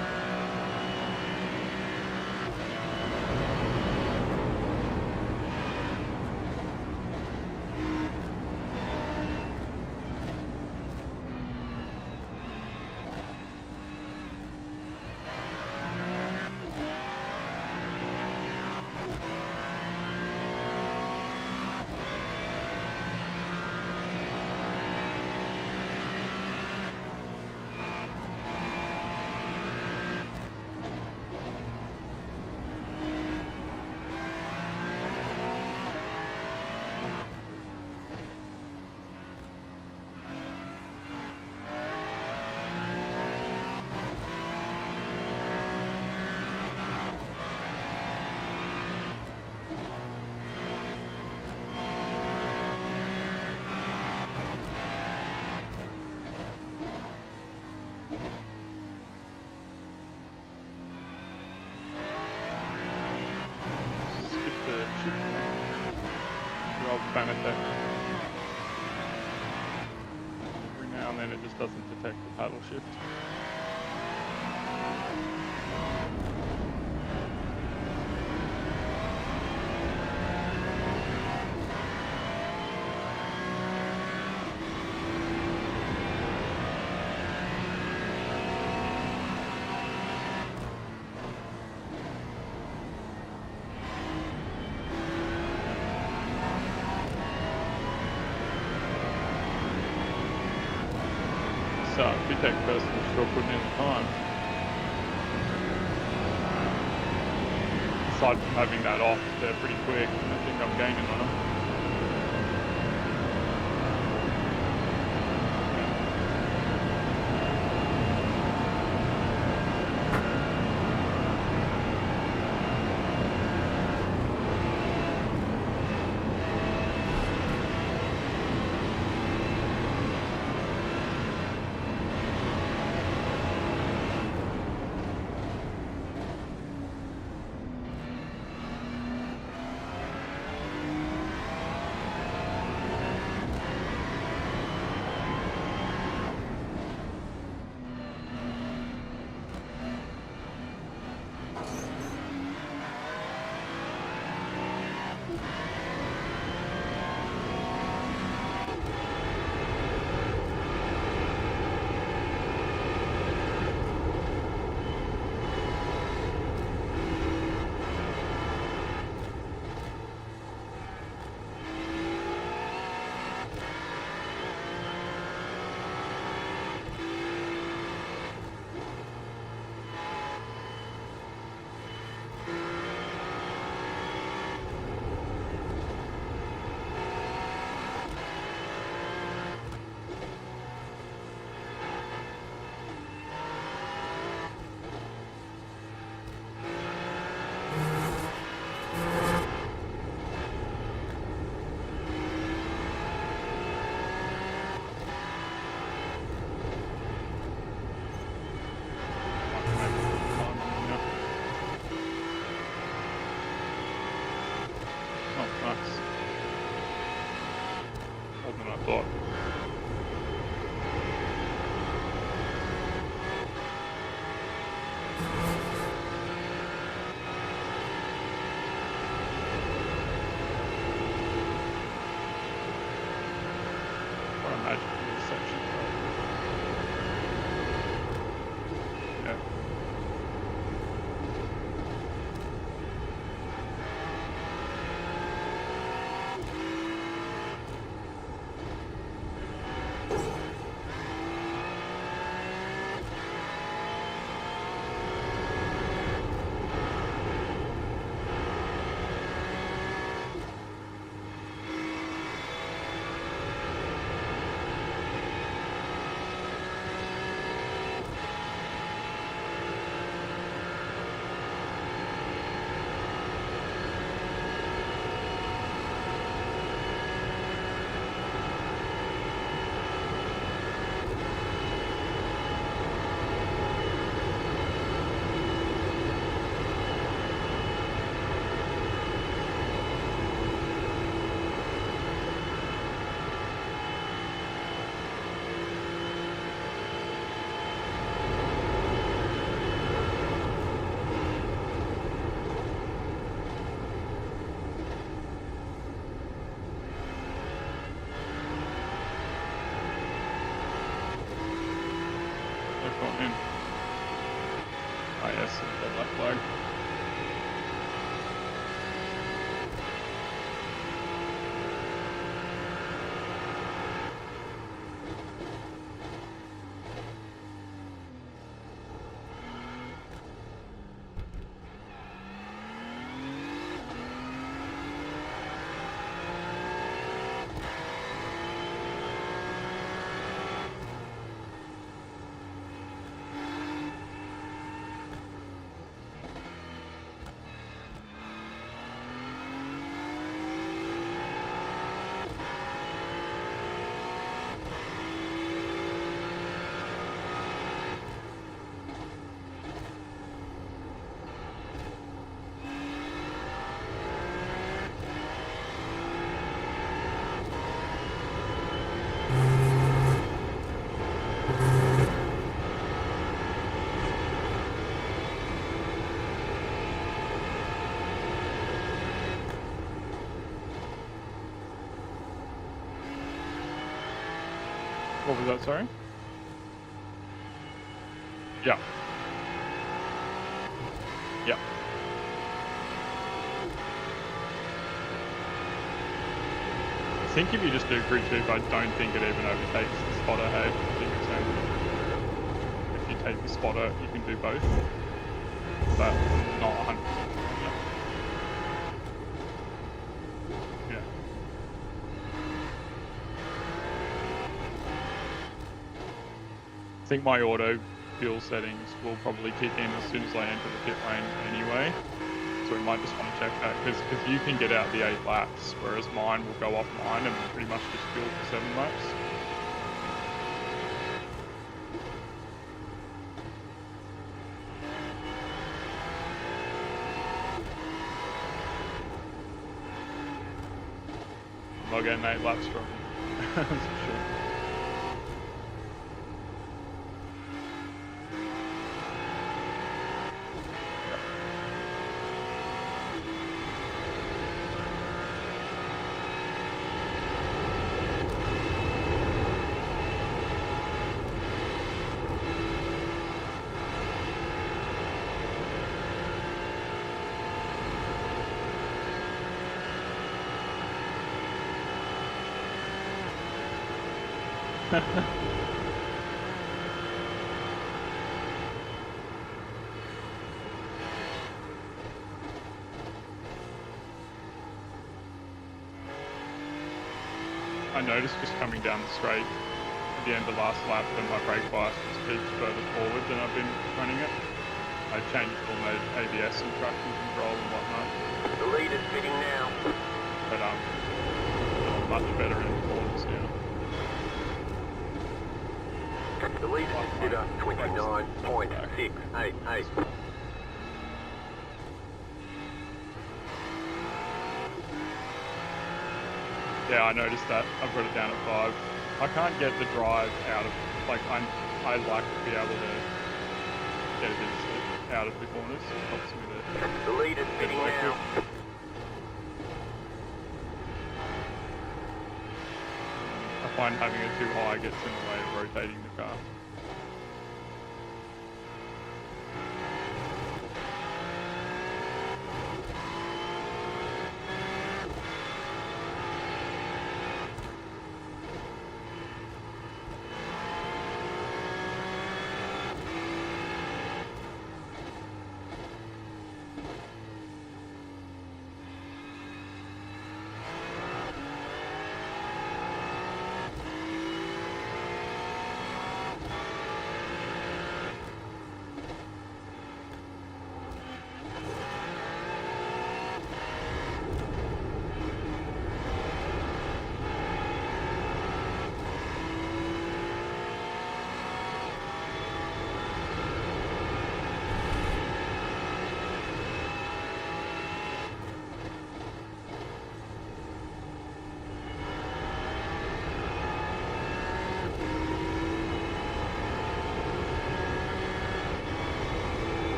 Benefit. Every now and then it just doesn't detect the paddle shift. Tech person is still putting in the time. Aside from having that off, they're pretty quick, and I think I'm gaining on them. they've gone in. Ah yes, the black flag. What was that, sorry? Yeah. Yeah. I think if you just do grid 2, I don't think it even overtakes the spotter, hey? I think it's if you take the spotter, you can do both. But not 100%. Yeah. I think my auto fuel settings will probably kick in as soon as I enter the pit lane anyway. So we might just want to check that because you can get out the 8 laps, whereas mine will go offline and pretty much just fuel for 7 laps. I'm not getting 8 laps from you, that's for sure. I noticed just coming down the straight at the end of last lap that my brake bias was peaked further forward than I've been running it. I changed all my ABS and traction control and whatnot. The lead is pitting now. But much better in the corners now. The lead is at 29.688. Yeah, I noticed that. I've got it down at 5. I can't get the drive out of, like, I like to be able to get it out of the corners. It helps me to... The lead is pitting now. I find having it too high gets in the way of rotating the car.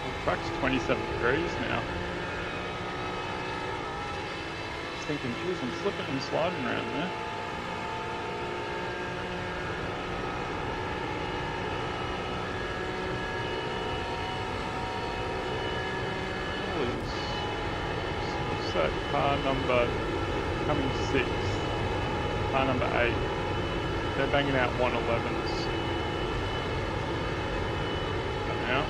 The track's 27 degrees now. Just thinking, geez, I'm slipping and sliding around there. What's that car number coming 6th? Car number 8. They're banging out 111s. Now.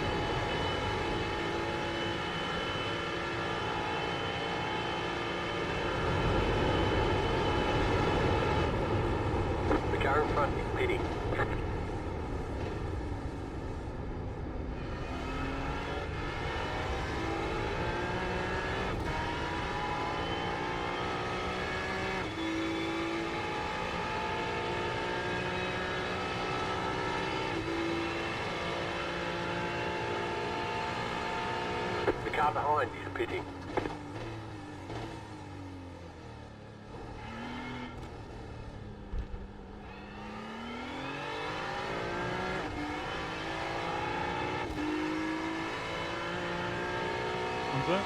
The car in front is pitting. The car behind is pitting. Is it?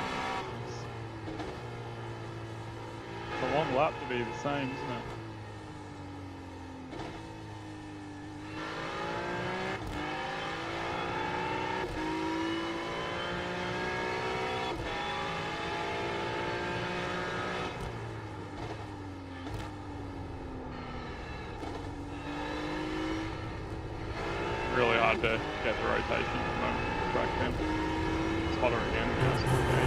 It's a long lap to be the same, isn't it? Really hard to get the rotation at the moment with the track then. It's hotter again. It's okay.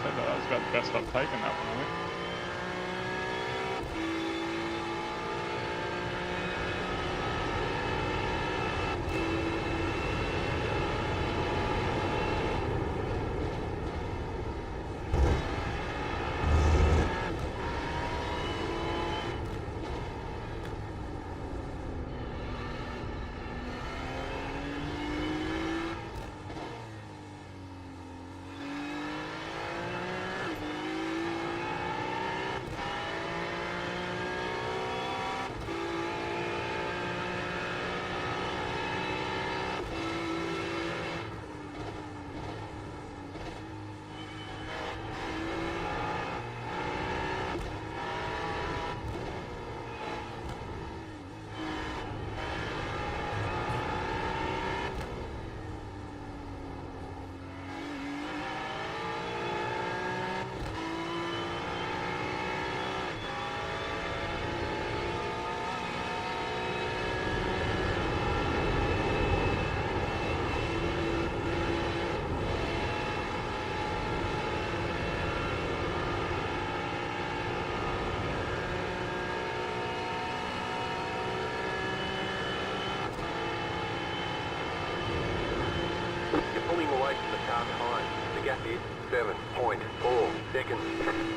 That was about the best I've taken that one, I think. Pulling away from the car behind. The gap is 7.4 seconds.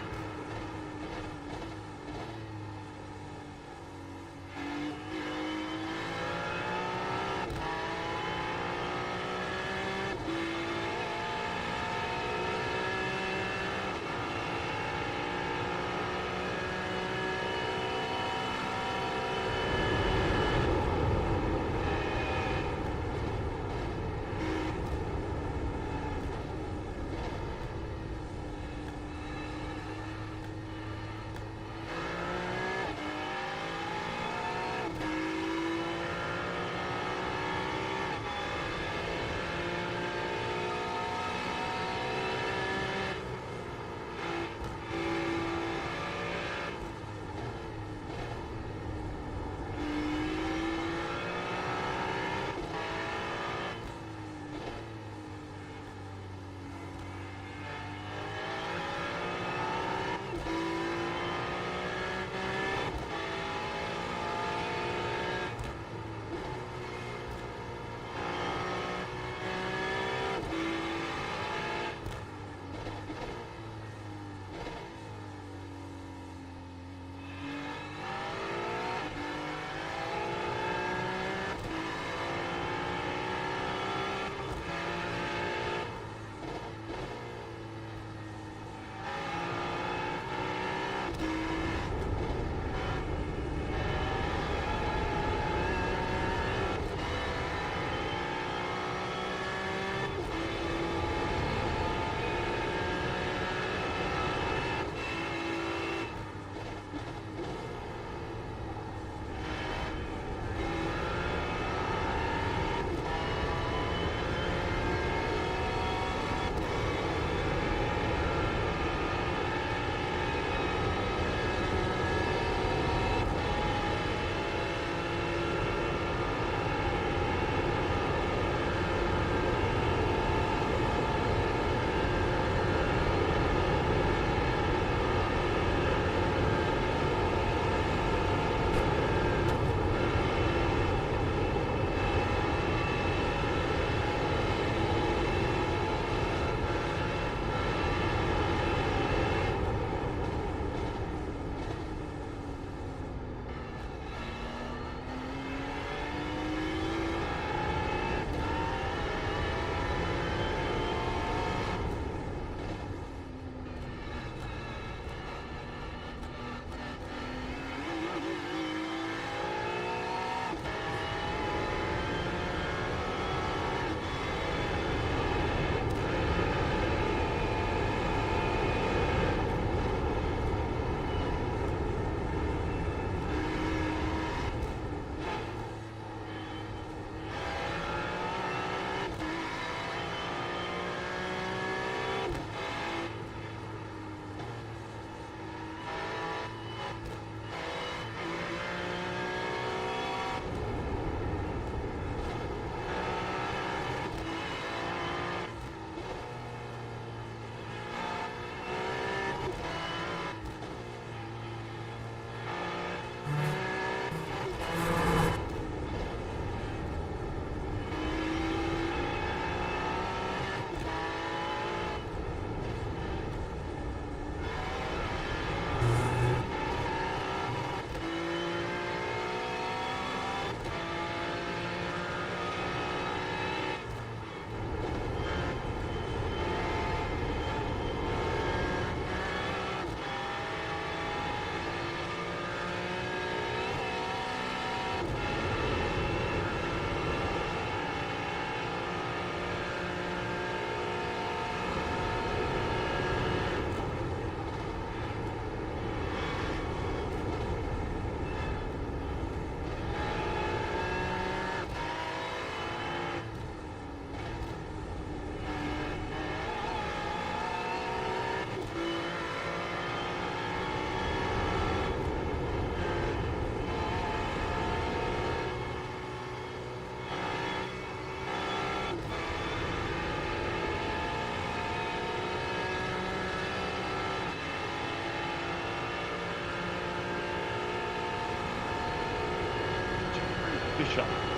pressure.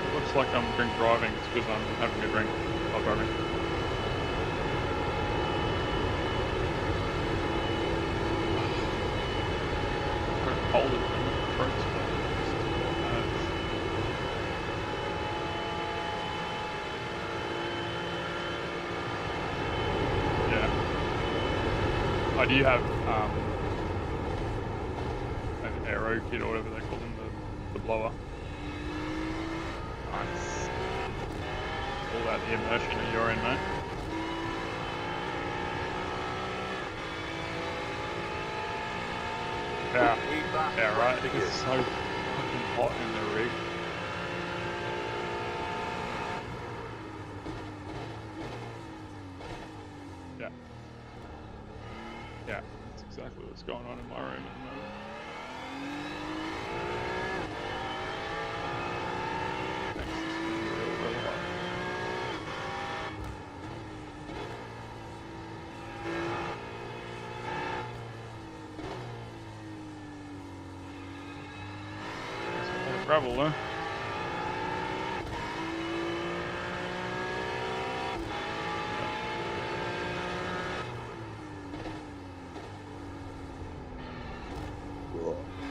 It looks like I'm drink driving. It's because I'm having a drink while driving. Very cold at the moment. My throat's yeah. I do have an aero kit or whatever they call them, the blower. Nice. All about the immersion that you're in, mate. Yeah, right. It's so fucking hot in the rig. Yeah. Yeah, that's exactly what's going on in my room at the moment. Thanks, it's been real hot. Gravel, huh?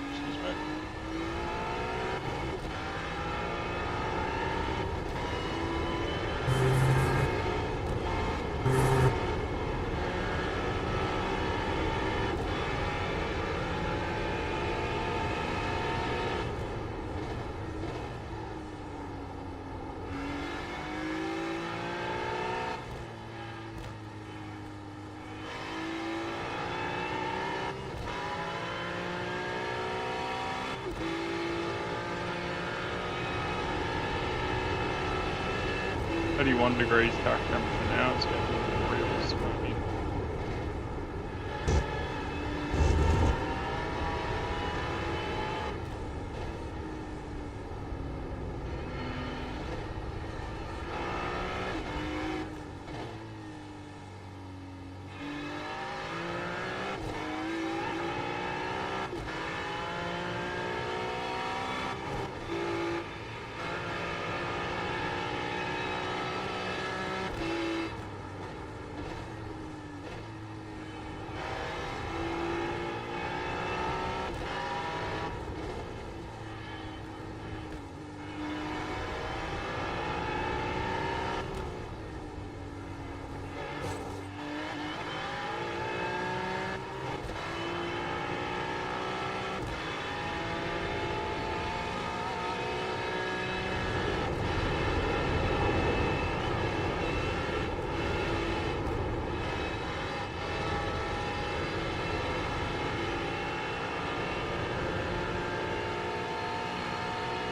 Excuse me. .31 degrees car temperature now. It's getting real smoky.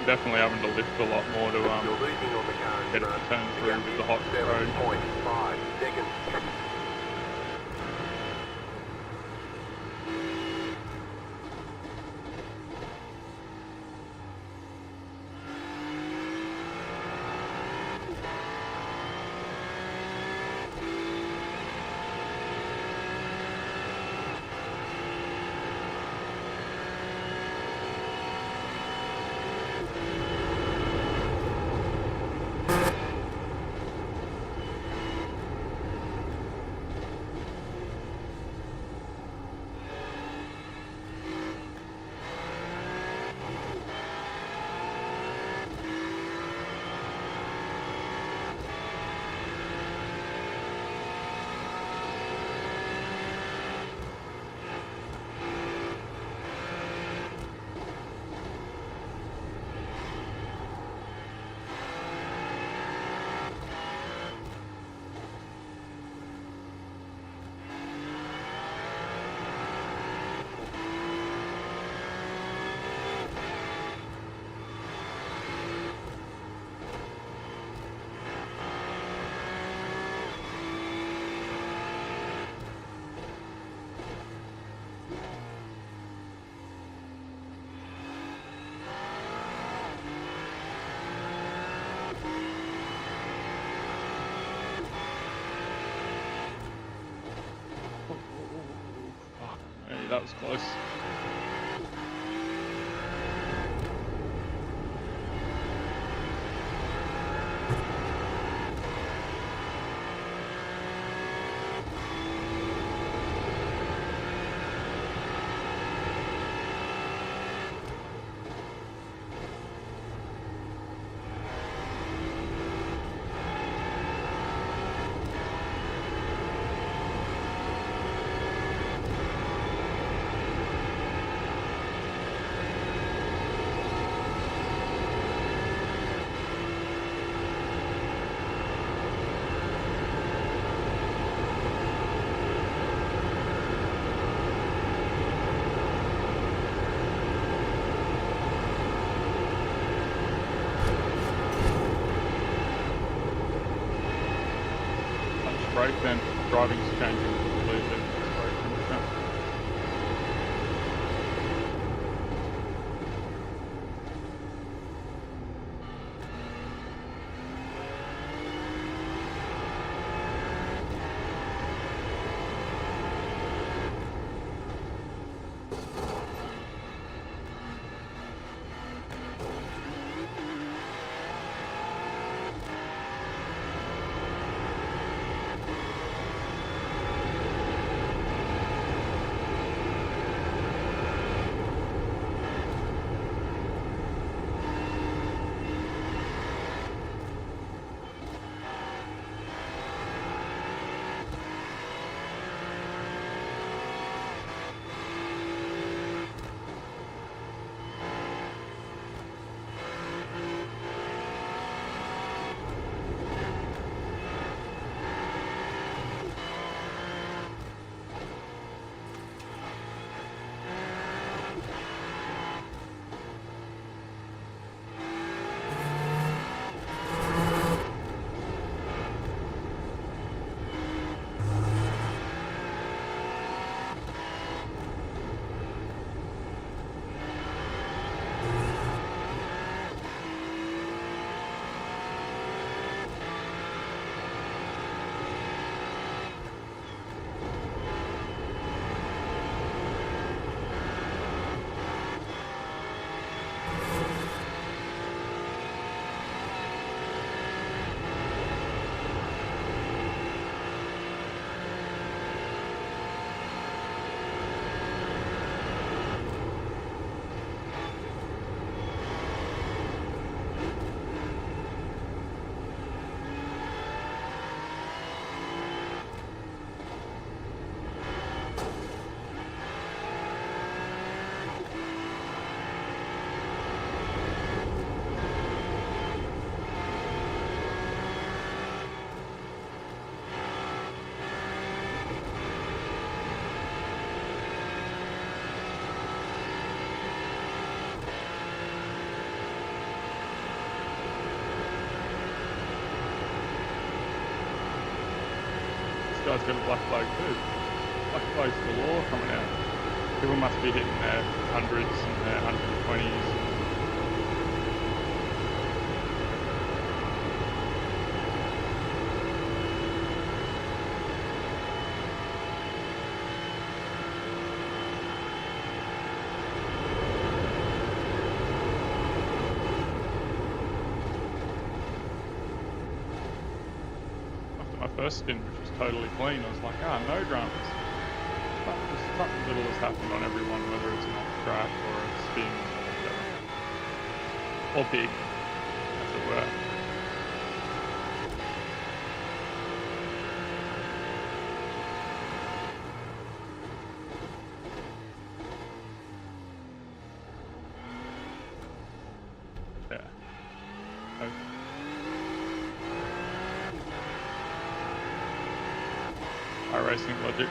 Definitely having to lift a lot more to You're losing on the car get it to turn through with the hot road. 7.5 seconds. Hey, that was close. brake, then driving's changing completely. It's very different. Guy's got a black flag too. Black flags galore coming out. People must be hitting their hundreds and their 120s. First spin, which was totally clean, I was like, no dramas. But just something little has happened on everyone, whether it's an off track or a spin or whatever. Or big, as it were. Yeah. Okay. iRacing logic.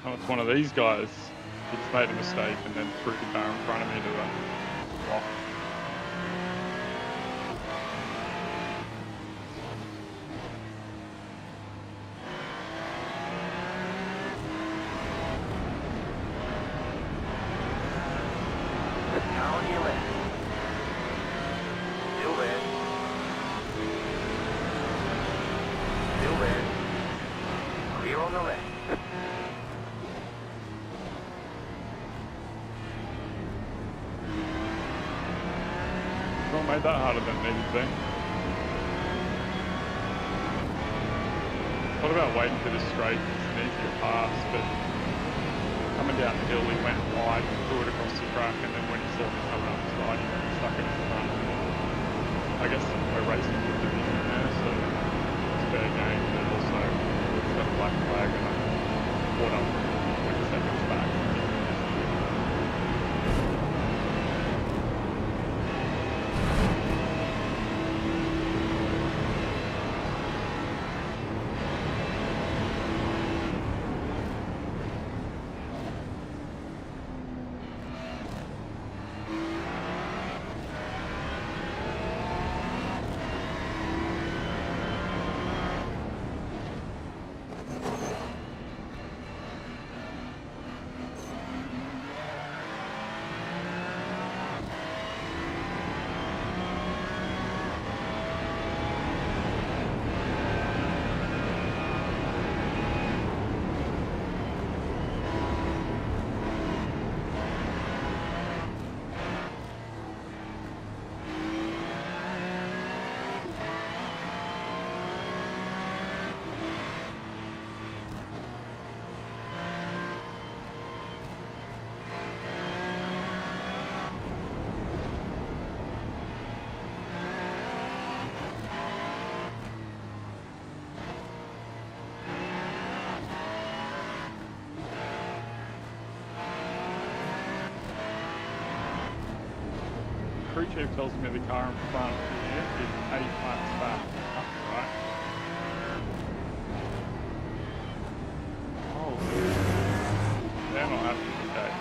Oh, it's one of these guys. He just made a mistake and then threw the car in front of me to the block. Car on your left. Still there. Still there. Clear on the left. Not made that harder than it needed to be. Thought about waiting for this straight, it's an easier pass, but coming down the hill he went wide, threw it across the track, and then when he saw me coming up the side he stuck it in front. I guess we're racing for division there, so it's fair game, but also it's got a black flag and I caught up 20 seconds back. Crew chief tells me the car in front here is 8 laps back. Right. Oh, they're not happy today.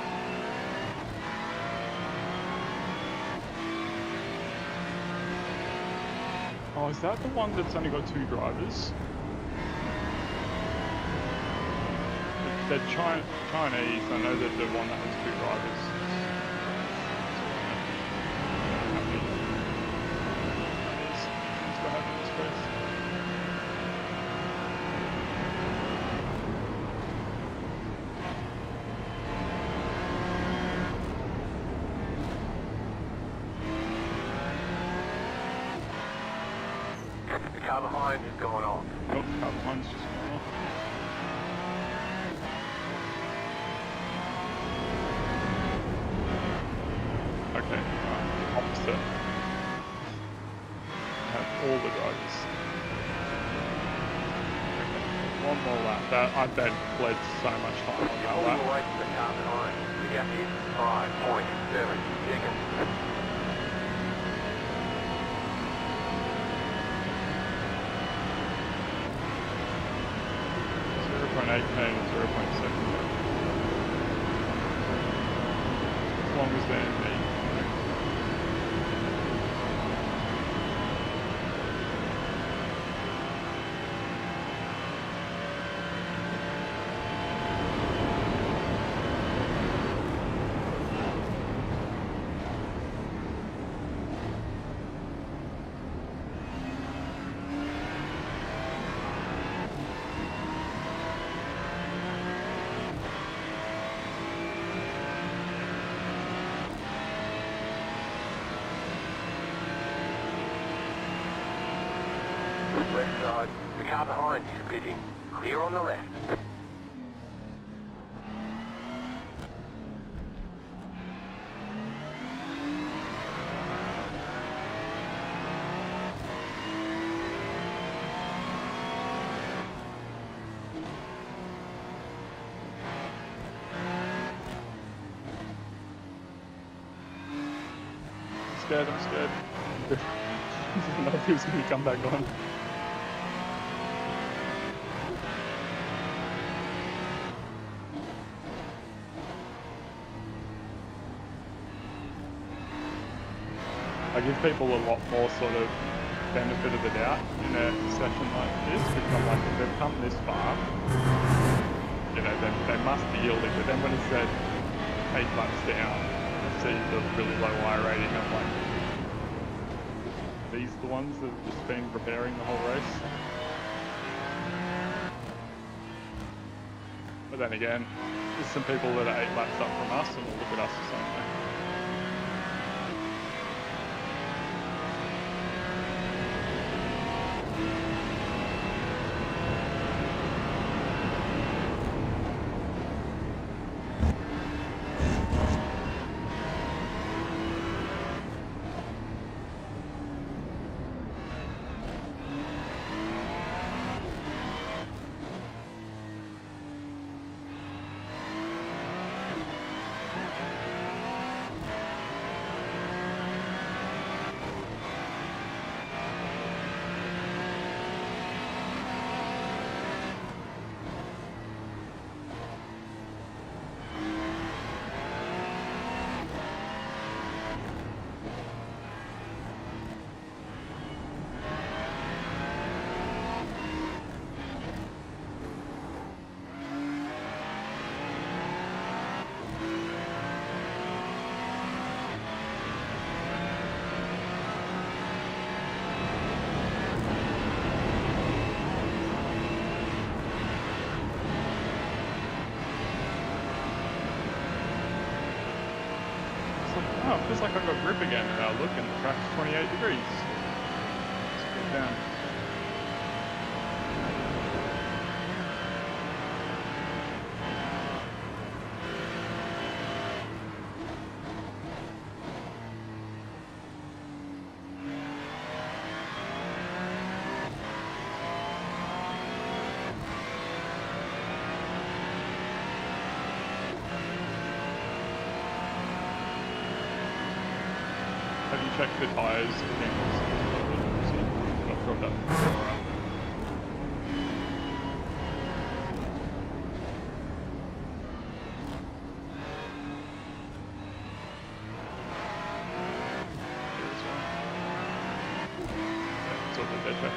Oh, is that the one that's only got 2 drivers? They're Chinese. I know that the one that has 2 drivers. The car behind is going off. Oh, car behind's just gone off. Okay, opposite. Have all the drivers. Okay, one more lap. That I bet bled so much time on You're that pulling lap. away from the car behind. The gap is 5.7 seconds. 0.8k and 0.7k. As long as they're in the Left side. The car behind is pitting. Clear on the left. I'm scared. I didn't know if he was going to come back on. I give people a lot more sort of benefit of the doubt in a session like this, because I'm like, if they've come this far, you know, then they must be yielding. But then when it's said 8 laps down, I see the really low iRating, I'm like, these are the ones that have just been preparing the whole race. But then again, there's some people that are 8 laps up from us and will look at us the same way. Oh, it feels like I've got grip again now. Look, and the track's 28 degrees. Let's go down. Have you checked the tyres? I've dropped that. It's all the dead back.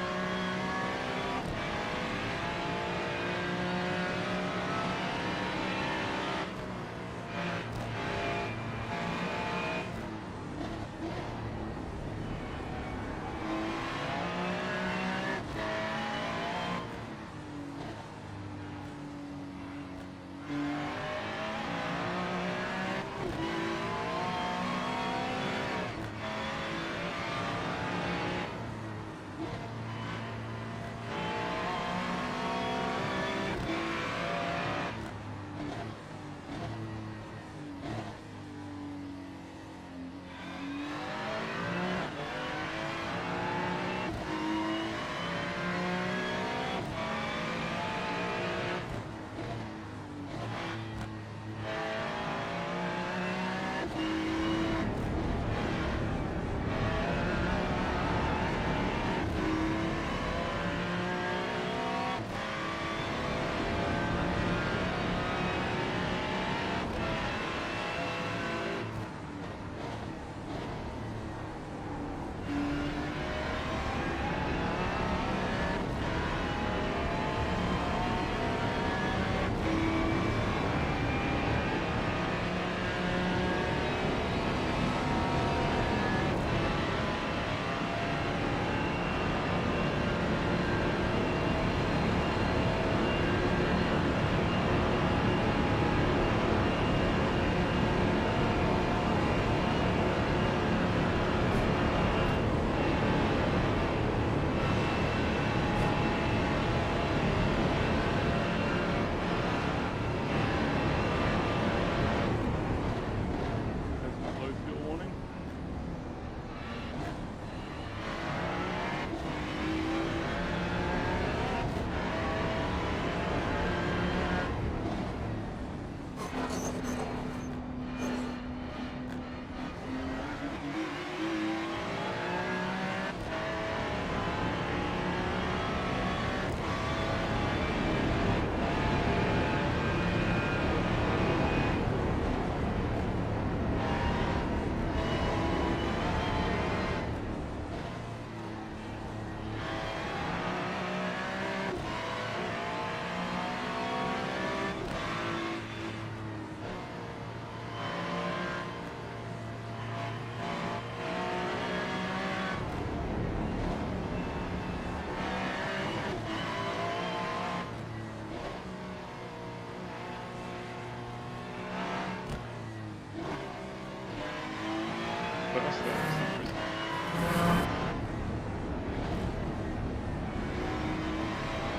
fast there for some reason.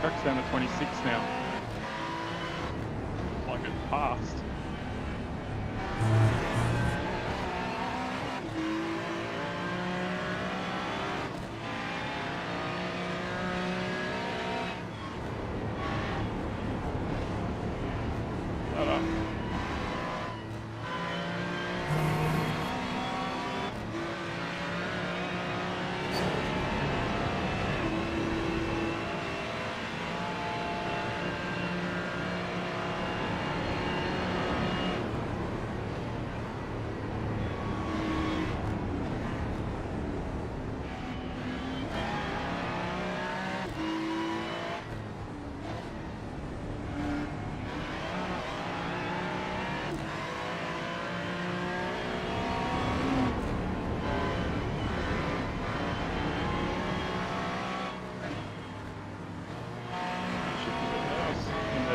Track's down to 26 now. Like it passed.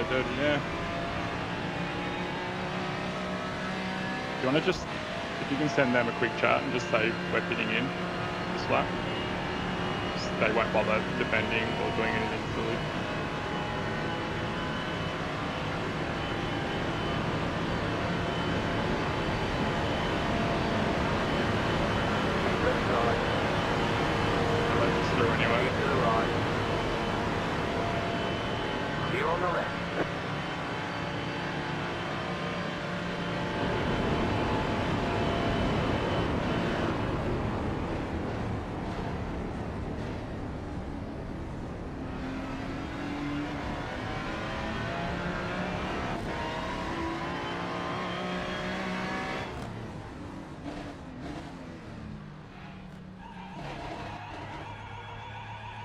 Dirty, yeah. Do you want to just, if you can send them a quick chat and just say we're pitting in this lap, they won't bother defending or doing anything silly. I'll let this through anyway. Here on the left.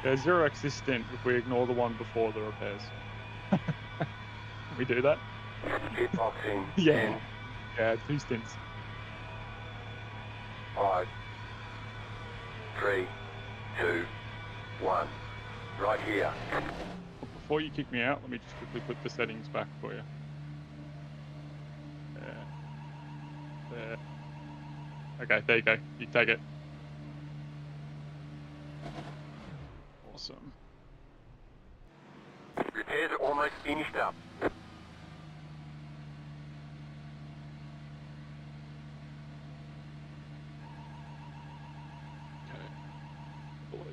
Yeah, 0x this stint if we ignore the one before the repairs. Can we do that? Hitboxing. Yeah. Yeah, 2 stints. 5, 3, 2, 1. Right here. Before you kick me out, let me just quickly put the settings back for you. There. Okay, there you go. You take it. Awesome. Repairs are almost finished up. Okay. I believe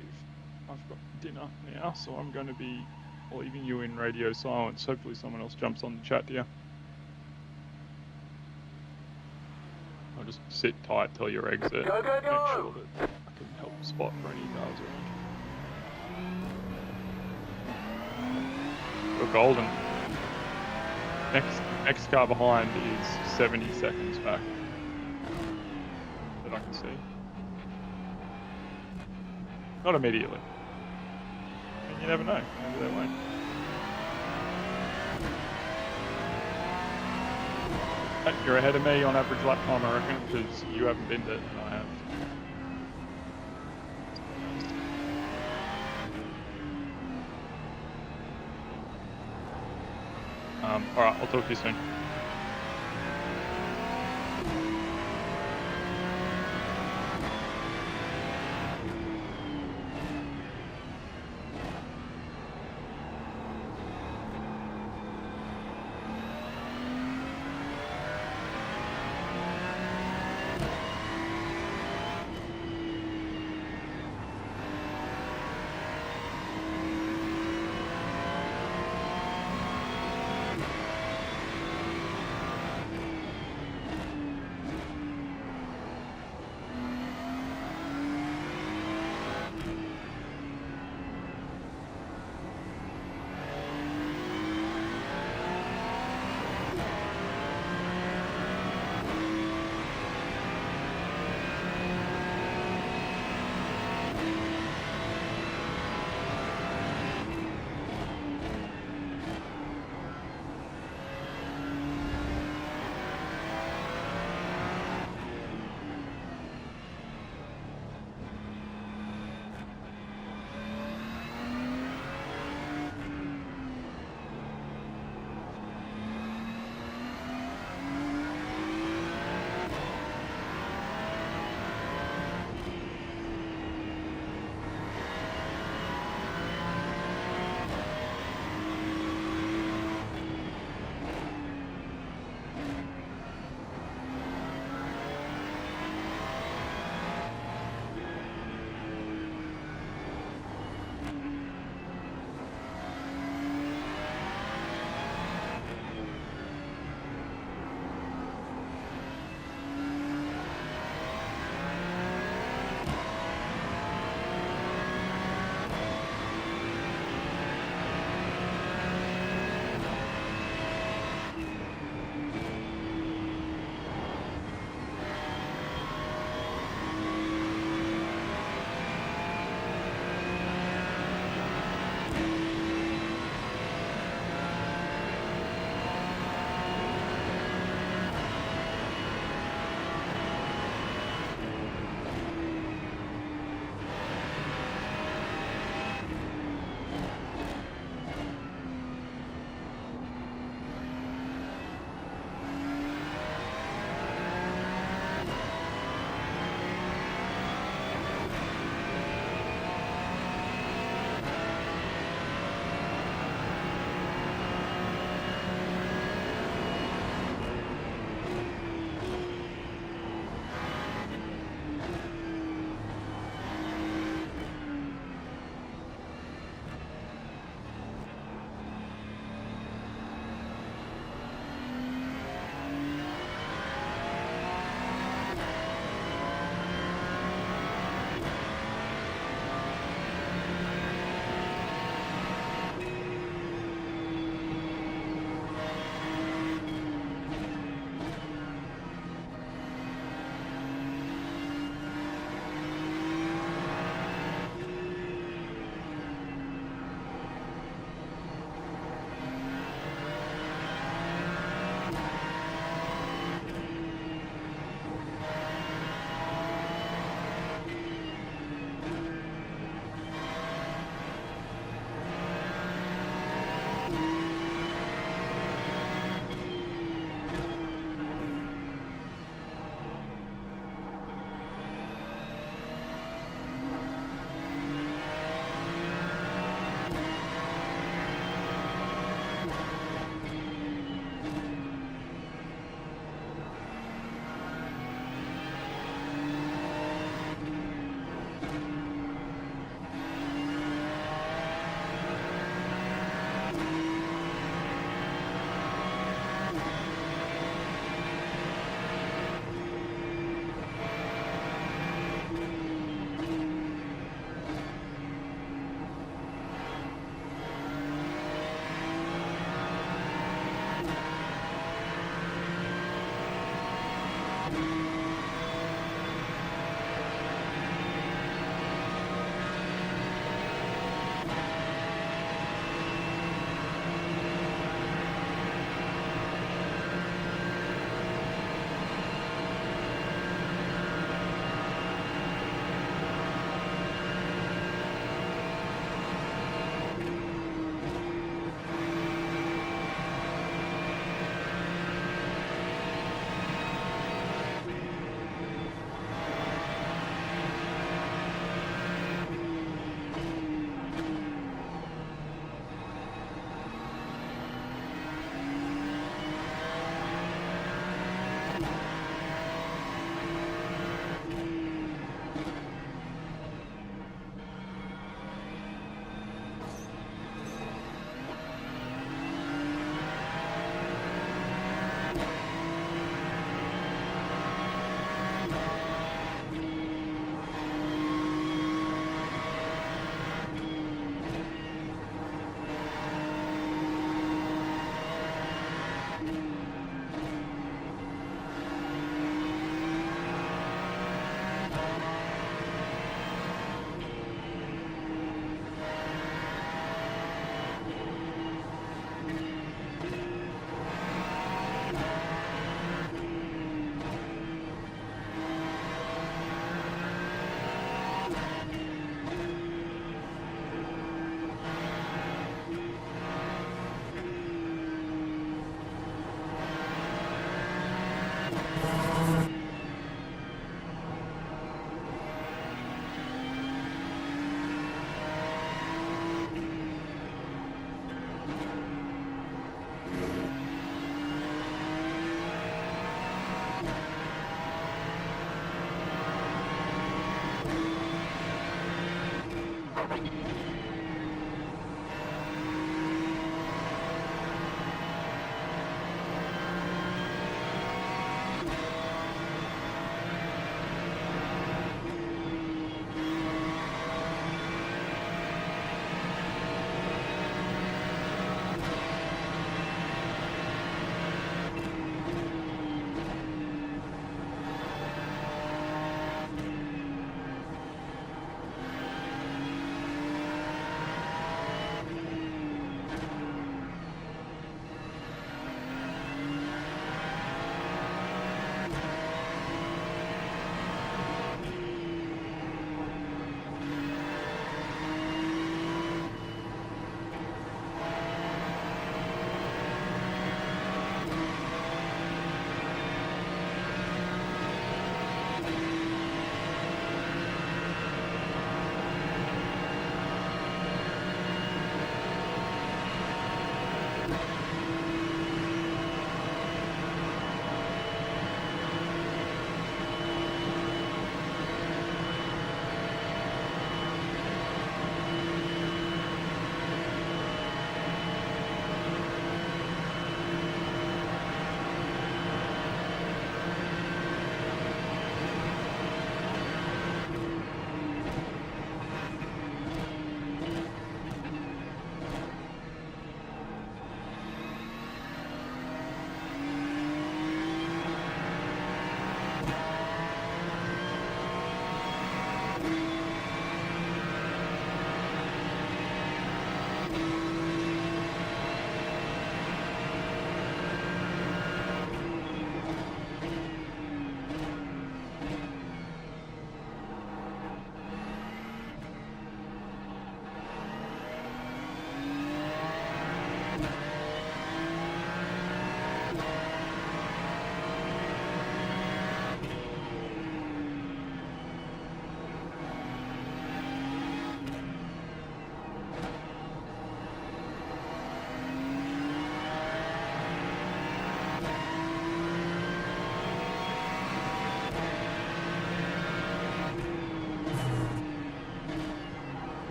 I've got dinner now, so I'm going to be leaving you in radio silence. Hopefully someone else jumps on the chat here. I'll just sit tight till your exit. Go, go, go! Make sure that I can help spot for any cars around. We're golden. Next car behind is 70 seconds back. That I can see. Not immediately. And you never know. Maybe they won't. You're ahead of me on average lap time, I reckon, because you haven't binned it and I have. Alright, I'll talk to you soon.